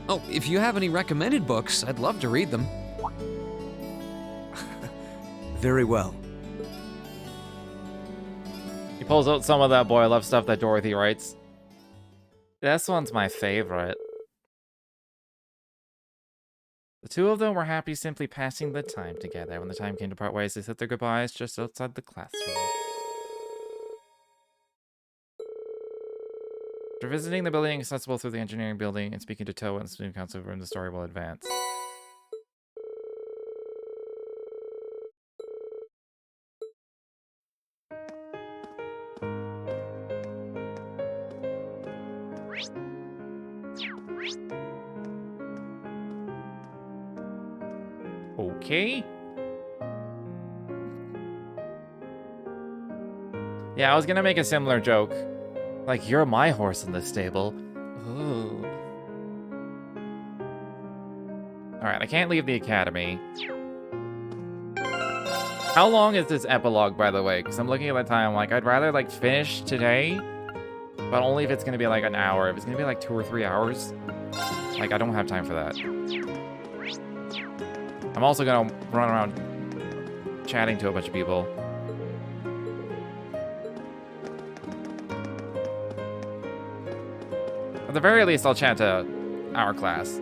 Oh, if you have any recommended books, I'd love to read them. Very well. He pulls out some of that boy I love stuff that Dorothy writes. This one's my favorite. The two of them were happy simply passing the time together. When the time came to part ways, they said their goodbyes just outside the classroom. After visiting the building accessible through the engineering building and speaking to TLoH and the student council room, the story will advance. Okay. Yeah, I was gonna make a similar joke. Like, you're my horse in the stable. Ooh. Alright, I can't leave the academy. How long is this epilogue, by the way? Because I'm looking at the time, like, I'd rather, like, finish today, but only if it's gonna be, like, an hour. If it's gonna be, like, 2 or 3 hours, like, I don't have time for that. I'm also gonna run around chatting to a bunch of people. At the very least, I'll chat to our class.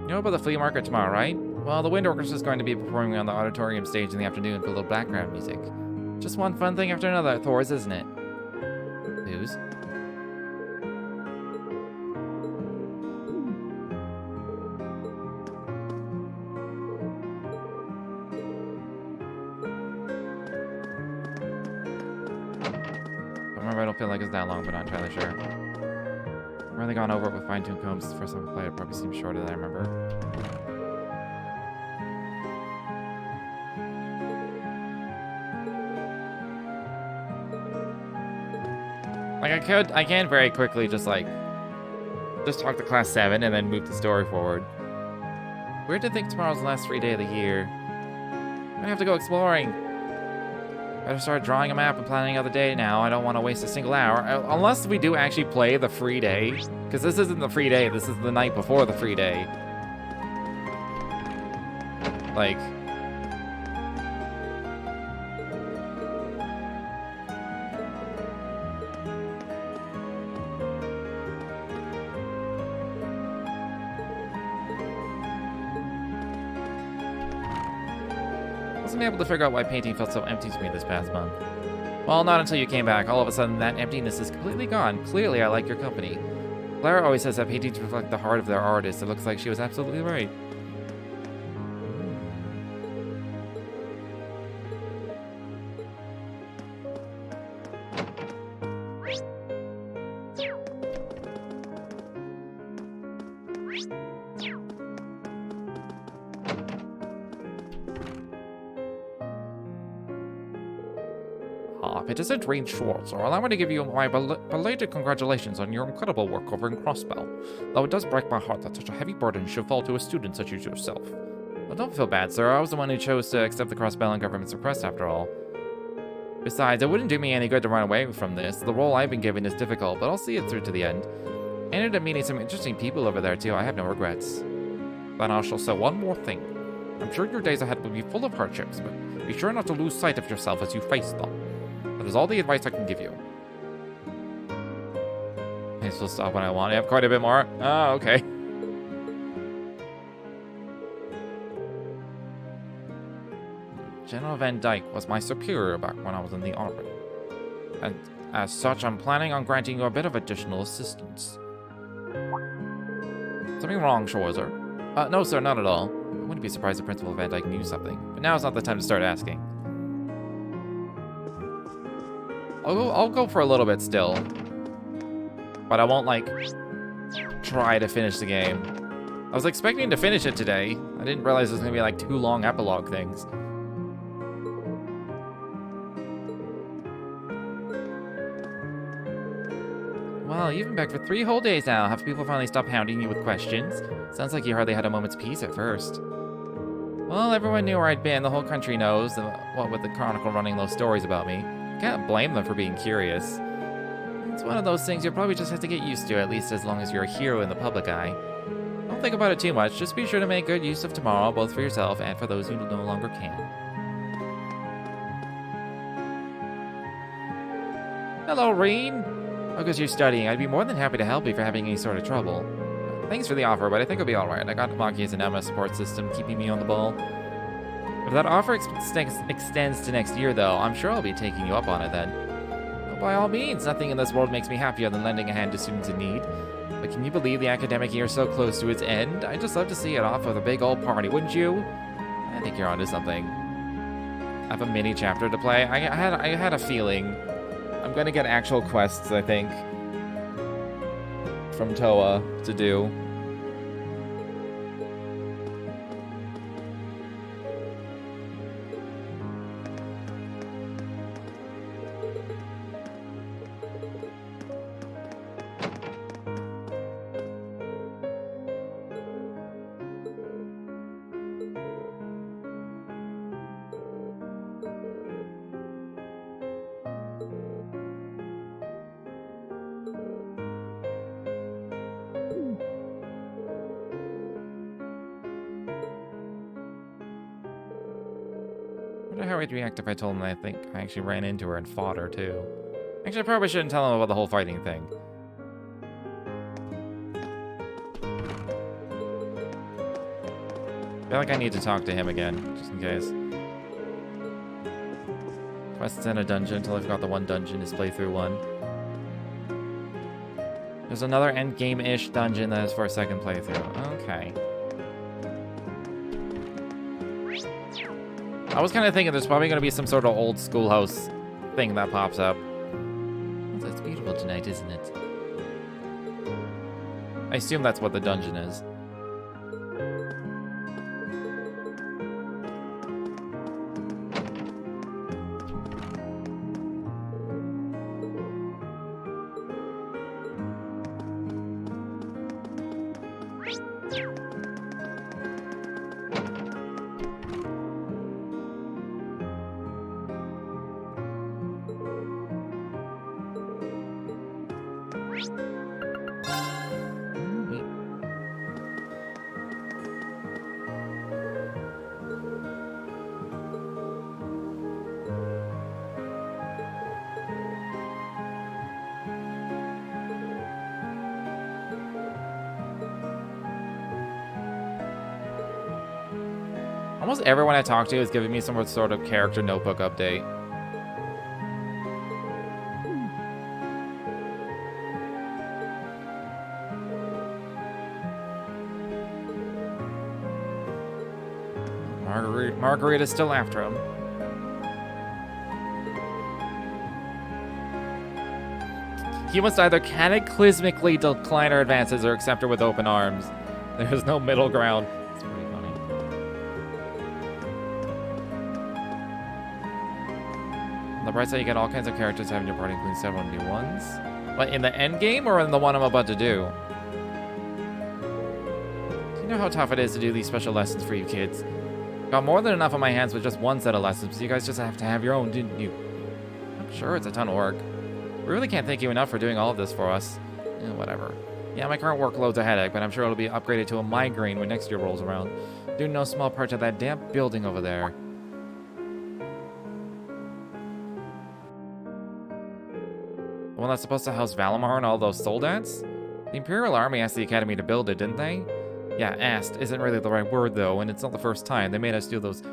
You know about the flea market tomorrow, right? Well, the Wind Orchestra is going to be performing on the auditorium stage in the afternoon for a little background music. Just one fun thing after another at Thor's, isn't it? News. Remember, I don't feel like it's that long, but not entirely sure. I've really gone over it with fine-tuned combs. The first time I played it probably seemed shorter than I remember. Like, I can very quickly just talk to class 7 and then move the story forward. Weird to think tomorrow's the last free day of the year. I have to go exploring. Better start drawing a map and planning out the day now. I don't want to waste a single hour. Unless we do actually play the free day. Because this isn't the free day, this is the night before the free day. Like... I wasn't able to figure out why painting felt so empty to me this past month. Well, not until you came back. All of a sudden, that emptiness is completely gone. Clearly, I like your company. Clara always says that paintings reflect the heart of their artist. It looks like she was absolutely right. Citizen Drain Schwartz, or allow me to give you my belated congratulations on your incredible work covering Crossbell. Though it does break my heart that such a heavy burden should fall to a student such as yourself. Well, don't feel bad, sir. I was the one who chose to accept the Crossbell and government's request, after all. Besides, it wouldn't do me any good to run away from this. The role I've been given is difficult, but I'll see it through to the end. I ended up meeting some interesting people over there, too. I have no regrets. Then I shall say one more thing. I'm sure your days ahead will be full of hardships, but be sure not to lose sight of yourself as you face them. That is all the advice I can give you. I still stop when I want. I have quite a bit more. Oh, okay. General Van Dyke was my superior back when I was in the army. And as such, I'm planning on granting you a bit of additional assistance. Something wrong, Schwarzer? No, sir, not at all. I wouldn't be surprised if Principal Van Dyke knew something, but now's not the time to start asking. I'll go for a little bit still. But I won't, like, try to finish the game. I was expecting to finish it today. I didn't realize it was going to be, like, 2 long epilogue things. Well, you've been back for 3 whole days now. Have people finally stopped hounding you with questions? Sounds like you hardly had a moment's peace at first. Well, everyone knew where I'd been. The whole country knows, what with the Chronicle running those stories about me. Can't blame them for being curious. It's one of those things you'll probably just have to get used to, at least as long as you're a hero in the public eye. think about it too much. Just be sure to make good use of tomorrow, both for yourself and for those who no longer can. Hello, Reen. Because you're studying, I'd be more than happy to help if you're having any sort of trouble. Thanks for the offer, but I think I'll be alright. I got Maki's and Emma's support system keeping me on the ball. If that offer extends to next year, though, I'm sure I'll be taking you up on it then. Well, by all means, nothing in this world makes me happier than lending a hand to students in need. But can you believe the academic year is so close to its end? I'd just love to see it off with a big old party, wouldn't you? I think you're onto something. I have a mini chapter to play. I had a feeling. I'm gonna get actual quests, I think, from TLoH to do. I wonder how he'd react if I told him that I think I actually ran into her and fought her, too. Actually, I probably shouldn't tell him about the whole fighting thing. I feel like I need to talk to him again, just in case. Quests in a dungeon until I've got the one dungeon is playthrough 1. There's another endgame-ish dungeon that is for a second playthrough. Okay. I was kind of thinking there's probably going to be some sort of old schoolhouse thing that pops up. It's beautiful tonight, isn't it? I assume that's what the dungeon is. Almost everyone I talk to is giving me some sort of character notebook update. Margarita's still after him. He must either cataclysmically decline our advances or accept her with open arms. There's no middle ground. It's pretty funny. On the bright side, you get all kinds of characters having your party, including several new ones. But in the end game or in the one I'm about to do? Do you know how tough it is to do these special lessons for you kids? Got more than enough on my hands with just one set of lessons, so you guys just have to have your own, didn't you? I'm sure it's a ton of work. We really can't thank you enough for doing all of this for us. Whatever. Yeah, my current workload's a headache, but I'm sure it'll be upgraded to a migraine when next year rolls around. Due no small part to that damp building over there. The one that's supposed to house Valimar and all those soldats? The Imperial Army asked the Academy to build it, didn't they? Yeah, asked isn't really the right word, though, and it's not the first time. They made us do those...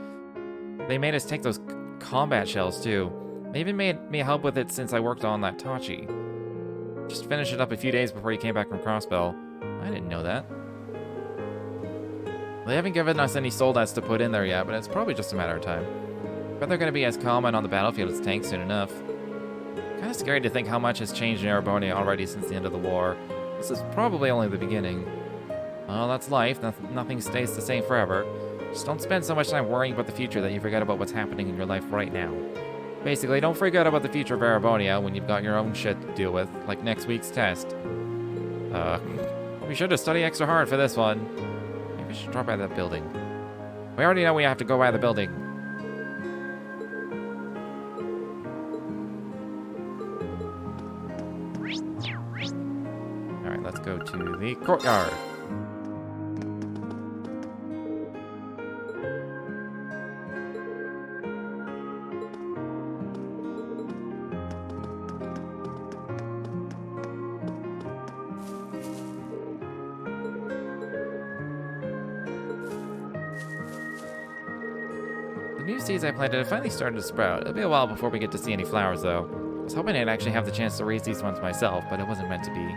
They made us take those combat shells, too. They even made me help with it since I worked on that Tachi. Just finished it up a few days before you came back from Crossbell. I didn't know that. They haven't given us any soldats to put in there yet, but it's probably just a matter of time. Bet they're going to be as common on the battlefield as tanks soon enough. Kind of scary to think how much has changed in Erebonia already since the end of the war. This is probably only the beginning. Well, that's life. Nothing stays the same forever. Just don't spend so much time worrying about the future that you forget about what's happening in your life right now. Basically, don't forget about the future of Erebonia when you've got your own shit to deal with, like next week's test. Be sure to study extra hard for this one. Maybe we should drop by that building. We already know we have to go by the building. Alright, let's go to the courtyard. The new seeds I planted have finally started to sprout. It'll be a while before we get to see any flowers, though. I was hoping I'd actually have the chance to raise these ones myself, but it wasn't meant to be.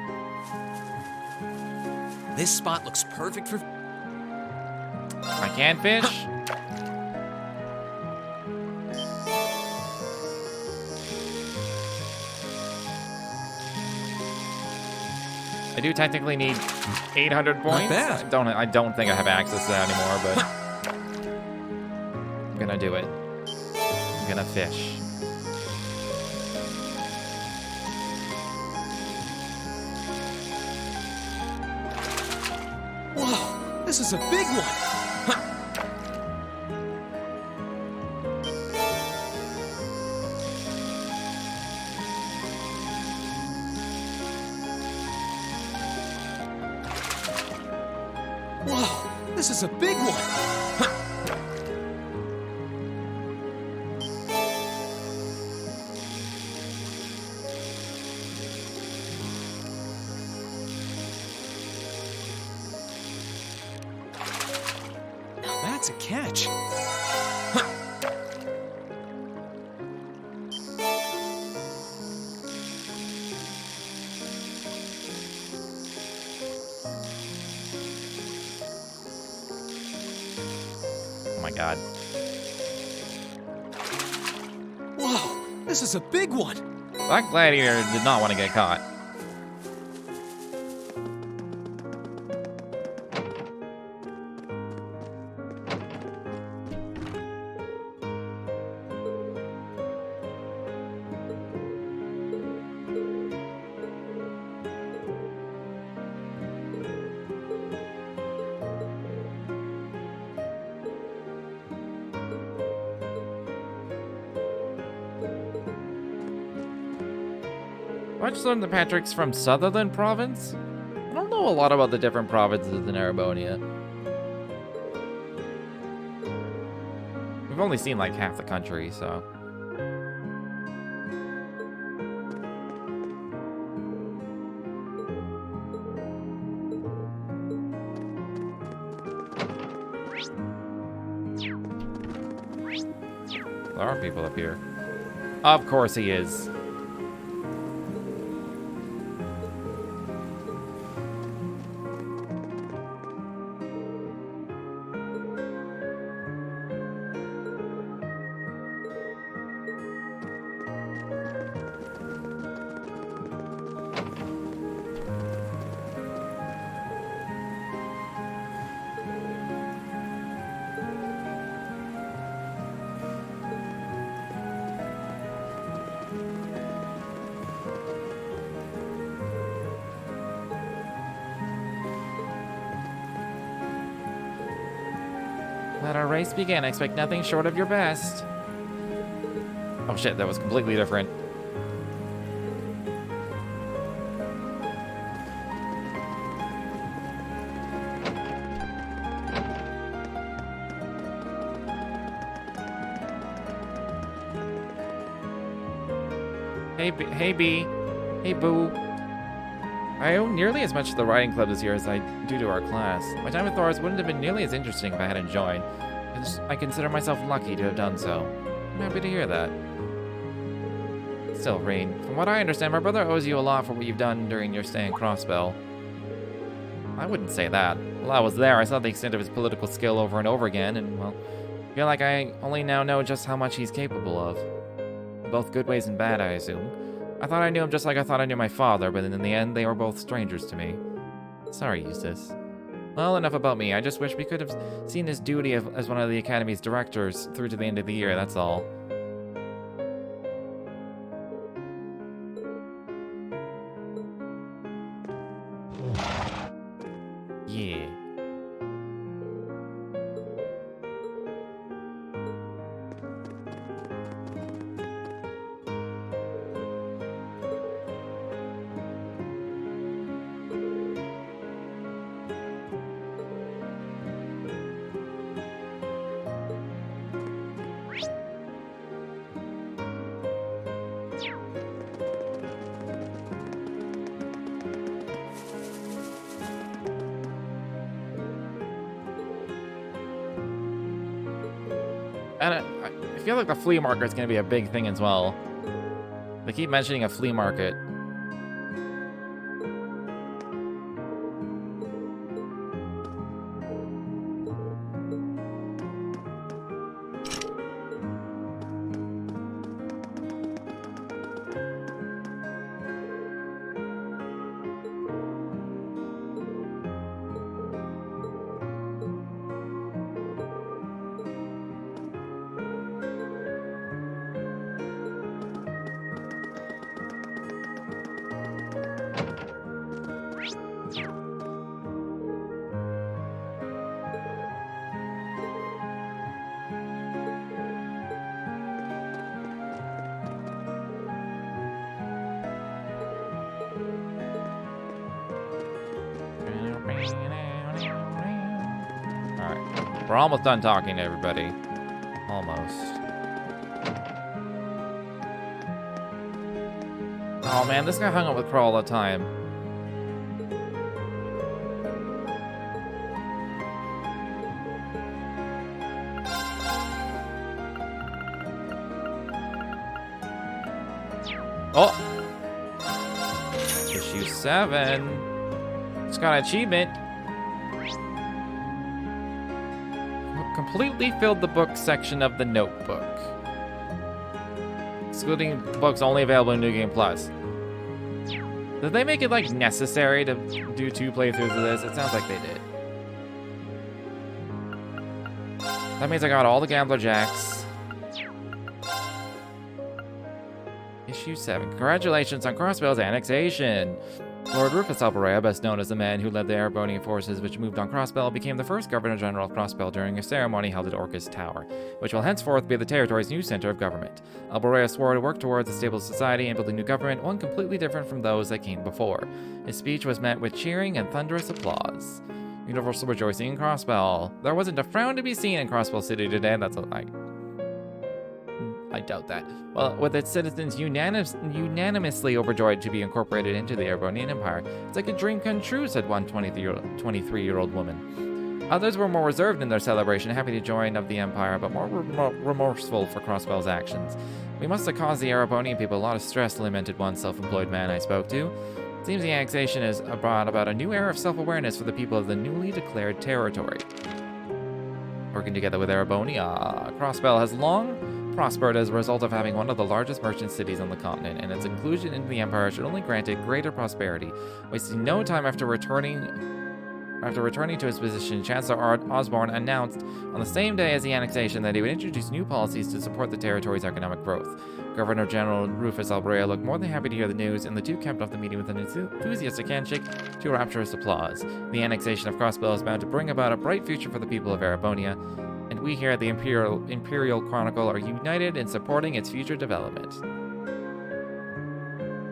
This spot looks perfect for... I can't fish? I do technically need 800 points. bad. I don't think I have access to that anymore, but I'm gonna do it. I'm gonna fish. Whoa, this is a big one! Whoa, this is a big one! Now that's a catch. Oh my god. Whoa, this is a big one! That gladiator did not want to get caught. I just learned the Patrick's from Sutherland Province? I don't know a lot about the different provinces in Erebonia. We've only seen like half the country, so... There are people up here. Of course he is. Let our race begin. I expect nothing short of your best. Oh shit, that was completely different. Hey B. Hey Boo. I owe nearly as much to the riding club this year as I do to our class. My time with Thor's wouldn't have been nearly as interesting if I hadn't joined. I consider myself lucky to have done so. I'm happy to hear that. Still, Rain, from what I understand, my brother owes you a lot for what you've done during your stay in Crossbell. I wouldn't say that. While I was there, I saw the extent of his political skill over and over again, and, well, I feel like I only now know just how much he's capable of. Both good ways and bad, I assume. I thought I knew him just like I thought I knew my father, but in the end, they were both strangers to me. Sorry, Eustace. Well, enough about me. I just wish we could have seen this duty as one of the Academy's directors through to the end of the year, that's all. Yeah. And feel like the flea market is going to be a big thing as well. They keep mentioning a flea market. Alright, we're almost done talking to everybody. Almost. Oh man, this guy hung up with Crow all the time. Oh! Issue 7. It's got an achievement. Completely filled the book section of the notebook. Excluding books only available in New Game Plus. Did they make it, like, necessary to do 2 playthroughs of this? It sounds like they did. That means I got all the Gambler Jacks. Issue 7. Congratulations on Crossbell's annexation. Lord Rufus Alborea, best known as the man who led the Erebonian forces which moved on Crossbell, became the first Governor-General of Crossbell during a ceremony held at Orcus Tower, which will henceforth be the territory's new center of government. Alborea swore to work towards a stable society and build a new government, one completely different from those that came before. His speech was met with cheering and thunderous applause. Universal rejoicing in Crossbell. There wasn't a frown to be seen in Crossbell City today, that's a lie. I doubt that. Well, with its citizens unanimously overjoyed to be incorporated into the Erebonian Empire, it's like a dream come true, said one 23-year-old woman. Others were more reserved in their celebration, happy to join of the Empire, but more remorseful for Crossbell's actions. We must have caused the Erebonian people a lot of stress, lamented one self-employed man I spoke to. It seems the annexation has brought about a new era of self-awareness for the people of the newly declared territory. Working together with Erebonia, Crossbell has long prospered as a result of having one of the largest merchant cities on the continent, and its inclusion into the Empire should only grant it greater prosperity. Wasting no time after returning to his position, Chancellor Osborne announced on the same day as the annexation that he would introduce new policies to support the territory's economic growth. Governor-General Rufus Alborea looked more than happy to hear the news, and the two capped off the meeting with an enthusiastic handshake to rapturous applause. The annexation of Crossbell is bound to bring about a bright future for the people of Erebonia, and we here at the Imperial Chronicle are united in supporting its future development.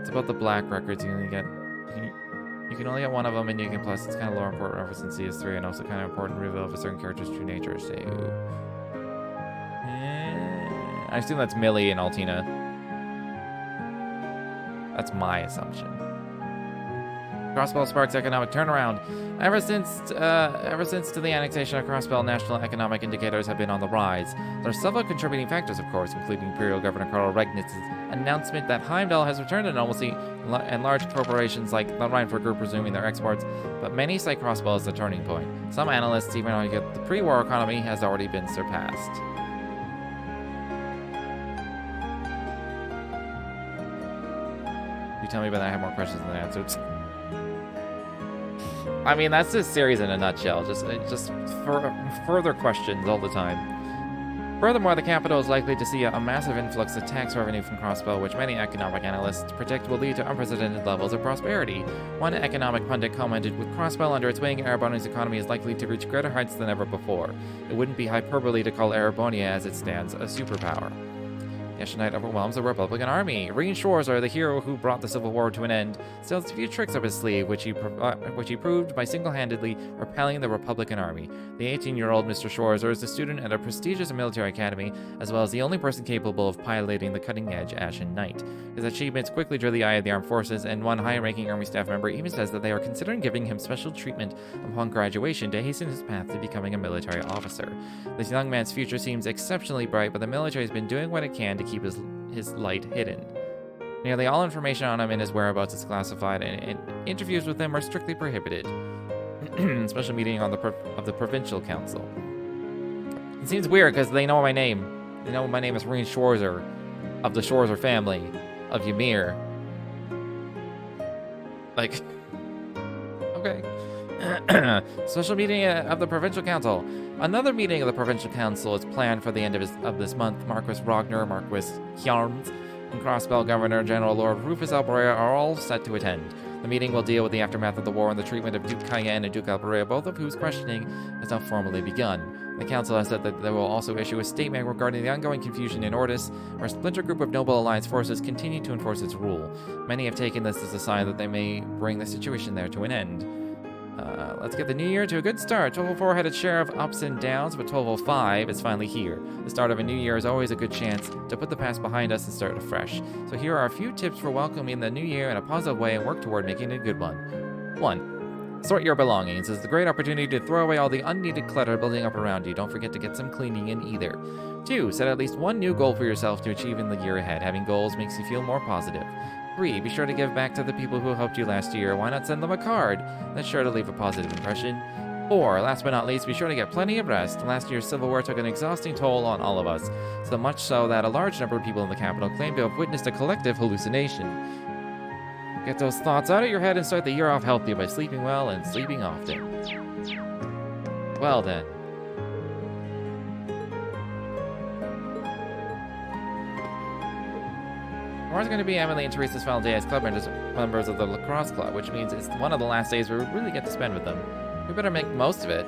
It's about the black records. You can only get one of them in New Game Plus. It's kind of lower important reference in CS3, and also kind of important reveal of a certain character's true nature. So, I assume that's Millie and Altina. That's my assumption. Crossbell sparks economic turnaround. Ever since to the annexation of Crossbell, national economic indicators have been on the rise. There are several contributing factors, of course, including Imperial Governor Karl Regnitz's announcement that Heimdall has returned to normalcy, and large corporations like the Reinford Group resuming their exports, but many cite Crossbell as the turning point. Some analysts even argue that the pre-war economy has already been surpassed. You tell me, but I have more questions than answers. I mean, that's this series in a nutshell. Just further questions all the time. Furthermore, the capital is likely to see a massive influx of tax revenue from Crossbell, which many economic analysts predict will lead to unprecedented levels of prosperity. One economic pundit commented, with Crossbell under its wing, Erebonia's economy is likely to reach greater heights than ever before. It wouldn't be hyperbole to call Erebonia, as it stands, a superpower. The Ashen Knight overwhelms the Republican army. Reen Schwarzer, the hero who brought the Civil War to an end, still has a few tricks up his sleeve, which he proved by single-handedly repelling the Republican army. The 18-year-old Mr. Schwarzer is a student at a prestigious military academy, as well as the only person capable of piloting the cutting-edge Ashen Knight. His achievements quickly drew the eye of the armed forces, and one high-ranking army staff member even says that they are considering giving him special treatment upon graduation to hasten his path to becoming a military officer. This young man's future seems exceptionally bright, but the military has been doing what it can to keep his light hidden. Nearly all information on him and his whereabouts is classified, and interviews with him are strictly prohibited. Special meeting of the Provincial Council. It seems weird because they know my name. They know my name is Reen Schwarzer, of the Schwarzer family, of Ymir. Like, okay. Special meeting of the Provincial Council. Another meeting of the Provincial Council is planned for the end of this month. Marquis Ragnar, Marquis Hjarms, and Crossbell Governor General Lord Rufus Alberea are all set to attend. The meeting will deal with the aftermath of the war and the treatment of Duke Cayenne and Duke Alberea, both of whose questioning has now formally begun. The council has said that they will also issue a statement regarding the ongoing confusion in Ordis, where a splinter group of Noble Alliance forces continue to enforce its rule. Many have taken this as a sign that they may bring the situation there to an end. Let's get the new year to a good start. 1204 had its share of ups and downs, but 1205 is finally here. The start of a new year is always a good chance to put the past behind us and start afresh. So here are a few tips for welcoming the new year in a positive way and work toward making it a good one. 1. Sort your belongings. It's a great opportunity to throw away all the unneeded clutter building up around you. Don't forget to get some cleaning in either. 2. Set at least one new goal for yourself to achieve in the year ahead. Having goals makes you feel more positive. 3. Be sure to give back to the people who helped you last year. Why not send them a card? That's sure to leave a positive impression. 4. Last but not least, be sure to get plenty of rest. Last year's Civil War took an exhausting toll on all of us, so much so that a large number of people in the capital claim to have witnessed a collective hallucination. Get those thoughts out of your head and start the year off healthy by sleeping well and sleeping often. Well then. Tomorrow's going to be Emily and Teresa's final day as club members of the lacrosse club, which means it's one of the last days we really get to spend with them. We better make the most of it.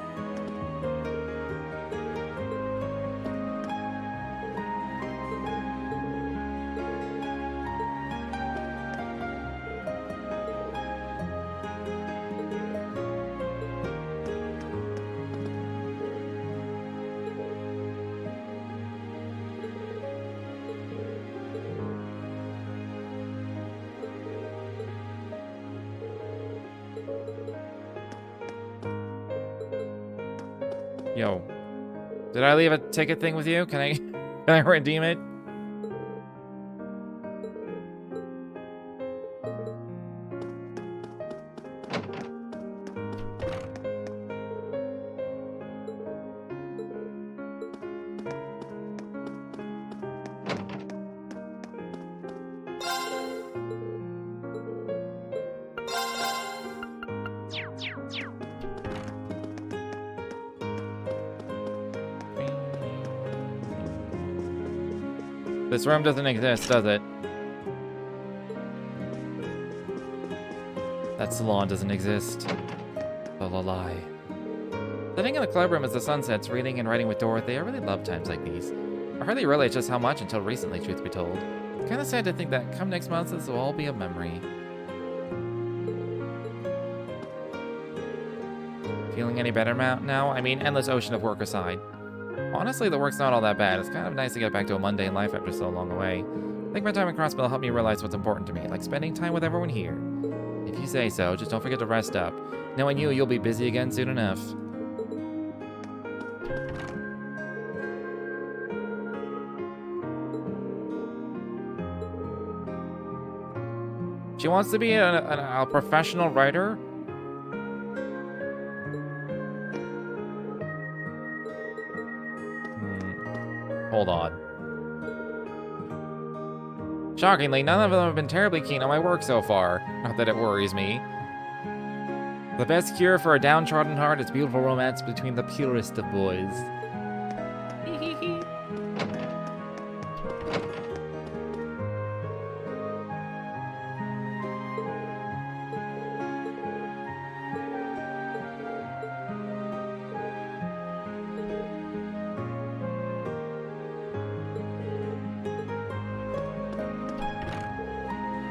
Yo, did I leave a ticket thing with you? Can I redeem it? This room doesn't exist, does it? That salon doesn't exist. All a lie. Sitting in the club room as the sun sets, reading and writing with Dorothy, I really love times like these. I hardly realized just how much until recently, truth be told. It's kind of sad to think that come next month, this will all be a memory. Feeling any better now? I mean, endless ocean of work aside. Honestly, the work's not all that bad. It's kind of nice to get back to a mundane life after so long away. I think my time in Crossbell helped me realize what's important to me, like spending time with everyone here. If you say so, just don't forget to rest up. Knowing you'll be busy again soon enough. She wants to be a professional writer? Hold on. Shockingly, none of them have been terribly keen on my work so far. Not that it worries me. The best cure for a downtrodden heart is beautiful romance between the purest of boys.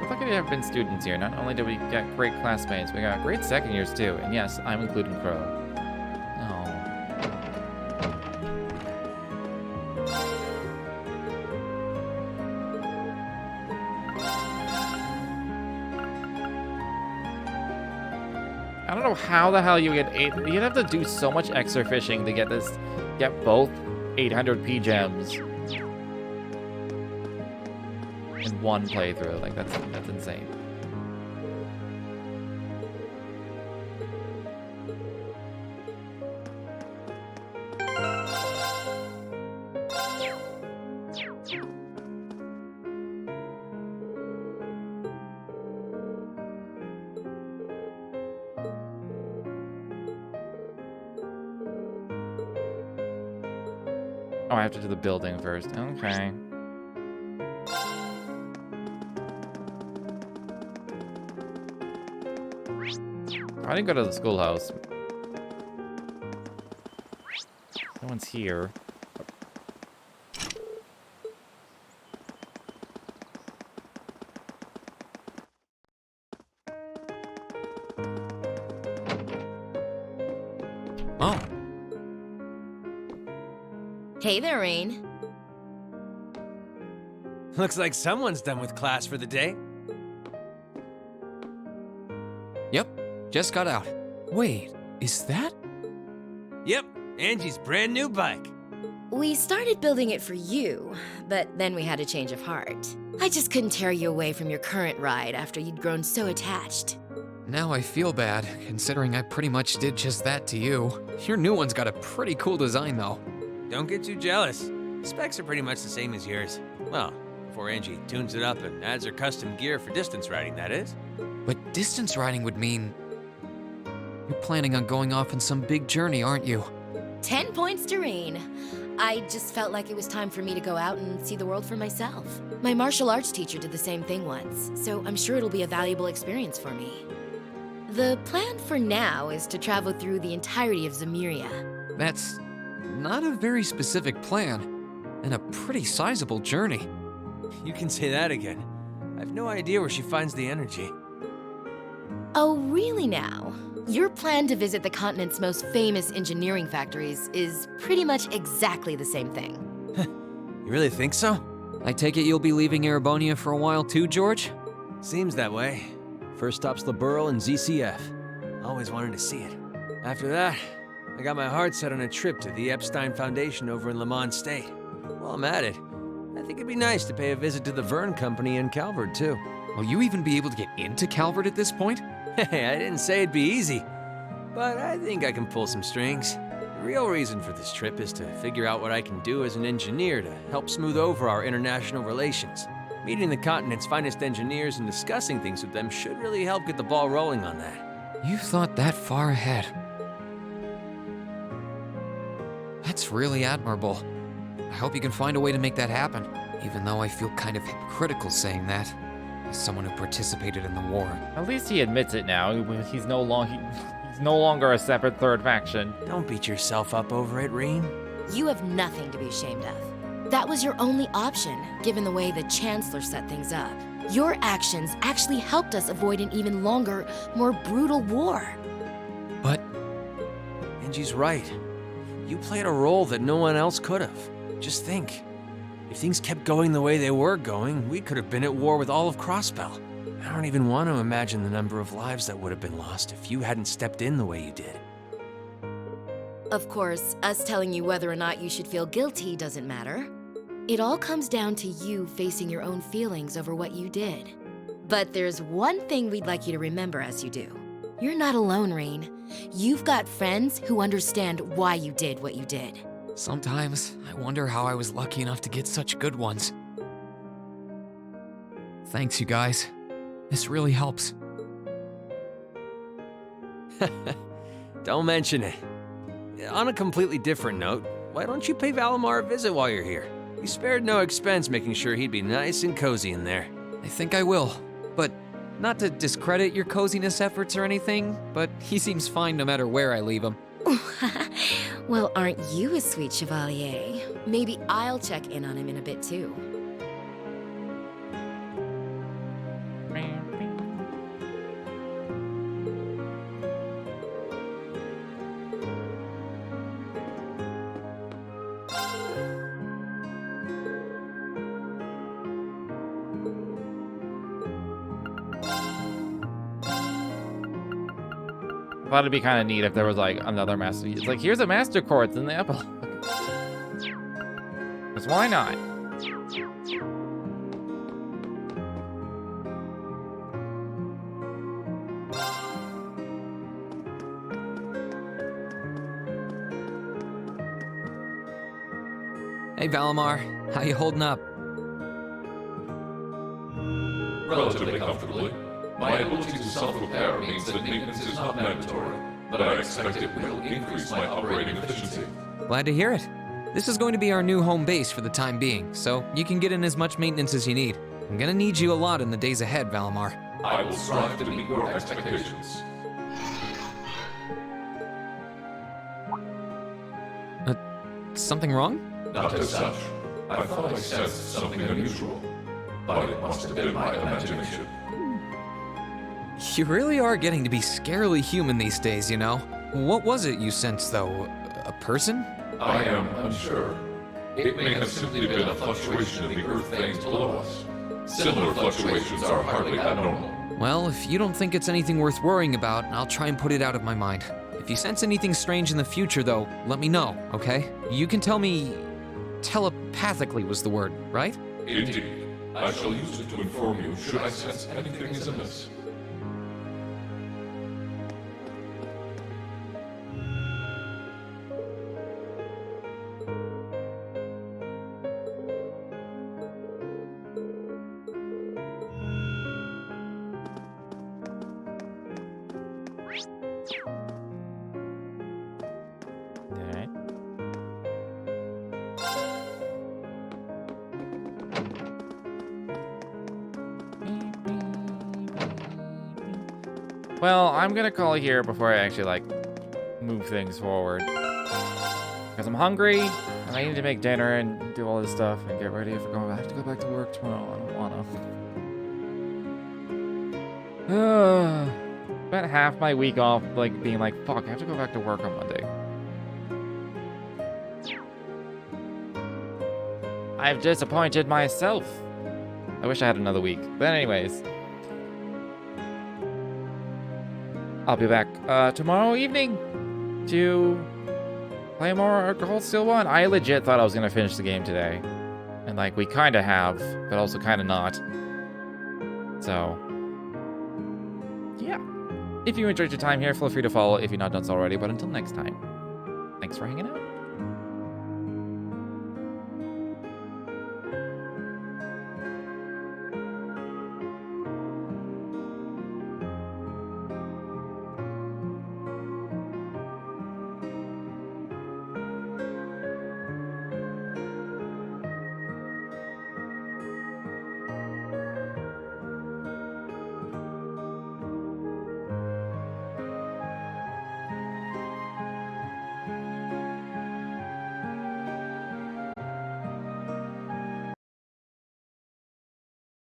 Look at there have been students here. Not only do we get great classmates, we got great second years too. And yes, I'm including Crow. Oh. I don't know how the hell you get 8. You'd have to do so much extra fishing to get both 800p gems in one playthrough. Like that's insane. Oh, I have to do the building first. Okay. I didn't go to the schoolhouse. No one's here. Oh. Hey there, Rain. Looks like someone's done with class for the day. Yep, just got out. Wait, is that? Yep, Angie's brand new bike. We started building it for you, but then we had a change of heart. I just couldn't tear you away from your current ride after you'd grown so attached. Now I feel bad, considering I pretty much did just that to you. Your new one's got a pretty cool design, though. Don't get too jealous. The specs are pretty much the same as yours. Well, before Angie tunes it up and adds her custom gear for distance riding, that is. But distance riding would mean... You're planning on going off on some big journey, aren't you? 10 points to Rain. I just felt like it was time for me to go out and see the world for myself. My martial arts teacher did the same thing once, so I'm sure it'll be a valuable experience for me. The plan for now is to travel through the entirety of Zemuria. That's not a very specific plan, and a pretty sizable journey. You can say that again. I've no idea where she finds the energy. Oh, really now? Your plan to visit the continent's most famous engineering factories is pretty much exactly the same thing. You really think so? I take it you'll be leaving Erebonia for a while too, George? Seems that way. First stop's the Burl and ZCF. Always wanted to see it. After that, I got my heart set on a trip to the Epstein Foundation over in Lamont State. While I'm at it, I think it'd be nice to pay a visit to the Verne Company in Calvert, too. Will you even be able to get into Calvert at this point? Hey, I didn't say it'd be easy, but I think I can pull some strings. The real reason for this trip is to figure out what I can do as an engineer to help smooth over our international relations. Meeting the continent's finest engineers and discussing things with them should really help get the ball rolling on that. You've thought that far ahead. That's really admirable. I hope you can find a way to make that happen, even though I feel kind of hypocritical saying that, as someone who participated in the war. At least he admits it now. He's no longer a separate third faction. Don't beat yourself up over it, Rean. You have nothing to be ashamed of. That was your only option, given the way the Chancellor set things up. Your actions actually helped us avoid an even longer, more brutal war. But... Angie's right. You played a role that no one else could have. Just think. If things kept going the way they were going, we could have been at war with all of Crossbell. I don't even want to imagine the number of lives that would have been lost if you hadn't stepped in the way you did. Of course, us telling you whether or not you should feel guilty doesn't matter. It all comes down to you facing your own feelings over what you did. But there's one thing we'd like you to remember as you do. You're not alone, Rain. You've got friends who understand why you did what you did. Sometimes, I wonder how I was lucky enough to get such good ones. Thanks, you guys. This really helps. Don't mention it. On a completely different note, why don't you pay Valimar a visit while you're here? You spared no expense making sure he'd be nice and cozy in there. I think I will, but not to discredit your coziness efforts or anything, but he seems fine no matter where I leave him. Well, aren't you a sweet chevalier? Maybe I'll check in on him in a bit too. Thought it'd be kind of neat if there was like another master. It's like, here's a master quartz in the epilogue. Because why not? Hey, Valimar. How you holding up? Relatively comfortably. My ability to self-repair means that maintenance is not mandatory, but I expect it will increase my operating efficiency. Glad to hear it. This is going to be our new home base for the time being, so you can get in as much maintenance as you need. I'm gonna need you a lot in the days ahead, Valimar. I will strive to meet your expectations. Something wrong? Not as such. I thought I sensed something unusual, but it must have been my imagination. You really are getting to be scarily human these days, you know? What was it you sensed, though? A person? I am unsure. It may have simply been a fluctuation in the earth veins below us. Similar fluctuations are hardly abnormal. Well, if you don't think it's anything worth worrying about, I'll try and put it out of my mind. If you sense anything strange in the future, though, let me know, okay? You can tell me... telepathically was the word, right? Indeed. I shall use it to inform you should I sense anything is amiss. Alright. Well, I'm gonna call it here before I actually, like, move things forward. Because I'm hungry, and I need to make dinner and do all this stuff and get ready for going back. I have to go back to work tomorrow. I don't wanna. Spent half my week off, like, being like, fuck, I have to go back to work on Monday. I've disappointed myself. I wish I had another week. But anyways. I'll be back tomorrow evening to play more Cold Steel 1. I legit thought I was going to finish the game today. And, like, we kind of have, but also kind of not. So, yeah. If you enjoyed your time here, feel free to follow if you're not done so already. But until next time, thanks for hanging out.